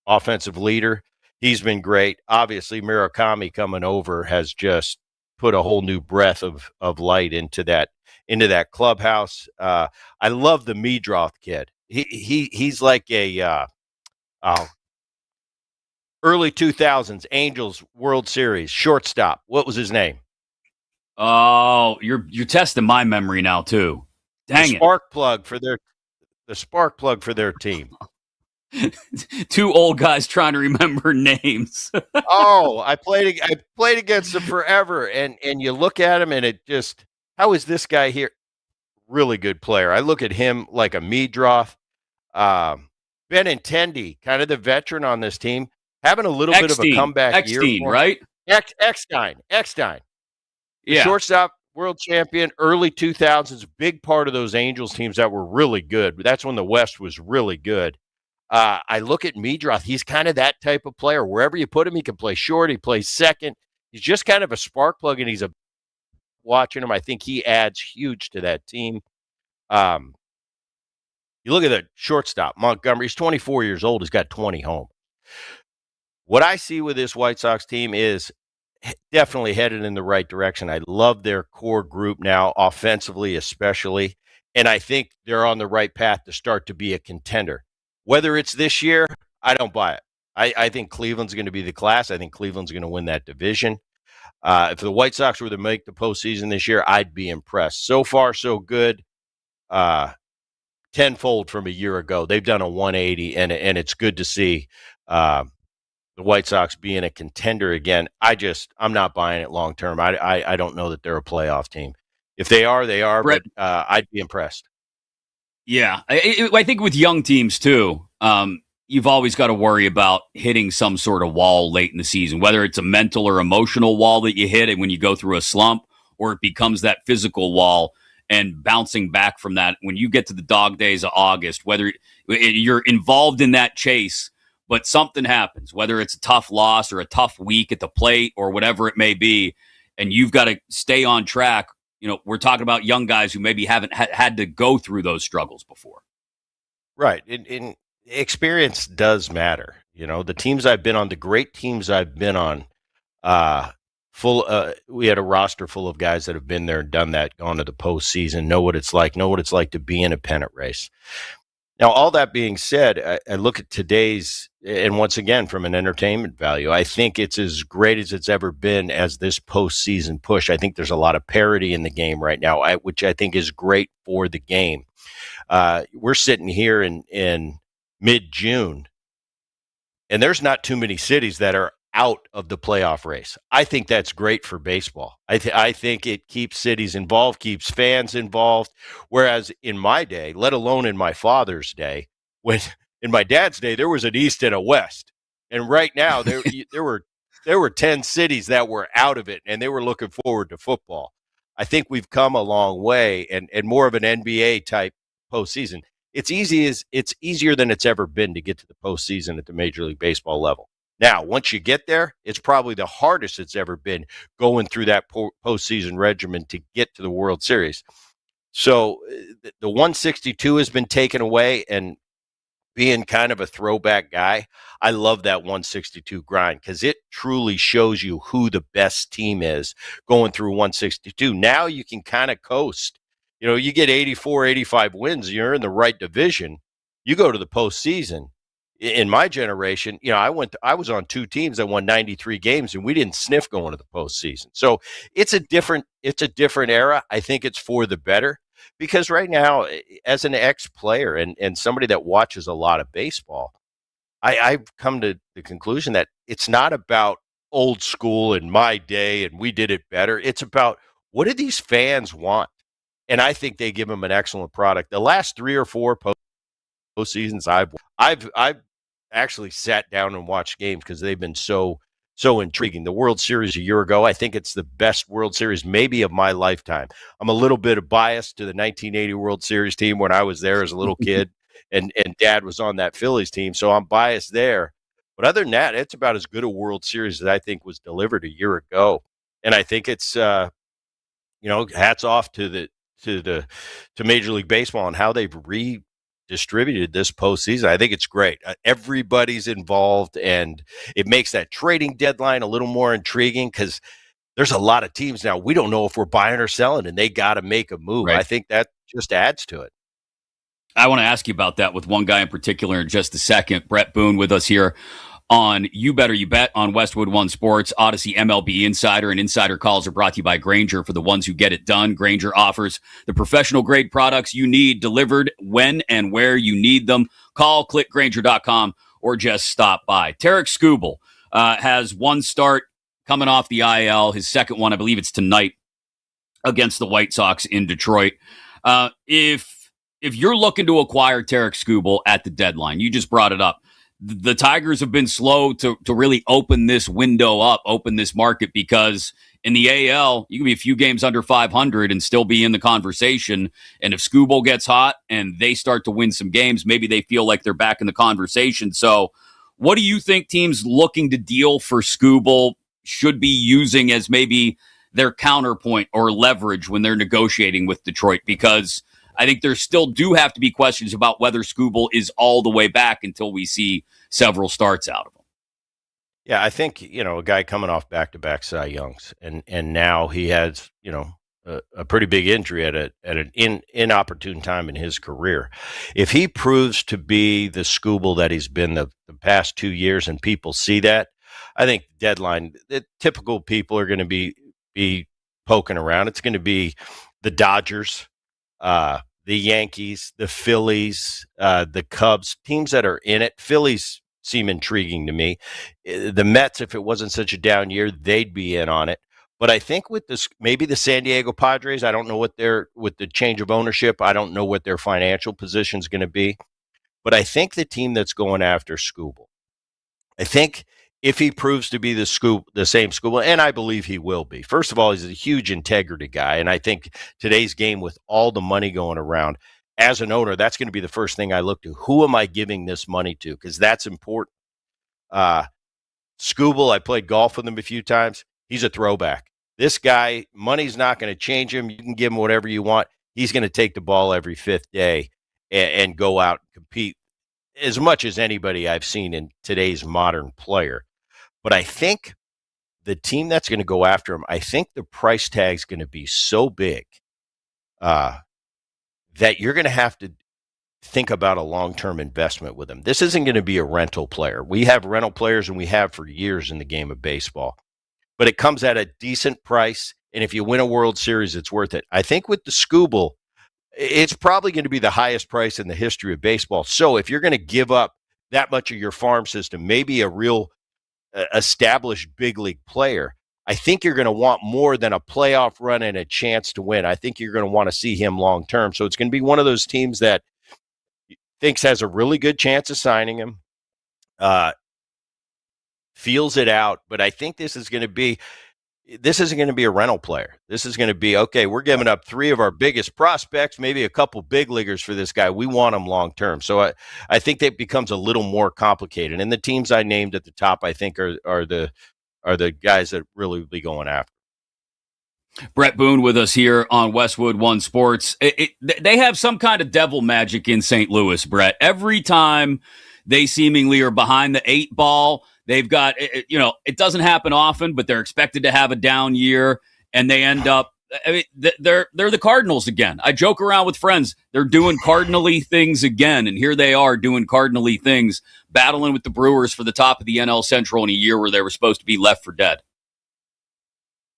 offensive leader. He's been great. Obviously, Murakami coming over has just put a whole new breath of light into that clubhouse. I love the Meadroth kid. He's like a early 2000s Angels World Series shortstop. What was his name? Oh, you're testing my memory now too. Dang the spark plug for their team. Two old guys trying to remember names. I played against them forever, and you look at him, and it just, how is this guy here? Really good player. I look at him like a Meadroth. Benintendi, kind of the veteran on this team, having a little bit of a comeback year. Right? Eckstein. Yeah. Shortstop, world champion, early 2000s, big part of those Angels teams that were really good. That's when the West was really good. I look at Meadroth. He's kind of that type of player. Wherever you put him, he can play short. He plays second. He's just kind of a spark plug, and watching him, I think he adds huge to that team. You look at the shortstop, Montgomery. He's 24 years old. He's got 20 home. What I see with this White Sox team is definitely headed in the right direction. I love their core group now, offensively especially, and I think they're on the right path to start to be a contender. Whether it's this year, I don't buy it. I think Cleveland's going to be the class. I think Cleveland's going to win that division. If the White Sox were to make the postseason this year, I'd be impressed. So far, so good. Tenfold from a year ago. They've done a 180, and it's good to see the White Sox being a contender again. I'm not buying it long term. I don't know that they're a playoff team. If they are, they are. Brett, but I'd be impressed. Yeah, I think with young teams too, you've always got to worry about hitting some sort of wall late in the season, whether it's a mental or emotional wall that you hit it when you go through a slump, or it becomes that physical wall and bouncing back from that when you get to the dog days of August, whether you're involved in that chase, but something happens, whether it's a tough loss or a tough week at the plate or whatever it may be, and you've got to stay on track. We're talking about young guys who maybe haven't had to go through those struggles before. Right. And experience does matter. The teams I've been on, the great teams I've been on, we had a roster full of guys that have been there and done that, gone to the postseason, know what it's like to be in a pennant race. Now, all that being said, I look at today's, and once again, from an entertainment value, I think it's as great as it's ever been as this postseason push. I think there's a lot of parity in the game right now, which I think is great for the game. We're sitting here in mid-June, and there's not too many cities that are out of the playoff race. I think that's great for baseball. I think it keeps cities involved, keeps fans involved. Whereas in my day, let alone in my father's day, in my dad's day, there was an East and a West. And right now there were 10 cities that were out of it, and they were looking forward to football. I think we've come a long way, and more of an NBA type postseason. It's easier than it's ever been to get to the postseason at the Major League Baseball level. Now, once you get there, it's probably the hardest it's ever been going through that postseason regimen to get to the World Series. So the 162 has been taken away, and being kind of a throwback guy, I love that 162 grind because it truly shows you who the best team is going through 162. Now you can kind of coast You know, you get 84, 85 wins, you're in the right division. You go to the postseason. In my generation, you know, I was on 2 teams that won 93 games, and we didn't sniff going to the postseason. So it's a different era. I think it's for the better, because right now, as an ex-player and somebody that watches a lot of baseball, I've come to the conclusion that it's not about old school in my day and we did it better. It's about, what do these fans want? And I think they give them an excellent product. The last 3 or 4 postseasons I've actually sat down and watched games because they've been so intriguing. The World Series a year ago, I think it's the best World Series maybe of my lifetime. I'm a little bit biased to the 1980 World Series team when I was there as a little kid, and Dad was on that Phillies team, so I'm biased there. But other than that, it's about as good a World Series as I think was delivered a year ago. And I think it's hats off to Major League Baseball and how they've redistributed this postseason. I think it's great. Everybody's involved, and it makes that trading deadline a little more intriguing because there's a lot of teams now. We don't know if we're buying or selling, and they got to make a move. Right. I think that just adds to it. I want to ask you about that with one guy in particular in just a second. Brett Boone with us here on You Better You Bet on Westwood One Sports, Odyssey MLB Insider, and Insider Calls are brought to you by Grainger. For the ones who get it done, Grainger offers the professional grade products you need delivered when and where you need them. Call, click Grainger.com, or just stop by. Tarek Skubal has one start coming off the IL, his second one, I believe it's tonight, against the White Sox in Detroit. If you're looking to acquire Tarek Skubal at the deadline, you just brought it up. The Tigers have been slow to really open this window up, open this market, because in the AL, you can be a few games under 500 and still be in the conversation. And if Skubal gets hot and they start to win some games, maybe they feel like they're back in the conversation. So what do you think teams looking to deal for Skubal should be using as maybe their counterpoint or leverage when they're negotiating with Detroit? Because I think there still do have to be questions about whether Skubal is all the way back until we see several starts out of him. Yeah, I think, a guy coming off back-to-back Cy Youngs, and now he has, a pretty big injury at an inopportune time in his career. If he proves to be the Skubal that he's been the past 2 years and people see that, I think deadline, the typical people are going to be poking around. It's going to be the Dodgers, the Yankees, the Phillies, the Cubs, teams that are in it. Phillies seem intriguing to me. The Mets, if it wasn't such a down year, they'd be in on it. But I think with this, maybe the San Diego Padres, I don't know with the change of ownership, I don't know what their financial position is going to be. But I think the team that's going after Skubal, I think if he proves to be the same Skubal, and I believe he will be. First of all, he's a huge integrity guy, and I think today's game with all the money going around, as an owner, that's going to be the first thing I look to. Who am I giving this money to? Because that's important. Skubal, I played golf with him a few times. He's a throwback. This guy, money's not going to change him. You can give him whatever you want. He's going to take the ball every 5th day and go out and compete as much as anybody I've seen in today's modern player. But I think the team that's going to go after him, I think the price tag's going to be so big that you're going to have to think about a long-term investment with him. This isn't going to be a rental player. We have rental players, and we have for years in the game of baseball. But it comes at a decent price, and if you win a World Series, it's worth it. I think with the Skubal, it's probably going to be the highest price in the history of baseball. So if you're going to give up that much of your farm system, maybe a real established big league player, I think you're going to want more than a playoff run and a chance to win. I think you're going to want to see him long term. So it's going to be one of those teams that thinks has a really good chance of signing him, feels it out. But I think this isn't going to be a rental player. This is going to be, okay, we're giving up 3 of our biggest prospects, maybe a couple big leaguers for this guy. We want him long term. So I think that becomes a little more complicated. And the teams I named at the top, I think, are the guys that really will be going after. Brett Boone with us here on Westwood One Sports. They have some kind of devil magic in St. Louis, Brett. Every time they seemingly are behind the 8 ball, they've got, it doesn't happen often, but they're expected to have a down year, and they end up I mean, they're the Cardinals again. I joke around with friends. They're doing Cardinal-y things again, and here they are doing Cardinal-y things, battling with the Brewers for the top of the NL Central in a year where they were supposed to be left for dead.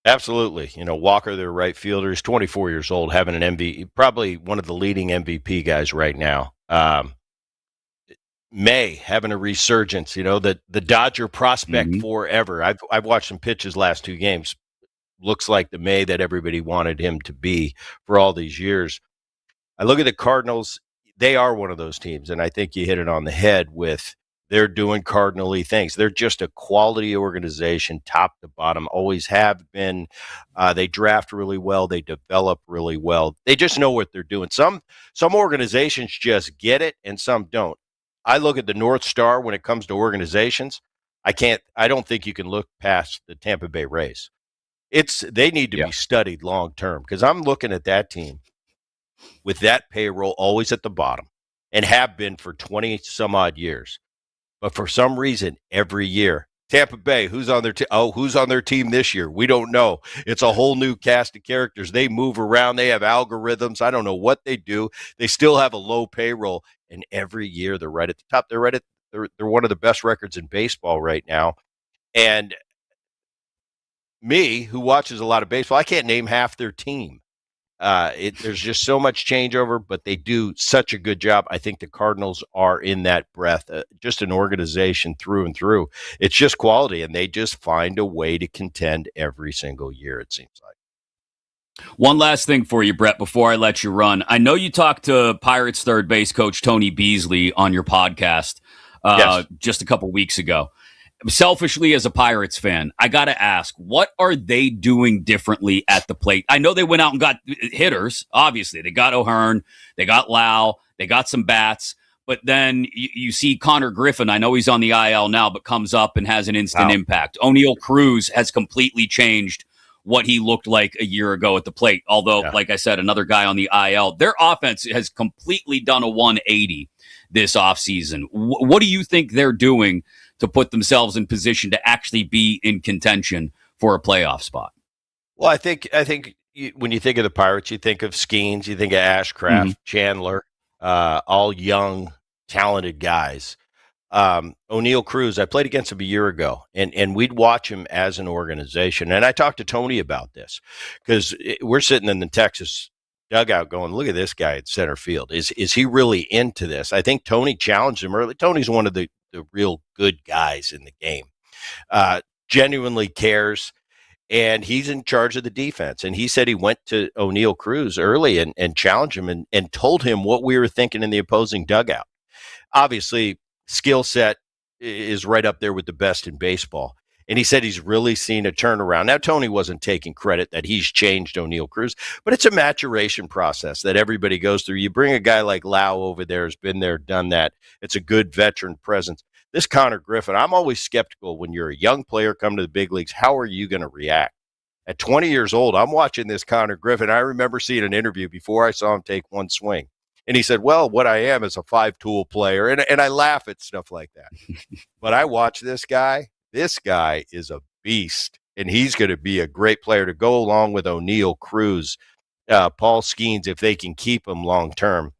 Absolutely. Walker, their right fielder, is 24 years old, having an MVP, probably one of the leading MVP guys right now. May having a resurgence, the Dodger prospect forever. I've watched some pitches last 2 games. Looks like the May that everybody wanted him to be for all these years. I look at the Cardinals. They are one of those teams, and I think you hit it on the head with they're doing Cardinal-y things. They're just a quality organization, top to bottom, always have been. They draft really well. They develop really well. They just know what they're doing. Some organizations just get it, and some don't. I look at the North Star when it comes to organizations. I don't think you can look past the Tampa Bay Rays. They need to be studied long term, because I'm looking at that team with that payroll always at the bottom and have been for 20 some odd years. But for some reason, every year, Tampa Bay, who's on their who's on their team this year? We don't know. It's a whole new cast of characters. They move around. They have algorithms. I don't know what they do. They still have a low payroll, and every year they're right at the top. They're one of the best records in baseball right now. And me, who watches a lot of baseball, I can't name half their team. There's just so much changeover, but they do such a good job. I think the Cardinals are in that breath, just an organization through and through. It's just quality, and they just find a way to contend every single year, it seems like. One last thing for you, Brett, before I let you run. I know you talked to Pirates third base coach Tony Beasley on your podcast just a couple weeks ago. Selfishly, as a Pirates fan, I got to ask, what are they doing differently at the plate? I know they went out and got hitters, obviously. They got O'Hearn, they got Lau, they got some bats. But then you see Connor Griffin. I know he's on the IL now, but comes up and has an instant impact. O'Neal Cruz has completely changed what he looked like a year ago at the plate. Although, like I said, another guy on the IL. Their offense has completely done a 180 this offseason. What do you think they're doing to put themselves in position to actually be in contention for a playoff spot? Well, I think when you think of the Pirates, you think of Skeens, you think of Ashcraft, Chandler, all young, talented guys. O'Neal Cruz, I played against him a year ago, and we'd watch him as an organization. And I talked to Tony about this, because we're sitting in the Texas dugout going, look at this guy at center field. Is he really into this? I think Tony challenged him early. Tony's one of the real good guys in the game, genuinely cares, and he's in charge of the defense. And he said he went to O'Neal Cruz early and challenged him and told him what we were thinking in the opposing dugout. Obviously, skill set is right up there with the best in baseball. And he said he's really seen a turnaround. Now, Tony wasn't taking credit that he's changed O'Neal Cruz, but it's a maturation process that everybody goes through. You bring a guy like Lau over there, who's been there, done that. It's a good veteran presence. This Connor Griffin, I'm always skeptical when you're a young player come to the big leagues. How are you going to react? At 20 years old, I'm watching this Connor Griffin. I remember seeing an interview before I saw him take one swing. And he said, well, what I am is a 5-tool player. And I laugh at stuff like that. But I watch this guy. This guy is a beast, and he's going to be a great player to go along with O'Neal Cruz, Paul Skeens, if they can keep him long term.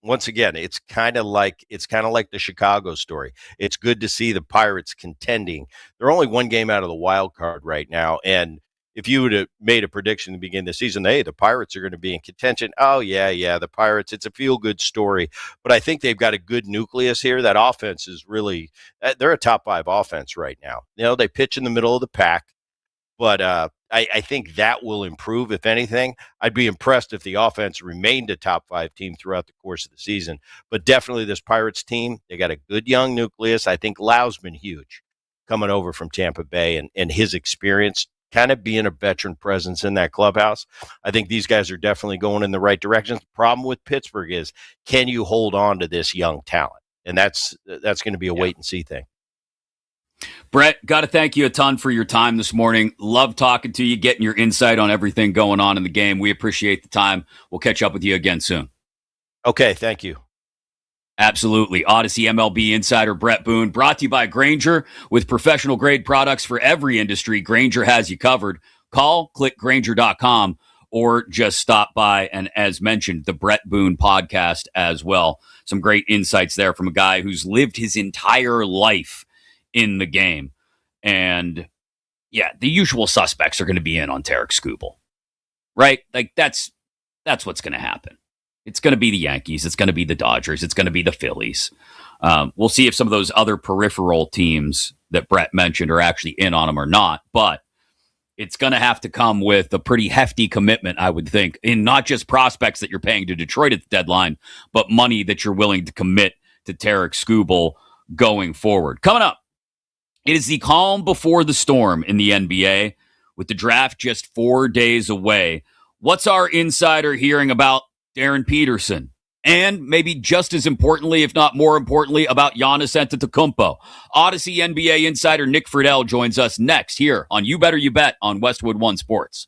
Once again, it's kind of like the Chicago story. It's good to see the Pirates contending. They're only one game out of the wild card right now, and if you would have made a prediction to begin the season, hey, the Pirates are going to be in contention. Oh, yeah, the Pirates, it's a feel-good story. But I think they've got a good nucleus here. That offense is really they're a top 5 offense right now. They pitch in the middle of the pack, but I think that will improve, if anything. I'd be impressed if the offense remained a top 5 team throughout the course of the season. But definitely this Pirates team, they got a good young nucleus. I think Lau's been huge coming over from Tampa Bay and his experience, kind of being a veteran presence in that clubhouse. I think these guys are definitely going in the right direction. The problem with Pittsburgh is, can you hold on to this young talent? And that's going to be a wait and see thing. Brett, got to thank you a ton for your time this morning. Love talking to you, getting your insight on everything going on in the game. We appreciate the time. We'll catch up with you again soon. Okay, thank you. Absolutely. Odyssey MLB insider Brett Boone, brought to you by Grainger. With professional grade products for every industry, Grainger has you covered. call, click Grainger.com, or just stop by. And as mentioned, the Brett Boone podcast as well. Some great insights there from a guy who's lived his entire life in the game. And yeah, the usual suspects are going to be in on Tarek Skubal, right? Like that's what's going to happen. It's going to be the Yankees. It's going to be the Dodgers. It's going to be the Phillies. We'll see if some of those other peripheral teams that Brett mentioned are actually in on them or not. But it's going to have to come with a pretty hefty commitment, I would think, in not just prospects that you're paying to Detroit at the deadline, but money that you're willing to commit to Tarek Skubal going forward. Coming up, it is the calm before the storm in the NBA, with the draft just 4 days away. What's our insider hearing about Darren Peterson? And maybe just as importantly, if not more importantly, about Giannis Antetokounmpo. Odyssey NBA insider Nick Friedel joins us next here on You Better You Bet on Westwood One Sports.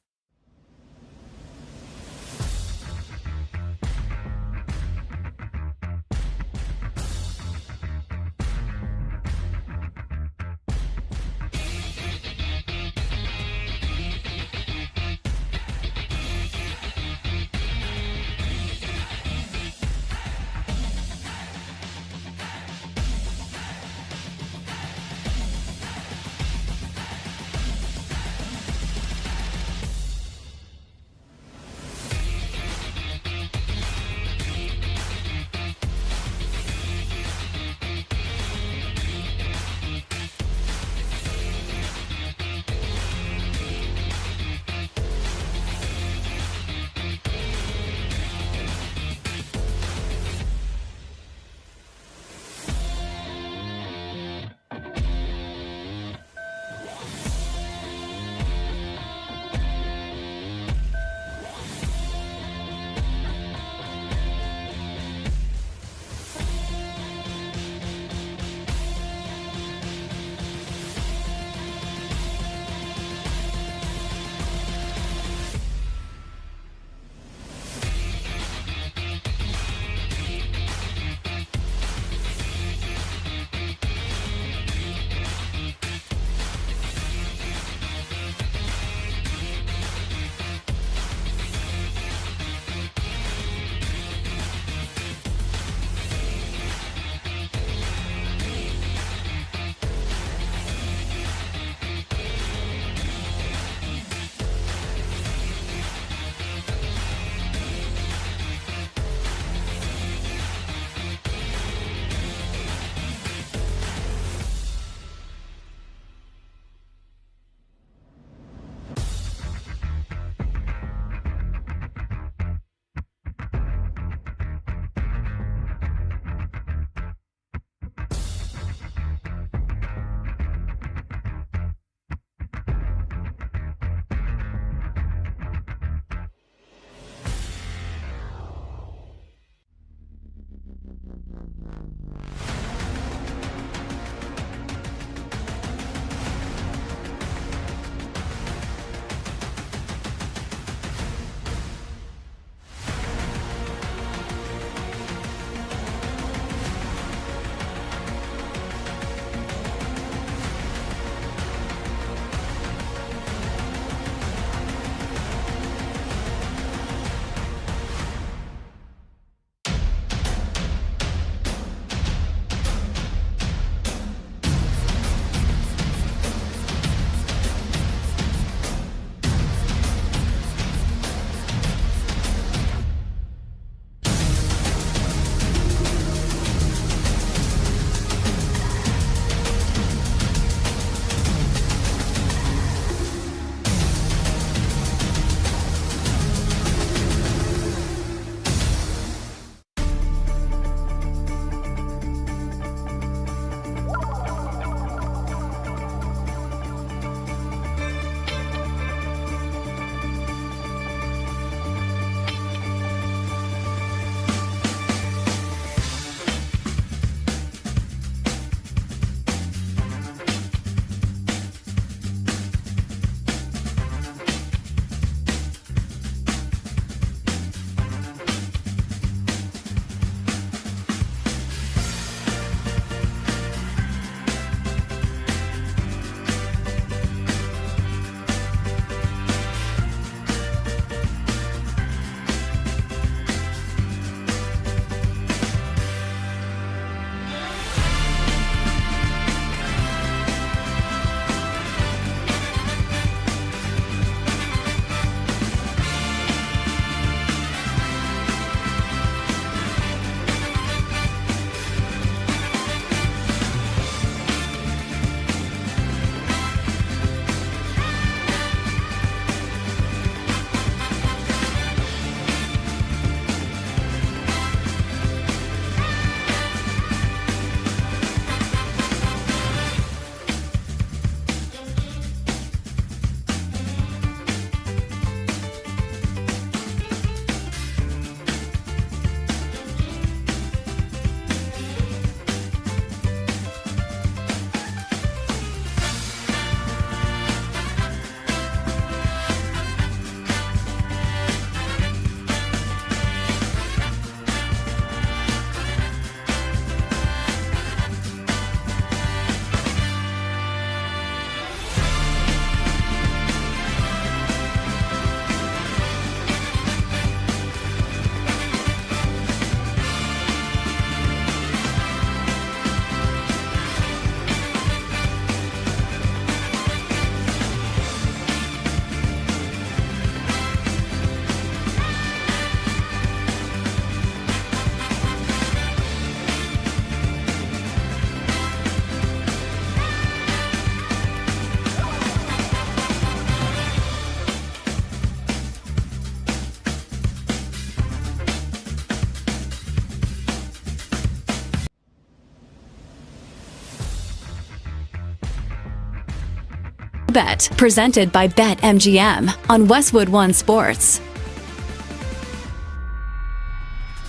Bet, presented by BetMGM on Westwood One Sports.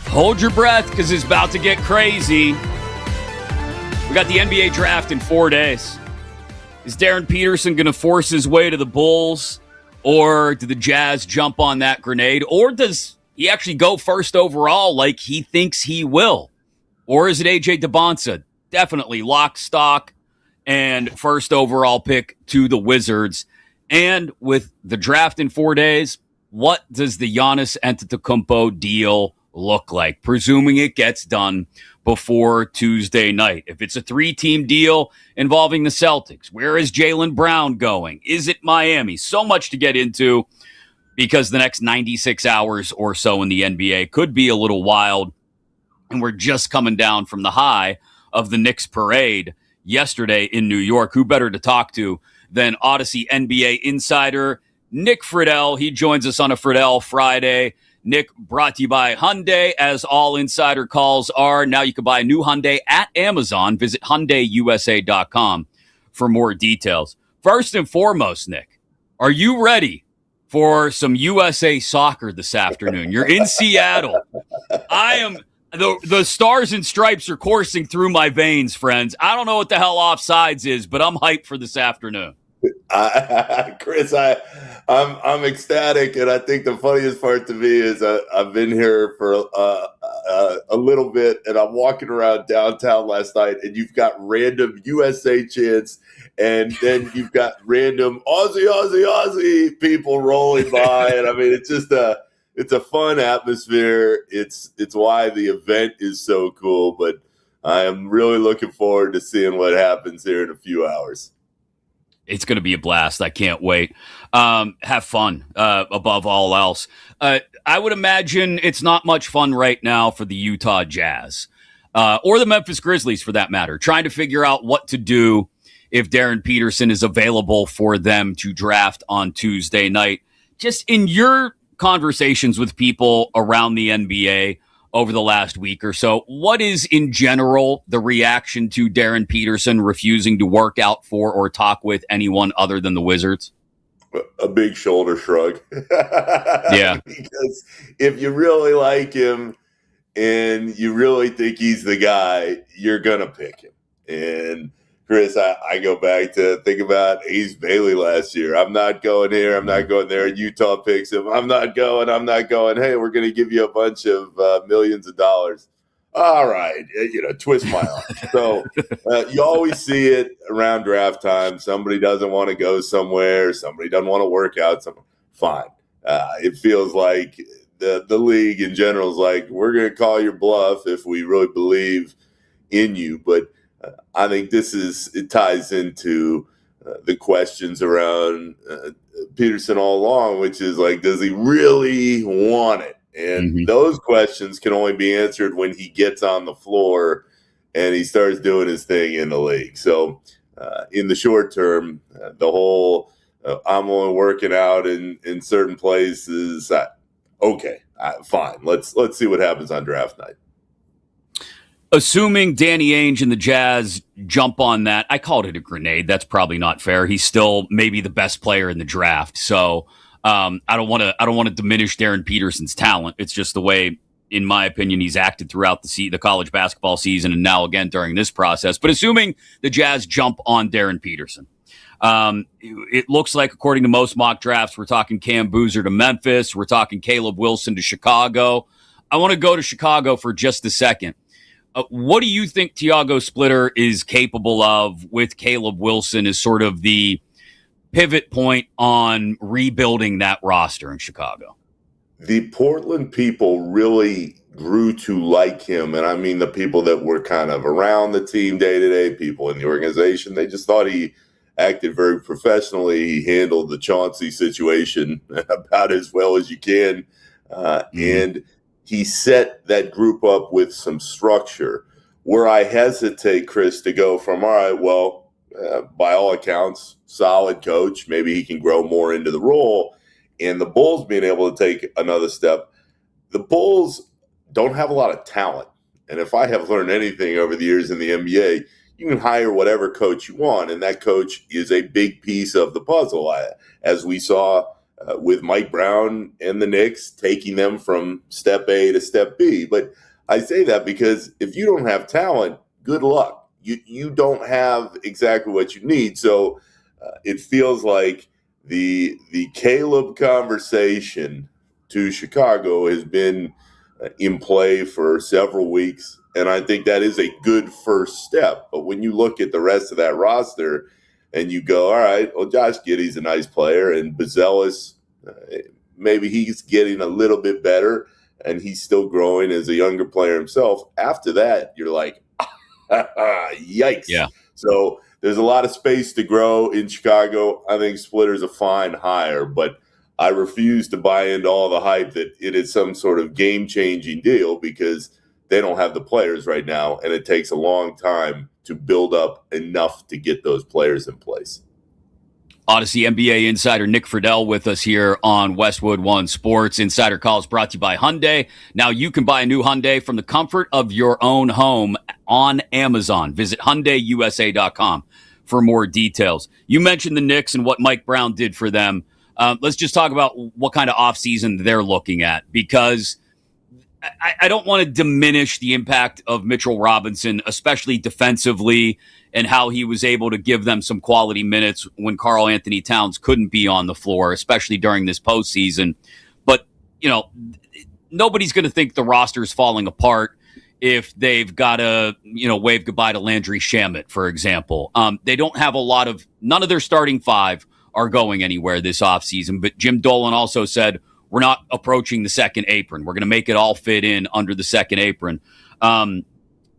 Hold your breath because it's about to get crazy. We got the NBA draft in 4 days. Is Darren Peterson going to force his way to the Bulls? Or do the Jazz jump on that grenade? Or does he actually go first overall like he thinks he will? Or is it AJ DeBonsa? Definitely lock, stock, and first overall pick to the Wizards. And with the draft in 4 days, what does the Giannis Antetokounmpo deal look like, presuming it gets done before Tuesday night? If it's a 3-team deal involving the Celtics, where is Jaylen Brown going? Is it Miami? So much to get into because the next 96 hours or so in the NBA could be a little wild. And we're just coming down from the high of the Knicks parade yesterday in New York. Who better to talk to than Odyssey NBA insider Nick Friedel? He joins us on a Friedel Friday. Nick, brought to you by Hyundai, as all insider calls are. Now you can buy a new Hyundai at Amazon. Visit HyundaiUSA.com for more details. First and foremost, Nick, are you ready for some USA soccer this afternoon? You're in Seattle. I am. The stars and stripes are coursing through my veins, friends. I don't know what the hell offsides is, but I'm hyped for this afternoon. Chris, I'm ecstatic, and I think the funniest part to me is I've been here for a little bit, and I'm walking around downtown last night, and you've got random USA chants, and then you've got random Aussie people rolling by, and I mean it's just it's a fun atmosphere. It's why the event is so cool, but I am really looking forward to seeing what happens here in a few hours. It's going to be a blast. I can't wait. Have fun above all else. I would imagine it's not much fun right now for the Utah Jazz or the Memphis Grizzlies, for that matter, trying to figure out what to do if Darren Peterson is available for them to draft on Tuesday night. Just in your conversations with people around the NBA over the last week or so, what is in general the reaction to Darren Peterson refusing to work out for or talk with anyone other than the Wizards? A big shoulder shrug. Yeah. Because if you really like him and you really think he's the guy, you're going to pick him. And Chris, I go back to think about Ace Bailey last year. I'm not going here. I'm not going there. Utah picks him. I'm not going. Hey, we're going to give you a bunch of millions of dollars. All right. Twist my arm. So you always see it around draft time. Somebody doesn't want to go somewhere. Somebody doesn't want to work out somewhere. Fine. It feels like the league in general is like, we're going to call your bluff if we really believe in you. But I think it ties into the questions around Peterson all along, which is like, does he really want it? And those questions can only be answered when he gets on the floor and he starts doing his thing in the league. So in the short term, the whole I'm only working out in certain places. Okay, fine. Let's see what happens on draft night. Assuming Danny Ainge and the Jazz jump on that, I called it a grenade. That's probably not fair. He's still maybe the best player in the draft. So I don't want to diminish Darren Peterson's talent. It's just the way, in my opinion, he's acted throughout the college basketball season and now again during this process. But assuming the Jazz jump on Darren Peterson, it looks like, according to most mock drafts, we're talking Cam Boozer to Memphis. We're talking Caleb Wilson to Chicago. I want to go to Chicago for just a second. What do you think Tiago Splitter is capable of with Caleb Wilson as sort of the pivot point on rebuilding that roster in Chicago? The Portland people really grew to like him. And I mean, the people that were kind of around the team day to day, people in the organization, they just thought he acted very professionally. He handled the Chauncey situation about as well as you can. And he set that group up with some structure. Where I hesitate, Chris, to go from, all right, well, by all accounts, solid coach. Maybe he can grow more into the role. And the Bulls being able to take another step. The Bulls don't have a lot of talent. And if I have learned anything over the years in the NBA, you can hire whatever coach you want, and that coach is a big piece of the puzzle, as we saw with Mike Brown and the Knicks, taking them from step A to step B. But I say that because if you don't have talent, good luck. You don't have exactly what you need. So it feels like the Caleb conversation to Chicago has been in play for several weeks, and I think that is a good first step. But when you look at the rest of that roster and you go, all right, well, Josh Giddey's a nice player, and Buzelis, maybe he's getting a little bit better, and he's still growing as a younger player himself. After that, you're like, yikes. Yeah. So there's a lot of space to grow in Chicago. I think Splitter's a fine hire, but I refuse to buy into all the hype that it is some sort of game-changing deal, because they don't have the players right now, and it takes a long time to build up enough to get those players in place. Odyssey NBA insider Nick Friedel with us here on Westwood One Sports. Insider Calls brought to you by Hyundai. Now you can buy a new Hyundai from the comfort of your own home on Amazon. Visit HyundaiUSA.com for more details. You mentioned the Knicks and what Mike Brown did for them. Let's just talk about what kind of offseason they're looking at, because I don't want to diminish the impact of Mitchell Robinson, especially defensively, and how he was able to give them some quality minutes when Karl Anthony Towns couldn't be on the floor, especially during this postseason. But, nobody's going to think the roster is falling apart if they've got to, wave goodbye to Landry Shamet, for example. They don't have none of their starting five are going anywhere this offseason. But Jim Dolan also said, we're not approaching the second apron. We're going to make it all fit in under the second apron.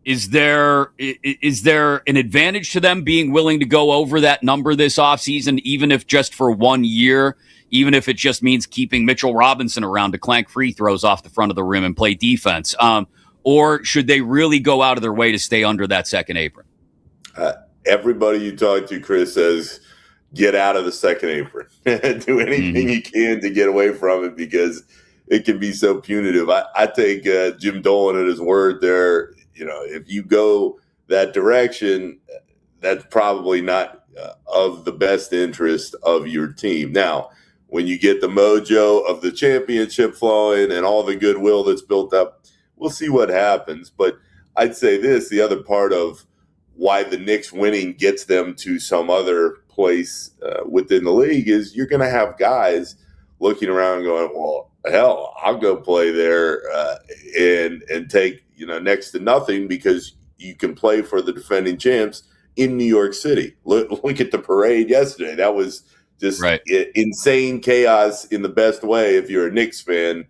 Is there an advantage to them being willing to go over that number this offseason, even if just for 1 year, even if it just means keeping Mitchell Robinson around to clank free throws off the front of the rim and play defense? Or should they really go out of their way to stay under that second apron? Everybody you talk to, Chris, says get out of the second apron. Do anything you can to get away from it, because it can be so punitive. I take Jim Dolan at his word there. If you go that direction, that's probably not of the best interest of your team. Now, when you get the mojo of the championship flowing and all the goodwill that's built up, we'll see what happens. But I'd say this, the other part of why the Knicks winning gets them to some other place within the league is you're going to have guys looking around and going, well, hell, I'll go play there and take, next to nothing, because you can play for the defending champs in New York City. Look at the parade yesterday. That was just insane chaos in the best way if you're a Knicks fan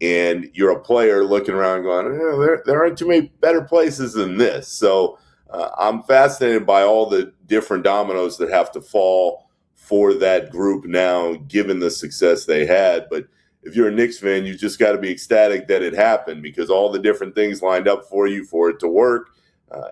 and you're a player looking around going, there aren't too many better places than this. So I'm fascinated by all the different dominoes that have to fall for that group now, given the success they had. But if you're a Knicks fan, you just got to be ecstatic that it happened, because all the different things lined up for you for it to work.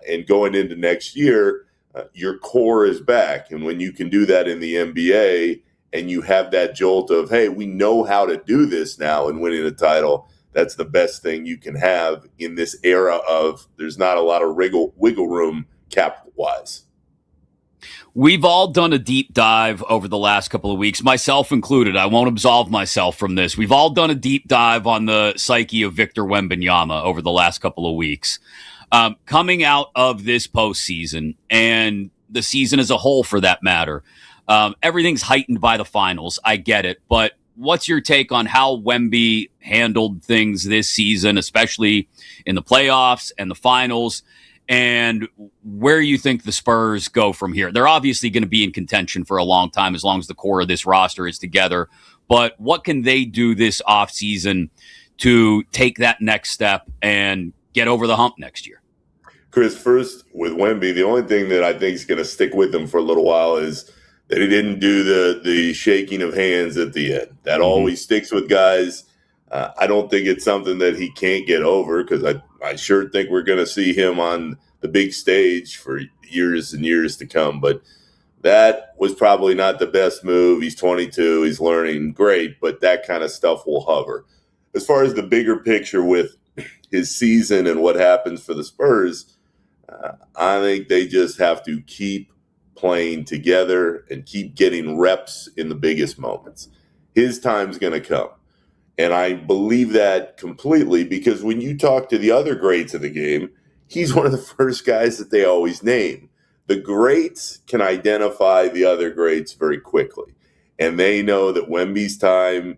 And going into next year, your core is back. And when you can do that in the NBA and you have that jolt of, hey, we know how to do this now and winning a title, that's the best thing you can have in this era of there's not a lot of wiggle room cap-wise. We've all done a deep dive over the last couple of weeks, myself included. I won't absolve myself from this. We've all done a deep dive on the psyche of Victor Wembanyama over the last couple of weeks. Coming out of this postseason and the season as a whole, for that matter, everything's heightened by the finals. I get it. But what's your take on how Wemby handled things this season, especially in the playoffs and the finals, and where you think the Spurs go from here? They're obviously going to be in contention for a long time as long as the core of this roster is together. But what can they do this offseason to take that next step and get over the hump next year? Chris, first with Wemby, the only thing that I think is going to stick with him for a little while is that he didn't do the shaking of hands at the end. That always sticks with guys. I don't think it's something that he can't get over, because I sure think we're going to see him on the big stage for years and years to come. But that was probably not the best move. He's 22. He's learning. Great. But that kind of stuff will hover. As far as the bigger picture with his season and what happens for the Spurs, I think they just have to keep playing together and keep getting reps in the biggest moments. His time's going to come. And I believe that completely because when you talk to the other greats of the game, he's one of the first guys that they always name. The greats can identify the other greats very quickly. And they know that Wemby's time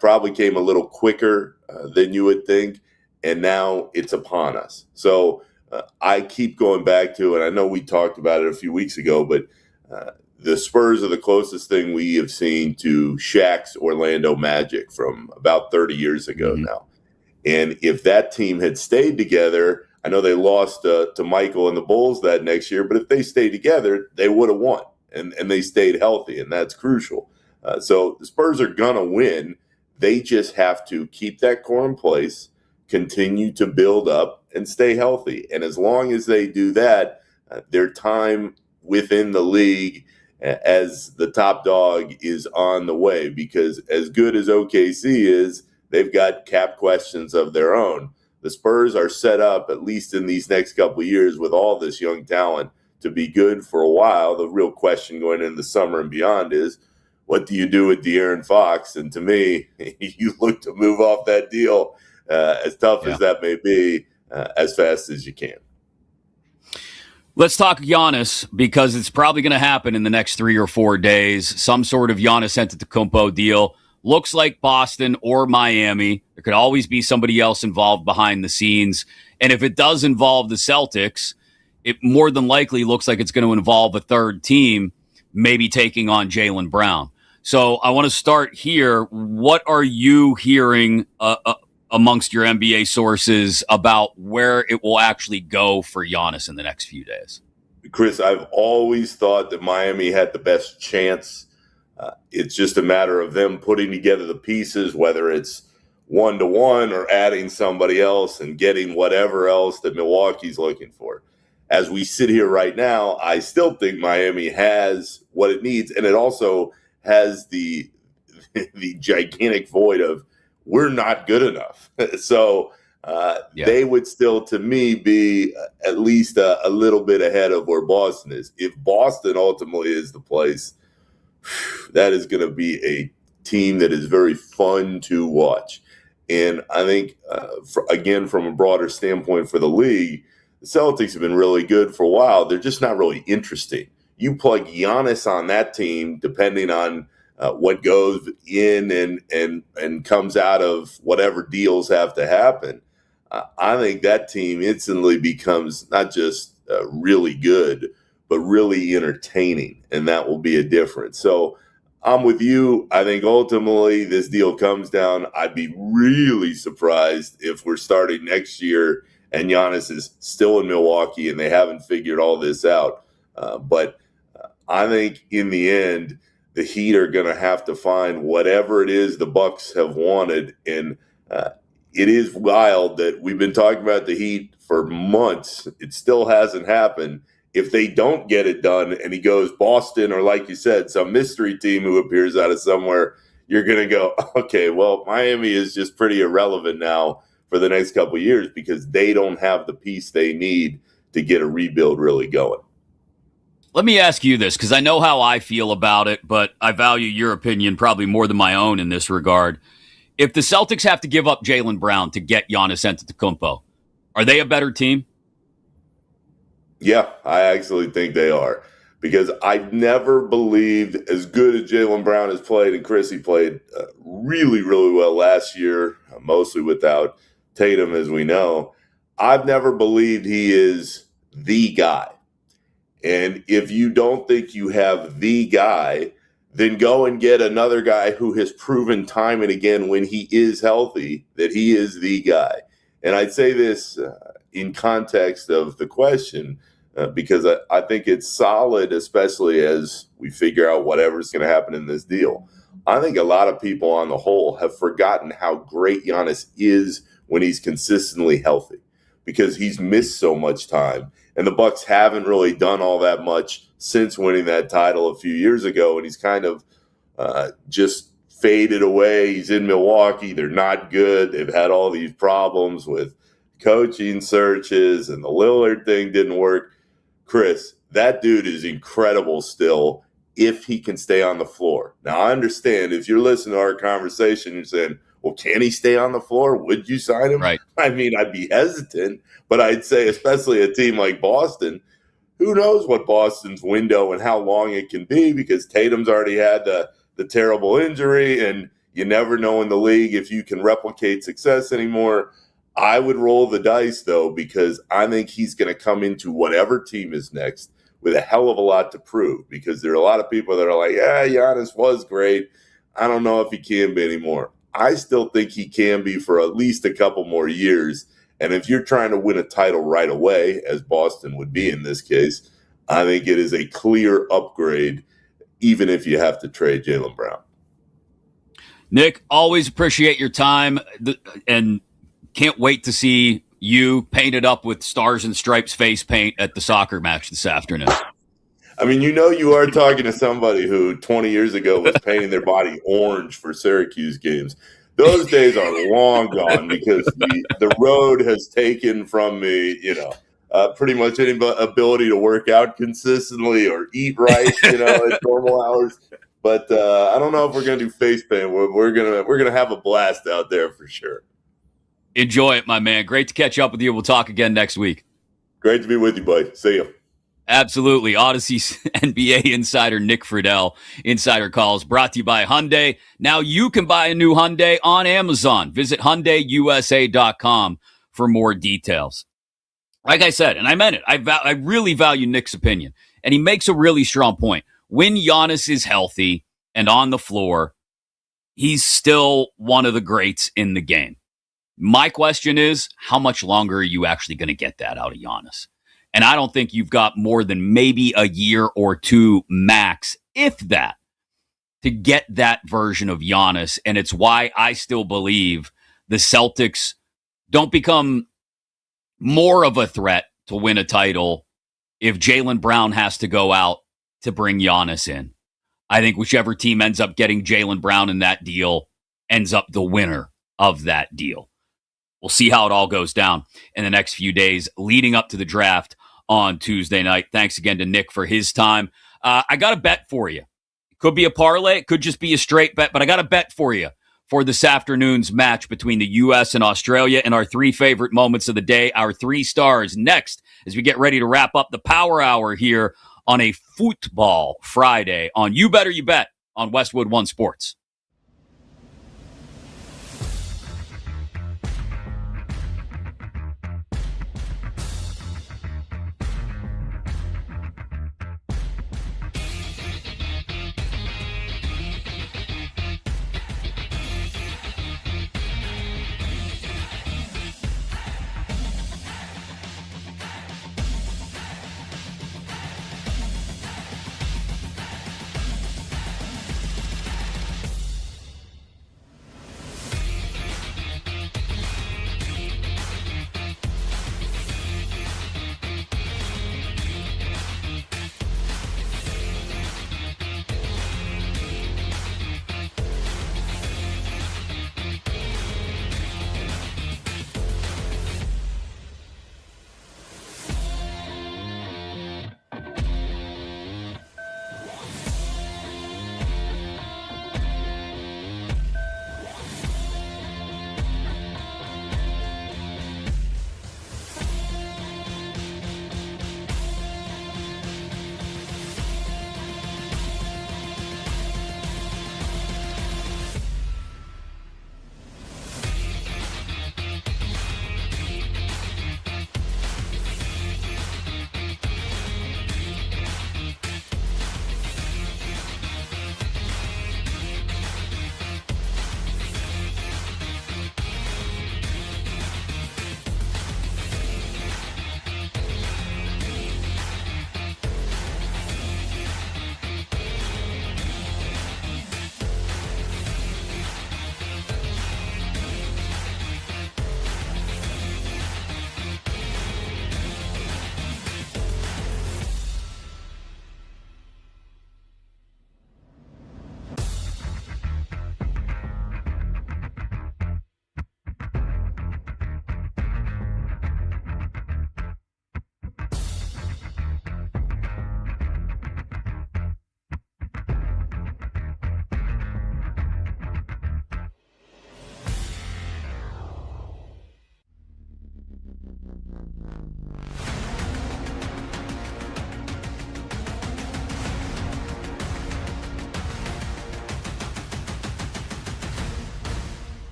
probably came a little quicker than you would think. And now it's upon us. So I keep going back to, and I know we talked about it a few weeks ago, but the Spurs are the closest thing we have seen to Shaq's Orlando Magic from about 30 years ago now. And if that team had stayed together, I know they lost to Michael and the Bulls that next year, but if they stayed together, they would have won. And they stayed healthy, and that's crucial. So the Spurs are going to win. They just have to keep that core in place, continue to build up, and stay healthy. And as long as they do that, their time within the league as the top dog is on the way, because as good as OKC is, they've got cap questions of their own. The Spurs are set up, at least in these next couple of years, with all this young talent to be good for a while. The real question going into the summer and beyond is, what do you do with De'Aaron Fox? And to me, you look to move off that deal, as tough as that may be, as fast as you can. Let's talk Giannis, because it's probably going to happen in the next 3 or 4 days. Some sort of Giannis Antetokounmpo deal. Looks like Boston or Miami. There could always be somebody else involved behind the scenes. And if it does involve the Celtics, it more than likely looks like it's going to involve a third team, maybe taking on Jaylen Brown. So I want to start here. What are you hearing amongst your NBA sources about where it will actually go for Giannis in the next few days? Chris, I've always thought that Miami had the best chance. It's just a matter of them putting together the pieces, whether it's 1-to-1 or adding somebody else and getting whatever else that Milwaukee's looking for. As we sit here right now, I still think Miami has what it needs, and it also has the gigantic void of we're not good enough. So they would still, to me, be at least a little bit ahead of where Boston is. If Boston ultimately is the place, that is going to be a team that is very fun to watch. And I think, again, from a broader standpoint for the league, the Celtics have been really good for a while. They're just not really interesting. You plug Giannis on that team, depending on what goes in and comes out of whatever deals have to happen, I think that team instantly becomes not just really good, but really entertaining, and that will be a difference. So I'm with you. I think ultimately this deal comes down. I'd be really surprised if we're starting next year and Giannis is still in Milwaukee and they haven't figured all this out. But I think in the end, the Heat are going to have to find whatever it is the Bucks have wanted. And it is wild that we've been talking about the Heat for months. It still hasn't happened. If they don't get it done and he goes Boston or, like you said, some mystery team who appears out of somewhere, you're going to go, okay, well, Miami is just pretty irrelevant now for the next couple of years because they don't have the piece they need to get a rebuild really going. Let me ask you this, because I know how I feel about it, but I value your opinion probably more than my own in this regard. If the Celtics have to give up Jaylen Brown to get Giannis Antetokounmpo, are they a better team? Yeah, I actually think they are, because I've never believed, as good as Jaylen Brown has played, and Chris, he played really, really well last year, mostly without Tatum, as we know. I've never believed he is the guy. And if you don't think you have the guy, then go and get another guy who has proven time and again when he is healthy that he is the guy. And I'd say this in context of the question, because I think it's solid, especially as we figure out whatever's going to happen in this deal. I think a lot of people on the whole have forgotten how great Giannis is when he's consistently healthy, because he's missed so much time. And the Bucks haven't really done all that much since winning that title a few years ago. And he's kind of just faded away. He's in Milwaukee. They're not good. They've had all these problems with coaching searches and the Lillard thing didn't work. Chris, that dude is incredible still if he can stay on the floor. Now, I understand if you're listening to our conversation, you're saying, well, can he stay on the floor? Would you sign him? Right. I mean, I'd be hesitant, but I'd say especially a team like Boston, who knows what Boston's window and how long it can be because Tatum's already had the terrible injury, and you never know in the league if you can replicate success anymore. I would roll the dice, though, because I think he's going to come into whatever team is next with a hell of a lot to prove because there are a lot of people that are like, yeah, Giannis was great. I don't know if he can be anymore. I still think he can be for at least a couple more years. And if you're trying to win a title right away, as Boston would be in this case, I think it is a clear upgrade, even if you have to trade Jaylen Brown. Nick, always appreciate your time and can't wait to see you painted up with Stars and Stripes face paint at the soccer match this afternoon. I mean, you are talking to somebody who 20 years ago was painting their body orange for Syracuse games. Those days are long gone because the road has taken from me, pretty much any ability to work out consistently or eat right, at normal hours. But I don't know if we're going to do face paint. We're gonna have a blast out there for sure. Enjoy it, my man. Great to catch up with you. We'll talk again next week. Great to be with you, buddy. See you. Absolutely. Odyssey's NBA insider Nick Friedel, Insider Calls, brought to you by Hyundai. Now you can buy a new Hyundai on Amazon. Visit HyundaiUSA.com for more details. Like I said, and I meant it, I really value Nick's opinion. And he makes a really strong point. When Giannis is healthy and on the floor, he's still one of the greats in the game. My question is, how much longer are you actually going to get that out of Giannis? And I don't think you've got more than maybe a year or two max, if that, to get that version of Giannis. And it's why I still believe the Celtics don't become more of a threat to win a title if Jaylen Brown has to go out to bring Giannis in. I think whichever team ends up getting Jaylen Brown in that deal ends up the winner of that deal. We'll see how it all goes down in the next few days leading up to the draft on Tuesday night. Thanks again to Nick for his time. I got a bet for you. It could be a parlay. It could just be a straight bet, but I got a bet for you for this afternoon's match between the U.S. and Australia and our three favorite moments of the day, our 3 stars. Next, as we get ready to wrap up the Power Hour here on a Football Friday on You Better You Bet on Westwood One Sports.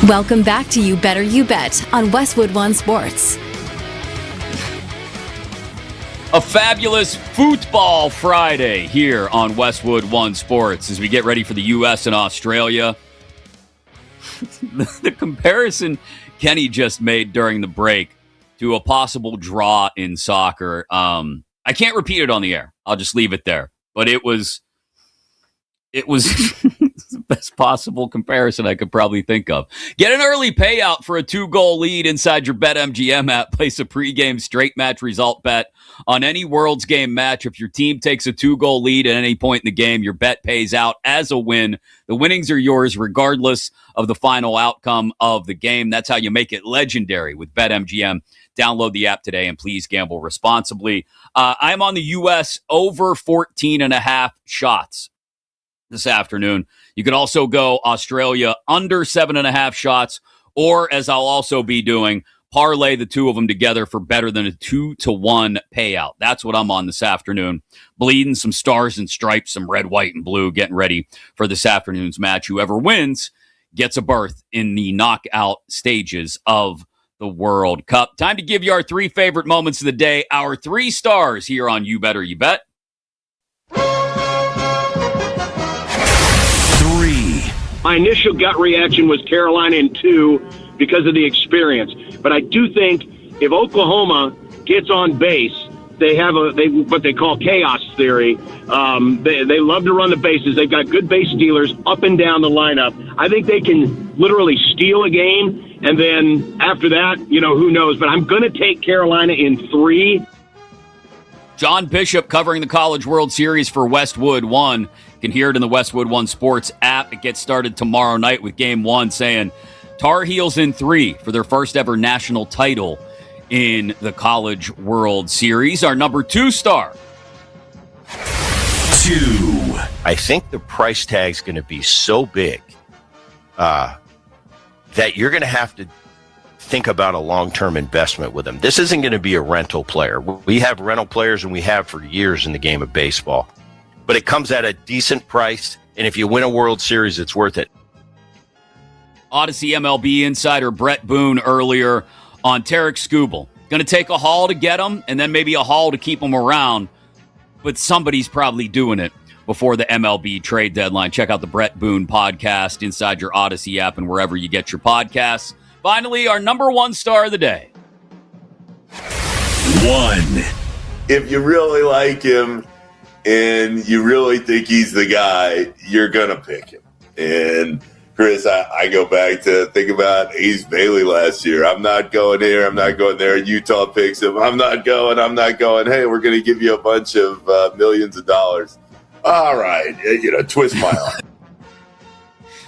Welcome back to You Better You Bet on Westwood One Sports. A fabulous football Friday here on Westwood One Sports as we get ready for the U.S. and Australia. The comparison Kenny just made during the break to a possible draw in soccer. I can't repeat it on the air. I'll just leave it there. But it was the best possible comparison I could probably think of. Get an early payout for a 2-goal lead inside your BetMGM app. Place a pregame straight match result bet on any World's Game match. If your team takes a 2-goal lead at any point in the game, your bet pays out as a win. The winnings are yours regardless of the final outcome of the game. That's how you make it legendary with BetMGM. Download the app today and please gamble responsibly. I'm on the U.S. over 14.5 shots this afternoon. You could also go Australia under 7.5 shots, or as I'll also be doing, parlay the two of them together for better than a 2-to-1 payout. That's what I'm on this afternoon. Bleeding some stars and stripes, some red, white, and blue, getting ready for this afternoon's match. Whoever wins gets a berth in the knockout stages of the World Cup. Time to give you our 3 favorite moments of the day, our 3 stars here on You Better You Bet. 3. My initial gut reaction was Carolina in 2 because of the experience. But I do think if Oklahoma gets on base, they have what they call chaos theory. They love to run the bases. They've got good base stealers up and down the lineup. I think they can literally steal a game, and then after that, who knows? But I'm going to take Carolina in 3. John Bishop covering the College World Series for Westwood One. You can hear it in the Westwood One Sports app. It gets started tomorrow night with Game 1, saying Tar Heels in 3 for their first ever national title in the College World Series. Our number 2 star. 2. I think the price tag's going to be so big that you're going to have to think about a long-term investment with them. This isn't going to be a rental player. We have rental players, and we have for years in the game of baseball. But it comes at a decent price, and if you win a World Series, it's worth it. Odyssey MLB insider Brett Boone earlier on Tarek Skubal. Going to take a haul to get him, and then maybe a haul to keep him around. But somebody's probably doing it before the MLB trade deadline. Check out the Brett Boone podcast inside your Odyssey app and wherever you get your podcasts. Finally, our number 1 star of the day. 1. If you really like him and you really think he's the guy, you're going to pick him. And Chris, I go back to think about Ace Bailey last year. I'm not going here. I'm not going there. Utah picks him. I'm not going. Hey, we're going to give you a bunch of millions of dollars. All right. Twist my arm.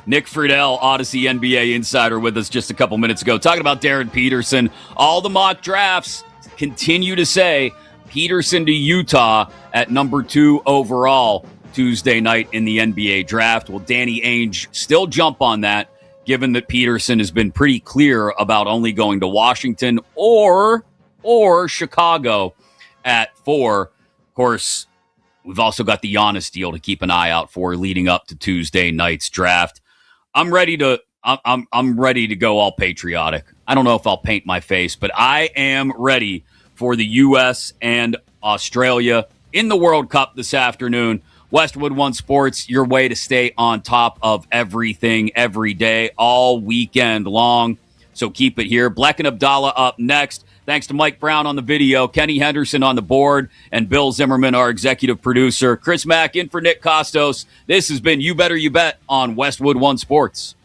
Nick Friedel, Odyssey NBA insider, with us just a couple minutes ago, talking about Darren Peterson. All the mock drafts continue to say Peterson to Utah at number 2 overall Tuesday night in the NBA draft. Will Danny Ainge still jump on that, given that Peterson has been pretty clear about only going to Washington or Chicago at 4? Of course, we've also got the Giannis deal to keep an eye out for leading up to Tuesday night's draft. I'm ready to go all patriotic. I don't know if I'll paint my face, but I am ready for the U.S. and Australia in the World Cup this afternoon. Westwood One Sports, your way to stay on top of everything every day, all weekend long. So keep it here. Bleck and Abdallah up next. Thanks to Mike Brown on the video, Kenny Henderson on the board, and Bill Zimmerman, our executive producer. Chris Mack in for Nick Kostos. This has been You Better You Bet on Westwood One Sports.